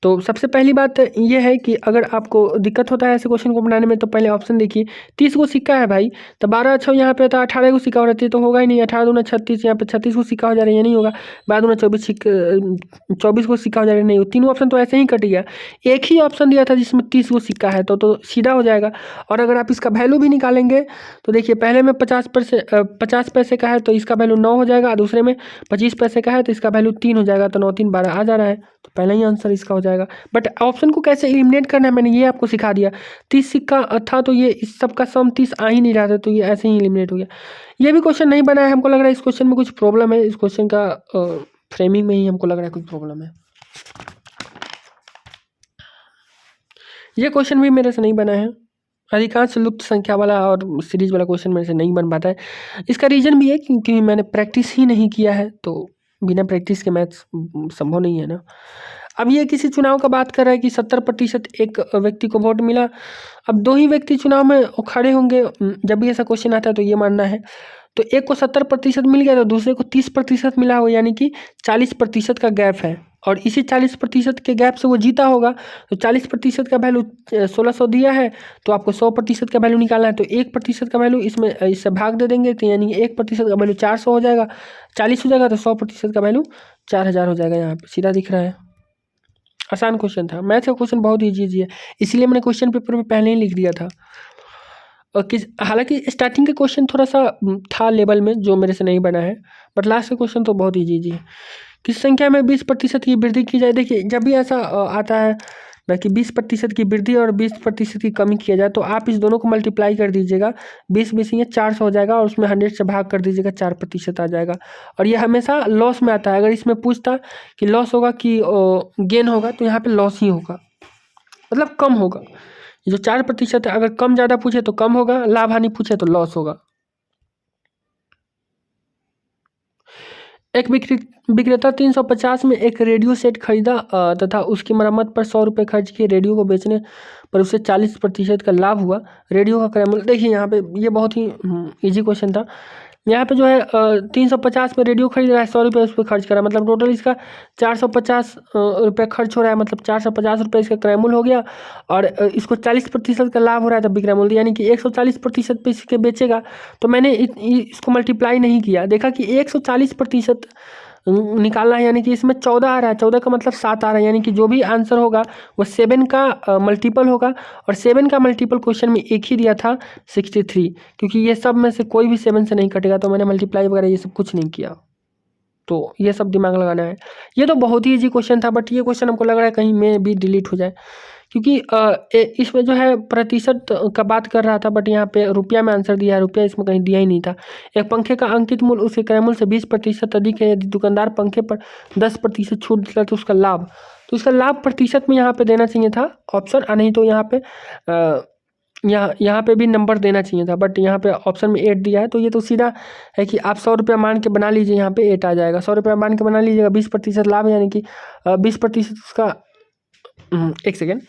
तो सबसे पहली बात ये है कि अगर आपको दिक्कत होता है ऐसे क्वेश्चन को बनाने में, तो पहले ऑप्शन देखिए। 30 को सिक्का है भाई, तो 12 अच्छा यहाँ पे था, 18 को सिक्का हो रहती है तो होगा ही नहीं। 18 दूना 36, यहाँ पे 36 को सिक्का हो जा रहा है, ये नहीं होगा। 12 दूना 24, 24 को सिक्का हो जा रहा है, नहीं। तीनों ऑप्शन तो ऐसे ही कट गया। एक ही ऑप्शन दिया था जिसमें 30 को सिक्का है, तो सीधा हो जाएगा। और अगर आप इसका वैल्यू भी निकालेंगे तो देखिए पहले में 50 पैसे का है तो इसका वैल्यू 9 हो जाएगा, दूसरे में 25 पैसे का है तो इसका वैल्यू 3 हो जाएगा, तो 9 3 12 आ जा रहा है, तो पहला ही आंसर इसका हो जाएगा। बट ऑप्शन को कैसे एलिमिनेट करना है मैंने ये आपको सिखा दिया। 30 सिक्का था तो ये इस सब का सम 30 आ ही नहीं रहा था, तो ये ऐसे ही एलिमिनेट हो गया। ये भी क्वेश्चन नहीं बना है, हमको लग रहा है इस क्वेश्चन में कुछ प्रॉब्लम है। इस क्वेश्चन का फ्रेमिंग में ही हमको लग रहा है कुछ प्रॉब्लम है। ये क्वेश्चन भी मेरे से नहीं बना है। अधिकांश लुप्त संख्या वाला और सीरीज वाला क्वेश्चन मेरे से नहीं बन पाता है। इसका रीज़न भी है क्योंकि मैंने प्रैक्टिस ही नहीं किया है, तो बिना प्रैक्टिस के मैथ्स संभव नहीं है ना। अब ये किसी चुनाव का बात कर रहा है कि 70% एक व्यक्ति को वोट मिला। अब 2 ही व्यक्ति चुनाव में खड़े होंगे, जब भी ऐसा क्वेश्चन आता है तो ये मानना है। तो एक को 70% मिल गया तो दूसरे को 30% मिला हो, यानी कि 40% का गैप है, और इसी 40% के गैप से वो जीता होगा। तो 40% का वैल्यू 1600 दिया है, तो आपको 100% का वैल्यू निकालना है, तो 1% का वैल्यू इसमें इससे भाग दे देंगे, तो यानी 1% का वैल्यू 400 हो जाएगा, 40 हो जाएगा, तो 100% का वैल्यू 4000 हो जाएगा। यहाँ पर सीधा दिख रहा है। आसान क्वेश्चन था, मैथ का क्वेश्चन बहुत ईजी है, इसलिए मैंने क्वेश्चन पेपर में पहले ही लिख दिया था। और किस हालांकि स्टार्टिंग के क्वेश्चन थोड़ा सा था लेवल में जो मेरे से नहीं बना है, बट लास्ट का क्वेश्चन तो बहुत ईजी है। किस संख्या में 20% की वृद्धि की जाए। देखिए जब भी ऐसा आता है ना कि 20% की वृद्धि और 20% की कमी किया जाए, तो आप इस दोनों को मल्टीप्लाई कर दीजिएगा। 20 ये 400 हो जाएगा और उसमें 100 से भाग कर दीजिएगा, 4% आ जाएगा। और ये हमेशा लॉस में आता है। अगर इसमें पूछता कि लॉस होगा कि गेन होगा, तो यहाँ पे लॉस ही होगा, मतलब कम होगा। जो 4% है, अगर कम ज़्यादा पूछे तो कम होगा, लाभ हानि पूछे तो लॉस होगा। एक विक्रेता 350 में एक रेडियो सेट खरीदा तथा उसकी मरम्मत पर 100 रुपये खर्च किए। रेडियो को बेचने पर उसे 40% का लाभ हुआ। रेडियो का क्रय मूल्य, देखिए यहाँ पे ये बहुत ही इजी क्वेश्चन था। यहाँ पे जो है 350 में रेडियो खरीद रहा है, 100 रुपये उस पर खर्च करा, मतलब टोटल इसका 450 रुपये खर्च हो रहा है, मतलब 450 रुपये इसका क्रय मूल्य हो गया। और इसको 40% का लाभ हो रहा है, तब विक्रय मूल्य, यानी कि 140% पे इसके बेचेगा। तो मैंने इसको मल्टीप्लाई नहीं किया, देखा कि 140% निकालना है, यानी कि इसमें 14 आ रहा है, 14 का मतलब 7 आ रहा है, यानी कि जो भी आंसर होगा वो 7 का मल्टीपल होगा। और 7 का मल्टीपल क्वेश्चन में एक ही दिया था 63, क्योंकि ये सब में से कोई भी 7 से नहीं कटेगा, तो मैंने मल्टीप्लाई वगैरह ये सब कुछ नहीं किया। तो ये सब दिमाग लगाना है। ये तो बहुत ही ईजी क्वेश्चन था, बट ये क्वेश्चन हमको लग रहा है कहीं में भी डिलीट हो जाए, क्योंकि इसमें जो है प्रतिशत का बात कर रहा था, बट यहाँ पे रुपया में आंसर दिया है, रुपया इसमें कहीं दिया ही नहीं था। एक पंखे का अंकित मूल्य उसके क्रय मूल्य से 20% अधिक है। यदि दुकानदार पंखे पर 10% छूट देता है तो उसका लाभ, तो इसका लाभ प्रतिशत में यहाँ पे देना चाहिए था ऑप्शन, नहीं तो यहाँ पे यहाँ पे भी नंबर देना चाहिए था, बट यहाँ पे ऑप्शन में 8 दिया है। तो ये तो सीधा है कि आप 100 रुपया मान के बना लीजिए, यहाँ पे 8 आ जाएगा। 100 रुपया मान के बना लीजिएगा, 20% लाभ, यानी कि 20% उसका एक सेकेंड,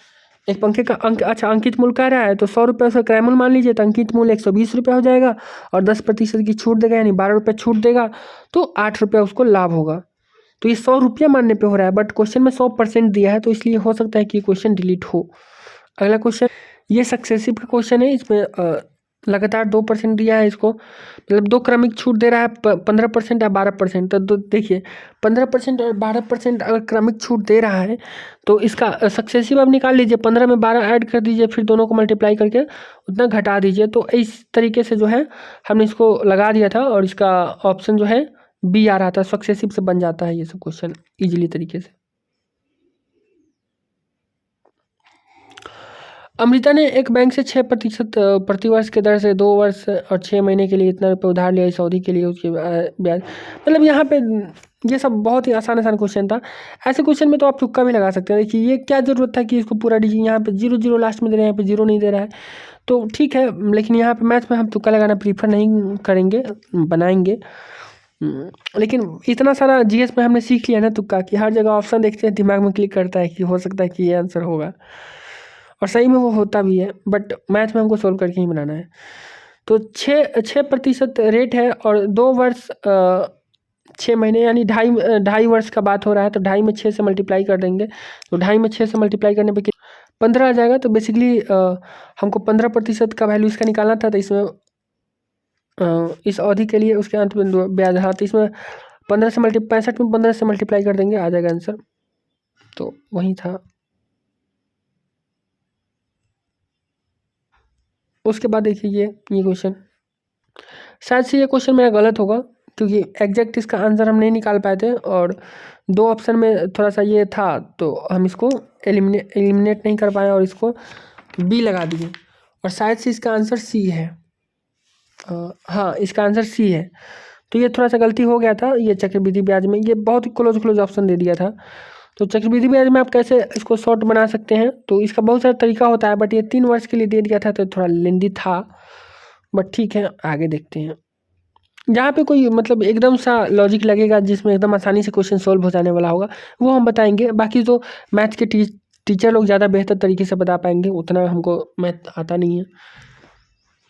एक पंखे का अच्छा अंकित मूल्य कह रहा है तो 100 रुपये उसका क्रय मूल्य मान लीजिए, तो अंकित मूल्य 120 रुपये हो जाएगा और 10% की छूट देगा, यानी 12 रुपये छूट देगा, तो 8 रुपये उसको लाभ होगा। तो ये 100 रुपया मानने पे हो रहा है, बट क्वेश्चन में 100% दिया है, तो इसलिए हो सकता है कि ये क्वेश्चन डिलीट हो। अगला क्वेश्चन, ये सक्सेसिव का क्वेश्चन है, इसमें लगातार 2% दिया है इसको, मतलब 2 क्रमिक छूट दे रहा है 15% या 12%। तो देखिए 15% और 12% अगर क्रमिक छूट दे रहा है तो इसका सक्सेसिव आप निकाल लीजिए, 15 में 12 ऐड कर दीजिए, फिर दोनों को मल्टीप्लाई करके उतना घटा दीजिए। तो इस तरीके से जो है हमने इसको लगा दिया था और इसका ऑप्शन जो है बी आ रहा था, सक्सेसिव से बन जाता है ये सब क्वेश्चन ईजिली तरीके से। अमृता ने एक बैंक से 6% प्रतिवर्ष के दर से 2 वर्ष और 6 महीने के लिए इतना रुपये उधार लिया, इस अवधि के लिए उसके ब्याज, मतलब यहाँ पे ये सब बहुत ही आसान क्वेश्चन था। ऐसे क्वेश्चन में तो आप तुक्का भी लगा सकते हैं। देखिए ये क्या ज़रूरत था कि इसको पूरा डिजिट यहाँ पे 0 लास्ट में दे रहे हैं, यहाँ पे 0 नहीं दे रहा है, तो ठीक है, लेकिन यहाँ पे मैथ में हम तुक्का लगाना प्रीफर नहीं करेंगे, बनाएंगे। लेकिन इतना सारा जीएस में हमने सीख लिया ना तुक्का, कि हर जगह ऑप्शन देखते हैं दिमाग में क्लिक करता है कि हो सकता है कि ये आंसर होगा, और सही में वो होता भी है, बट मैथ में हमको सोल्व करके ही बनाना है। तो 6% रेट है और 2 वर्ष 6 महीने यानी ढाई वर्ष का बात हो रहा है, तो 2.5 में 6 से मल्टीप्लाई कर देंगे, तो 2.5 में 6 से मल्टीप्लाई करने पे 15 आ जाएगा। तो बेसिकली हमको 15% का वैल्यू इसका निकालना था, तो इसमें इस अवधि के लिए उसके अंत में ब्याज, हाँ, तो इसमें 65 में 15 से मल्टीप्लाई कर देंगे, आ जाएगा आंसर। तो वही था। उसके बाद देखिए ये क्वेश्चन, शायद से ये क्वेश्चन मेरा गलत होगा, क्योंकि एग्जैक्ट इसका आंसर हम नहीं निकाल पाए थे और 2 ऑप्शन में थोड़ा सा ये था, तो हम इसको एलिमिनेट नहीं कर पाए और इसको बी लगा दिए, और शायद से इसका आंसर सी है। हाँ, इसका आंसर सी है। तो ये थोड़ा सा गलती हो गया था, ये चक्रवृद्धि ब्याज में ये बहुत ही क्लोज ऑप्शन दे दिया था। तो चक्रवृद्धि ब्याज में आप कैसे इसको शॉर्ट बना सकते हैं, तो इसका बहुत सारा तरीका होता है, बट ये 3 वर्ष के लिए दे दिया था तो थोड़ा लेंदी था, बट ठीक है, आगे देखते हैं। जहाँ पे कोई मतलब एकदम सा लॉजिक लगेगा, जिसमें एकदम आसानी से क्वेश्चन सोल्व हो जाने वाला होगा, वो हम बताएंगे। बाकी तो मैथ के टीचर लोग ज़्यादा बेहतर तरीके से बता पाएंगे, उतना हमको मैथ आता नहीं है,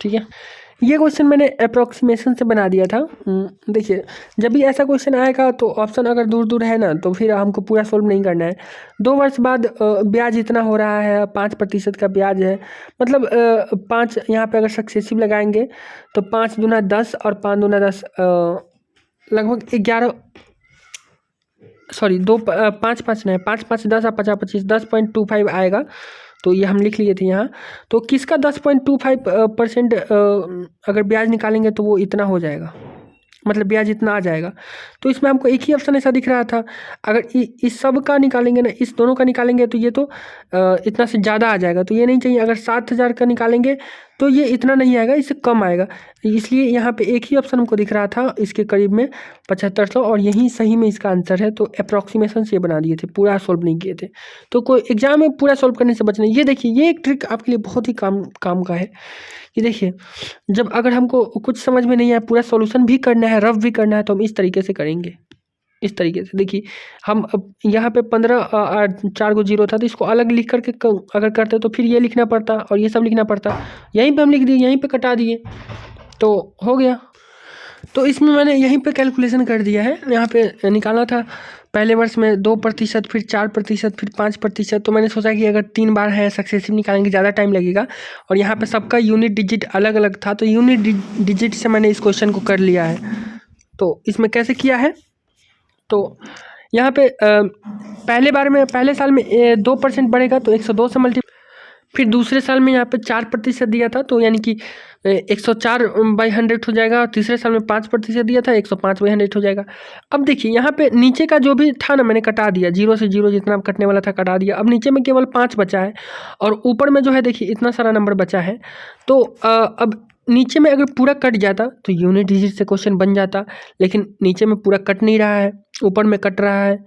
ठीक है। ये क्वेश्चन मैंने अप्रोक्सीमेशन से बना दिया था। देखिए जब भी ऐसा क्वेश्चन आएगा तो ऑप्शन अगर दूर दूर है ना, तो फिर हमको पूरा सोल्व नहीं करना है। 2 वर्ष बाद ब्याज इतना हो रहा है, 5% का ब्याज है, मतलब 5 यहाँ पे अगर सक्सेसिव लगाएंगे तो 5 दूना 10 और 5 दूना 10, लगभग 11, सॉरी 5 नहीं, 5 10 और 50 25, 10.25 आएगा। तो ये हम लिख लिए थे यहाँ। तो किसका 10.25% अगर ब्याज निकालेंगे तो वो इतना हो जाएगा, मतलब ब्याज इतना आ जाएगा। तो इसमें हमको एक ही ऑप्शन ऐसा दिख रहा था, अगर इस सब का निकालेंगे ना, इस दोनों का निकालेंगे तो ये तो इतना से ज़्यादा आ जाएगा, तो ये नहीं चाहिए। अगर 7,000 का निकालेंगे तो ये इतना नहीं आएगा, इससे कम आएगा, इसलिए यहाँ पे एक ही ऑप्शन हमको दिख रहा था इसके करीब में 7500, और यही सही में इसका आंसर है। तो अप्रॉक्सीमेशन से बना दिए थे, पूरा सोल्व नहीं किए थे। तो कोई एग्जाम में पूरा सोल्व करने से बचना। ये देखिए ये एक ट्रिक आपके लिए बहुत ही काम का है। ये देखिए जब अगर हमको कुछ समझ में नहीं आया, पूरा सॉल्यूशन भी करना है, रफ भी करना है, तो हम इस तरीके से करेंगे। इस तरीके से देखिए हम अब यहाँ पे 15 4 को 0 था, तो इसको अलग लिख करके अगर करते तो फिर ये लिखना पड़ता और ये सब लिखना पड़ता। यहीं पे हम लिख दिए, यहीं पे कटा दिए, तो हो गया। तो इसमें मैंने यहीं पे कैलकुलेशन कर दिया है। यहाँ पे निकाला था पहले वर्ष में 2%, फिर 4%, फिर 5%। तो मैंने सोचा कि अगर 3 बार है सक्सेसिव निकालेंगे ज़्यादा टाइम लगेगा, और यहाँ पे सबका यूनिट डिजिट अलग अलग था, तो यूनिट डिजिट से मैंने इस क्वेश्चन को कर लिया है। तो इसमें कैसे किया है, तो यहाँ पे पहले साल में 2% बढ़ेगा तो 102 से मल्टी, फिर दूसरे साल में यहाँ पे 4% दिया था, तो यानी कि 104/100 हो जाएगा, और तीसरे साल में 5% दिया था, 105/100 हो जाएगा। अब देखिए यहाँ पे नीचे का जो भी था ना, मैंने कटा दिया, 0 से 0 जितना कटने वाला था कटा दिया। अब नीचे में केवल 5 बचा है, और ऊपर में जो है देखिए इतना सारा नंबर बचा है। तो अब नीचे में अगर पूरा कट जाता तो यूनिट डिजिट से क्वेश्चन बन जाता, लेकिन नीचे में पूरा कट नहीं रहा है, ऊपर में कट रहा है।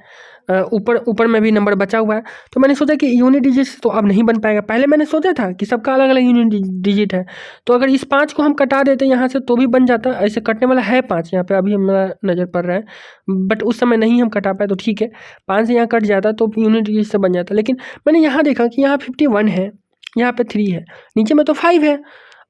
ऊपर ऊपर में भी नंबर बचा हुआ है। तो मैंने सोचा कि यूनिट डिजिट से तो अब नहीं बन पाएगा। पहले मैंने सोचा था कि सबका अलग अलग यूनिट डिजिट है, तो अगर इस 5 को हम कटा देते यहाँ से तो भी बन जाता। ऐसे कटने वाला है 5 यहाँ पे, अभी हमारा नज़र पड़ रहा है, बट उस समय नहीं हम कटा पाए, तो ठीक है 5 से यहाँ कट जाता तो यूनिट डिजिट से बन जाता। लेकिन मैंने यहाँ देखा कि यहाँ 51 है, यहाँ पे 3 है, नीचे में तो 5 है।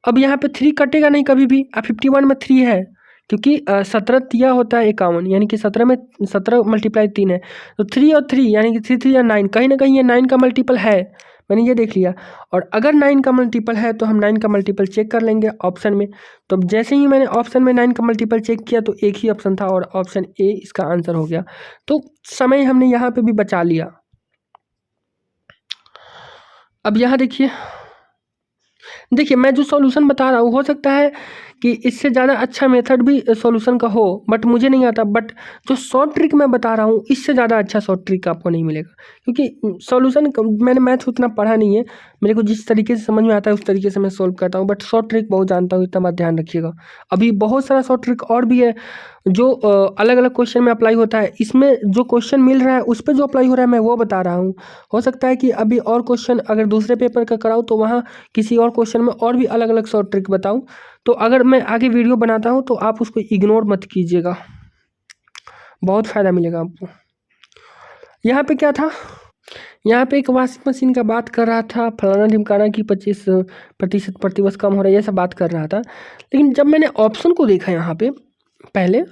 अब यहाँ पे 3 कटेगा नहीं कभी भी। अब 51 में 3 है, क्योंकि 17 तिया होता है 51, यानी कि 17 में 17 मल्टीप्लाई 3 है, तो 3 और 3 यानी कि 3 3 या 9, कहीं ना कहीं ये 9 का मल्टीपल है। मैंने ये देख लिया, और अगर 9 का मल्टीपल है तो हम 9 का मल्टीपल चेक कर लेंगे ऑप्शन में। तो जैसे ही मैंने ऑप्शन में 9 का मल्टीपल चेक किया तो एक ही ऑप्शन था, और ऑप्शन ए इसका आंसर हो गया। तो समय हमने यहाँ पे भी बचा लिया। अब यहाँ देखिए मैं जो सॉल्यूशन बता रहा हूँ, हो सकता है कि इससे ज़्यादा अच्छा मेथड भी सॉल्यूशन का हो, बट मुझे नहीं आता। बट जो शॉर्ट ट्रिक मैं बता रहा हूँ, इससे ज़्यादा अच्छा शॉर्ट ट्रिक आपको नहीं मिलेगा, क्योंकि सॉल्यूशन मैंने मैथ उतना पढ़ा नहीं है, मेरे को जिस तरीके से समझ में आता है उस तरीके से मैं सोल्व करता हूँ। बट शॉर्ट ट्रिक बहुत जानता हूँ, इतना बात ध्यान रखिएगा। अभी बहुत सारा शॉर्ट ट्रिक और भी है जो अलग अलग क्वेश्चन में अप्लाई होता है। इसमें जो क्वेश्चन मिल रहा है उस पर जो अप्लाई हो रहा है मैं वो बता रहा हूँ। हो सकता है कि अभी और क्वेश्चन अगर दूसरे पेपर का कराऊँ तो वहाँ किसी और क्वेश्चन में और भी अलग अलग शॉर्ट ट्रिक बताऊँ। तो अगर मैं आगे वीडियो बनाता हूँ तो आप उसको इग्नोर मत कीजिएगा, बहुत फ़ायदा मिलेगा आपको। यहाँ पे क्या था, यहाँ पे एक वॉशिंग मशीन का बात कर रहा था, फलाना ढिमकाना की 25% प्रतिवर्ष कम हो रहा है, ये सब बात कर रहा था। लेकिन जब मैंने ऑप्शन को देखा यहाँ पे पहले,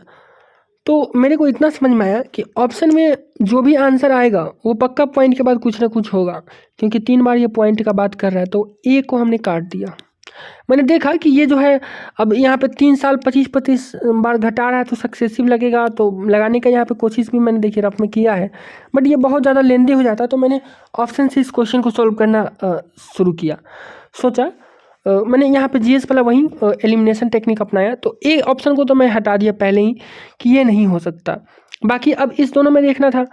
तो मेरे को इतना समझ में आया कि ऑप्शन में जो भी आंसर आएगा वो पक्का पॉइंट के बाद कुछ ना कुछ होगा, क्योंकि 3 बार ये पॉइंट का बात कर रहा है। तो ए को हमने काट दिया। मैंने देखा कि ये जो है अब यहाँ पे 3 साल 25 बार घटा रहा है तो सक्सेसिव लगेगा, तो लगाने का यहाँ पे कोशिश भी मैंने देखिए रफ में किया है, बट ये बहुत ज़्यादा लेंदी हो जाता है। तो मैंने ऑप्शन से इस क्वेश्चन को सॉल्व करना शुरू किया। सोचा मैंने यहाँ पे जीएस वाला वही एलिमिनेशन टेक्निक अपनाया। तो ए ऑप्शन को तो मैं हटा दिया पहले ही कि ये नहीं हो सकता। बाकी अब इस दोनों में देखना था,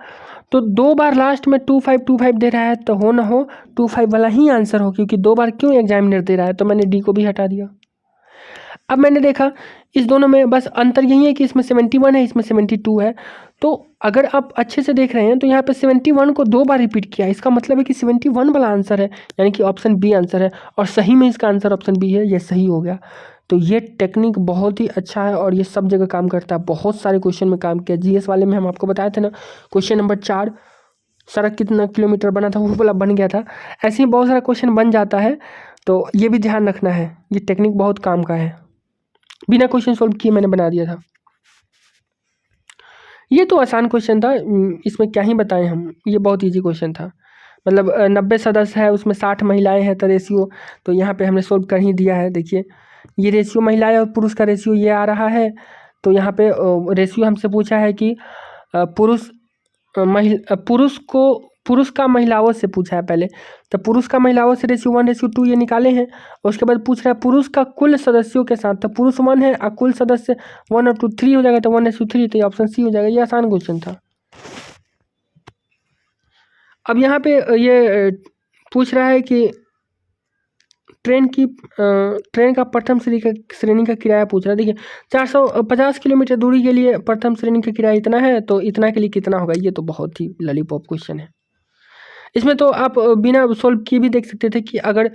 तो 2 बार लास्ट में 2525 दे रहा है, तो हो ना हो 25 वाला ही आंसर हो, क्योंकि 2 बार क्यों एग्जामिनर दे रहा है। तो मैंने डी को भी हटा दिया। अब मैंने देखा इस दोनों में बस अंतर यही है कि इसमें 71 है, इसमें 72 है। तो अगर आप अच्छे से देख रहे हैं तो यहाँ पे 71 को 2 बार रिपीट किया, इसका मतलब है कि 71 वाला आंसर है, यानी कि ऑप्शन बी आंसर है। और सही में इसका आंसर ऑप्शन बी है, ये सही हो गया। तो ये टेक्निक बहुत ही अच्छा है और ये सब जगह काम करता है। बहुत सारे क्वेश्चन में काम किया। जीएस वाले में हम आपको बताए थे ना, क्वेश्चन नंबर 4 सड़क कितना किलोमीटर बना था, वो वाला बन गया था। ऐसे ही बहुत सारा क्वेश्चन बन जाता है, तो ये भी ध्यान रखना है। ये टेक्निक बहुत काम का है, बिना क्वेश्चन सोल्व किए मैंने बना दिया था। ये तो आसान क्वेश्चन था, इसमें क्या ही बताएं हम, ये बहुत इजी क्वेश्चन था। मतलब 90 सदस्य है, उसमें 60 महिलाएं हैं, तो रेशियो तो यहाँ पे हमने सोल्व कर ही दिया है। देखिए ये रेशियो महिलाएं और पुरुष का रेशियो ये आ रहा है। तो यहाँ पे रेशियो हमसे पूछा है कि पुरुष का महिलाओं से पूछा है पहले। तो पुरुष का महिलाओं से रेशियो 1:2 ये निकाले हैं। उसके बाद पूछ रहा है पुरुष का कुल सदस्यों के साथ, तो पुरुष 1 है और कुल सदस्य 1 और 2 3 हो जाएगा, तो 1:3, तो ये ऑप्शन सी हो जाएगा। ये आसान क्वेश्चन था। अब यहाँ पे ये पूछ रहा है कि ट्रेन का प्रथम श्रेणी का किराया पूछ रहा है। देखिए 450 किलोमीटर दूरी के लिए प्रथम श्रेणी का किराया इतना है, तो इतना के लिए कितना होगा। ये तो बहुत ही लॉलीपॉप क्वेश्चन है। इसमें तो आप बिना सोल्व किए भी देख सकते थे कि अगर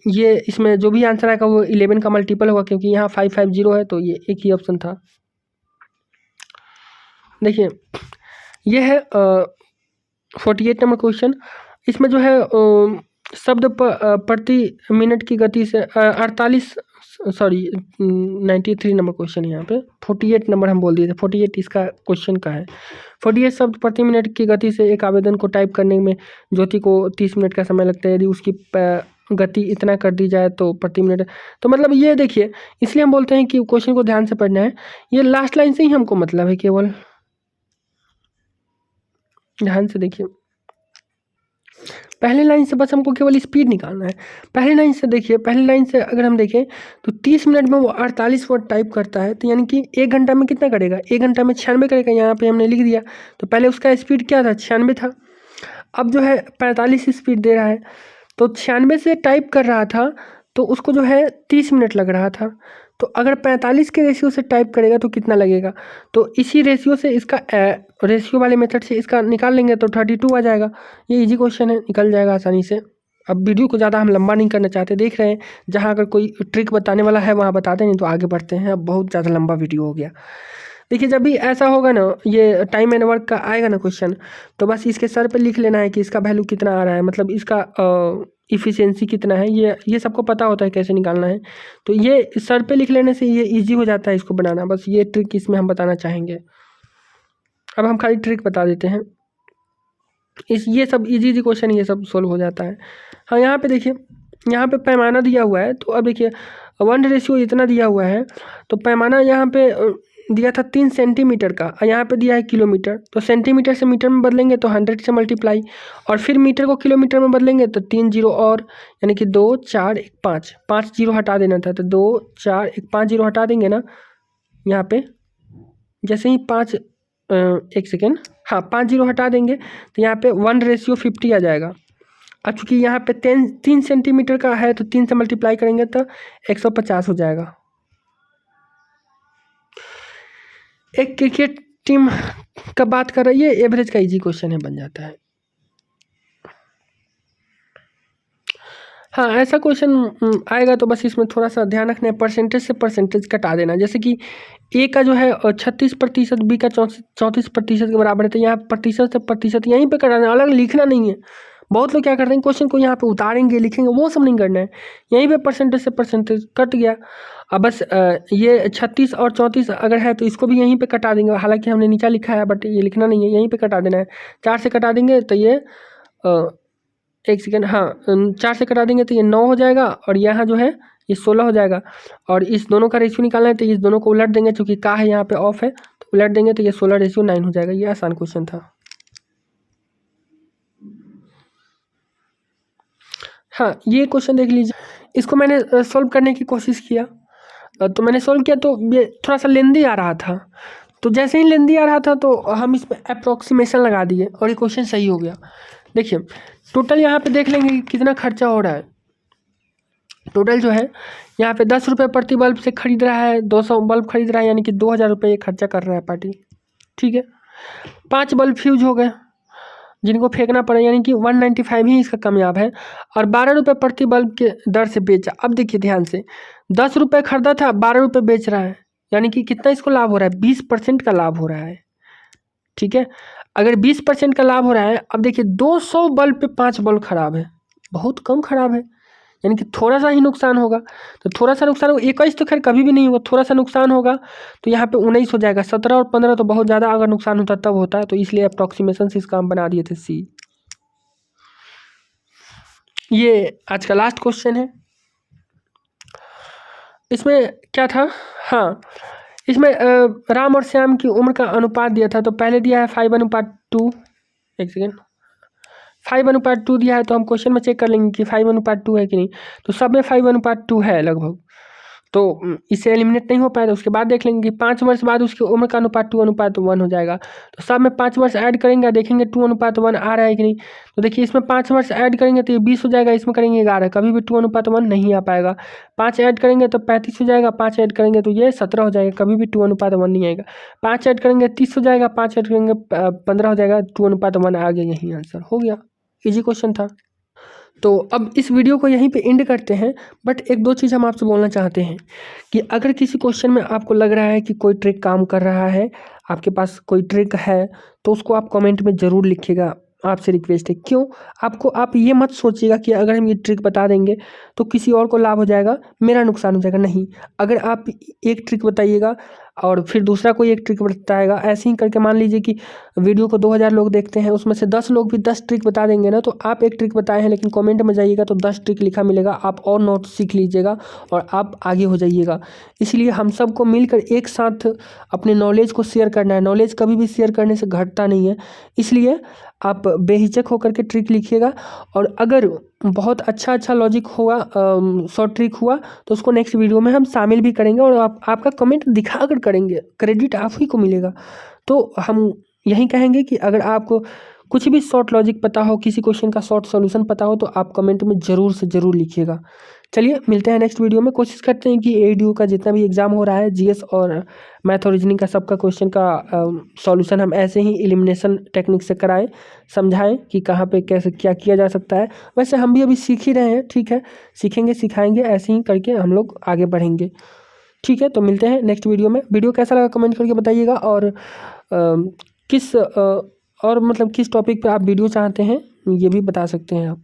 ये इसमें जो भी आंसर आएगा वो 11 का मल्टीपल होगा, क्योंकि यहाँ 550 है, तो ये एक ही ऑप्शन था। देखिए ये है 48 नंबर क्वेश्चन। इसमें जो है शब्द प्रति मिनट की गति से 93 नंबर क्वेश्चन है। यहाँ पे 48 नंबर हम बोल दिए थे, 48 इसका क्वेश्चन का है। 48 शब्द प्रति मिनट की गति से एक आवेदन को टाइप करने में ज्योति को 30 मिनट का समय लगता है। यदि उसकी गति इतना कर दी जाए तो प्रति मिनट, तो मतलब ये देखिए, इसलिए हम बोलते हैं कि क्वेश्चन को ध्यान से पढ़ना है। ये लास्ट लाइन से ही हमको मतलब है, केवल ध्यान से देखिए। पहले लाइन से बस हमको केवल स्पीड निकालना है। पहले लाइन से देखिए, पहले लाइन से अगर हम देखें तो 30 मिनट में वो 48 वर्ड टाइप करता है, तो यानी कि 1 घंटा में कितना करेगा, 1 घंटा में 96 करेगा। यहाँ पे हमने लिख दिया। तो पहले उसका स्पीड क्या था, 96 था। अब जो है 45 स्पीड दे रहा है, तो 96 से टाइप कर रहा था, तो उसको जो है 30 मिनट लग रहा था। तो अगर 45 के रेशियो से टाइप करेगा तो कितना लगेगा, तो इसी रेशियो से इसका रेशियो वाले मेथड से इसका निकाल लेंगे तो 32 आ जाएगा। ये इजी क्वेश्चन है, निकल जाएगा आसानी से। अब वीडियो को ज़्यादा हम लंबा नहीं करना चाहते, देख रहे हैं जहाँ अगर कोई ट्रिक बताने वाला है वहाँ बताते नहीं तो आगे बढ़ते हैं। अब बहुत ज़्यादा लंबा वीडियो हो गया। देखिए जब भी ऐसा होगा ना, ये टाइम एंड वर्क का आएगा ना क्वेश्चन, तो बस इसके सर पे लिख लेना है कि इसका वैल्यू कितना आ रहा है, मतलब इसका इफ़िशियंसी कितना है। ये सबको पता होता है कैसे निकालना है, तो ये सर पे लिख लेने से ये इजी हो जाता है इसको बनाना। बस ये ट्रिक इसमें हम बताना चाहेंगे। अब हम खाली ट्रिक बता देते हैं। ये सब इजी क्वेश्चन ये सब सोल्व हो जाता है। हाँ यहाँ पे देखिए, यहाँ पे पैमाना दिया हुआ है, तो अब देखिए 1:, इतना दिया हुआ है, तो पैमाना यहाँ पे दिया था 3 सेंटीमीटर का, और यहाँ पे दिया है किलोमीटर। तो सेंटीमीटर से मीटर में बदलेंगे तो 100 से मल्टीप्लाई, और फिर मीटर को किलोमीटर में बदलेंगे तो 3 जीरो और, यानी कि 2 4 1 5, 5 जीरो हटा देना था, तो 2 4 1 5 जीरो हटा देंगे ना यहाँ पे। जैसे ही 5 एक सेकेंड, हाँ 5 जीरो हटा देंगे तो यहाँ पे 1:50 आ जाएगा। अब चूँकि यहाँ पे 3 सेंटीमीटर का है तो 3 से मल्टीप्लाई करेंगे तो 150 हो जाएगा। एक क्रिकेट टीम का बात कर रही है, एवरेज का इजी क्वेश्चन है, बन जाता है। हाँ ऐसा क्वेश्चन आएगा तो बस इसमें थोड़ा सा ध्यान रखना है, परसेंटेज से परसेंटेज कटा देना। जैसे कि ए का जो है 36%, बी का 34% के बराबर है, तो यहाँ प्रतिशत से प्रतिशत यहीं पे कटाना, अलग लिखना नहीं है। बहुत लोग क्या करते हैं, क्वेश्चन को यहाँ पे उतारेंगे लिखेंगे, वो सब नहीं करना है। यहीं पे परसेंटेज से परसेंटेज कट गया। अब बस ये 36 और 34 अगर है तो इसको भी यहीं पे कटा देंगे। हालांकि हमने नीचा लिखा है बट ये लिखना नहीं है, यहीं पे कटा देना है। 4 से कटा देंगे तो ये एक सेकेंड, हाँ 4 से कटा देंगे तो ये 9 हो जाएगा, और यहाँ जो है ये 16 हो जाएगा। और इस दोनों का रेशियो निकालना है तो इस दोनों को उलट देंगे, चूँकि का है यहाँ पे ऑफ है तो उलट देंगे तो ये 16:9 हो जाएगा। ये आसान क्वेश्चन था। हाँ ये क्वेश्चन देख लीजिए, इसको मैंने सॉल्व करने की कोशिश किया, तो मैंने सॉल्व किया तो ये थोड़ा सा लेंदी आ रहा था। तो जैसे ही लेंदी आ रहा था तो हम इसमें अप्रोक्सीमेशन लगा दिए और ये क्वेश्चन सही हो गया। देखिए टोटल यहाँ पे देख लेंगे कि कितना खर्चा हो रहा है। टोटल जो है यहाँ पे 10 रुपये प्रति बल्ब से खरीद रहा है, 200 बल्ब खरीद रहा है, यानी कि 2000 रुपये ये खर्चा कर रहा है पार्टी। ठीक है, 5 बल्ब फ्यूज हो गए जिनको फेंकना पड़े, यानी कि 195 ही इसका कामयाब है, और 12 रुपये प्रति बल्ब के दर से बेचा। अब देखिए ध्यान से, 10 रुपये खरीदा था, 12 रुपये बेच रहा है, यानी कि कितना इसको लाभ हो रहा है, 20% का लाभ हो रहा है। ठीक है, अगर 20% का लाभ हो रहा है, अब देखिए 200 बल्ब पे 5 बल्ब खराब है, बहुत कम खराब है, यानी कि थोड़ा सा ही नुकसान होगा। तो थोड़ा सा नुकसान होगा, 21 तो खैर कभी भी नहीं होगा, थोड़ा सा नुकसान होगा तो यहाँ पे 19 हो जाएगा। 17 और 15 तो बहुत ज़्यादा अगर नुकसान होता तब होता है, तो इसलिए अप्रॉक्सीमेशन से इसका हम बना दिए थे सी। ये आज का लास्ट क्वेश्चन है। इसमें क्या था, हाँ इसमें राम और श्याम की उम्र का अनुपात दिया था, तो पहले दिया है 5:2, एक सेकेंड 5:2 दिया है, तो हम क्वेश्चन में चेक कर लेंगे कि 5:2 है कि नहीं। तो सब में 5:2 है लगभग, तो इससे एलिमिनेट नहीं हो पाया। तो उसके बाद देख लेंगे कि 5 वर्ष बाद उसकी उम्र का अनुपात 2:1 हो जाएगा। तो सब में 5 वर्ष ऐड करेंगे, देखेंगे 2:1 आ रहा है कि नहीं। तो देखिए इसमें 5 वर्ष ऐड करेंगे तो ये 20 हो जाएगा, इसमें करेंगे 11, कभी भी 2:1 नहीं आ पाएगा। 5 ऐड करेंगे तो 35 हो जाएगा, 5 ऐड करेंगे तो ये 17 हो जाएगा, कभी भी 2:1 नहीं आएगा। 5 ऐड करेंगे 30 हो जाएगा, 5 ऐड करेंगे 15 हो जाएगा, 2:1 आ गया, यही आंसर हो गया। इजी क्वेश्चन था। तो अब इस वीडियो को यहीं पे एंड करते हैं, बट एक दो चीज़ हम आपसे बोलना चाहते हैं कि अगर किसी क्वेश्चन में आपको लग रहा है कि कोई ट्रिक काम कर रहा है, आपके पास कोई ट्रिक है, तो उसको आप कमेंट में ज़रूर लिखिएगा। आपसे रिक्वेस्ट है, क्यों आप ये मत सोचिएगा कि अगर हम ये ट्रिक बता देंगे तो किसी और को लाभ हो जाएगा, मेरा नुकसान हो जाएगा। नहीं, अगर आप एक ट्रिक बताइएगा और फिर दूसरा कोई एक ट्रिक बताएगा, ऐसे ही करके मान लीजिए कि वीडियो को 2000 लोग देखते हैं, उसमें से 10 लोग भी 10 ट्रिक बता देंगे ना, तो आप एक ट्रिक बताए हैं लेकिन कमेंट में जाइएगा तो 10 ट्रिक लिखा मिलेगा, आप और नोट सीख लीजिएगा और आप आगे हो जाइएगा। इसलिए हम सबको मिलकर एक साथ अपने नॉलेज को शेयर करना है। नॉलेज कभी भी शेयर करने से घटता नहीं है, इसलिए आप बेहिचक होकर के ट्रिक लिखिएगा। और अगर बहुत अच्छा लॉजिक हुआ, शॉर्ट ट्रिक हुआ, तो उसको नेक्स्ट वीडियो में हम शामिल भी करेंगे और आपका कमेंट दिखा कर करेंगे, क्रेडिट आप ही को मिलेगा। तो हम यही कहेंगे कि अगर आपको कुछ भी शॉर्ट लॉजिक पता हो, किसी क्वेश्चन का शॉर्ट सॉल्यूशन पता हो, तो आप कमेंट में ज़रूर से ज़रूर लिखिएगा। चलिए मिलते हैं नेक्स्ट वीडियो में। कोशिश करते हैं कि ADU का जितना भी एग्ज़ाम हो रहा है, GS और मैथ और रीजनिंग का सबका क्वेश्चन का सॉल्यूशन हम ऐसे ही एलिमिनेशन टेक्निक से कराएं, समझाएं कि कहाँ पे कैसे क्या किया जा सकता है। वैसे हम भी अभी सीख ही रहे हैं, ठीक है, सीखेंगे सिखाएंगे, ऐसे ही करके हम लोग आगे बढ़ेंगे। ठीक है, तो मिलते हैं नेक्स्ट वीडियो में। वीडियो कैसा लगा कमेंट करके बताइएगा, और किस और मतलब किस टॉपिक पे आप वीडियो चाहते हैं ये भी बता सकते हैं आप।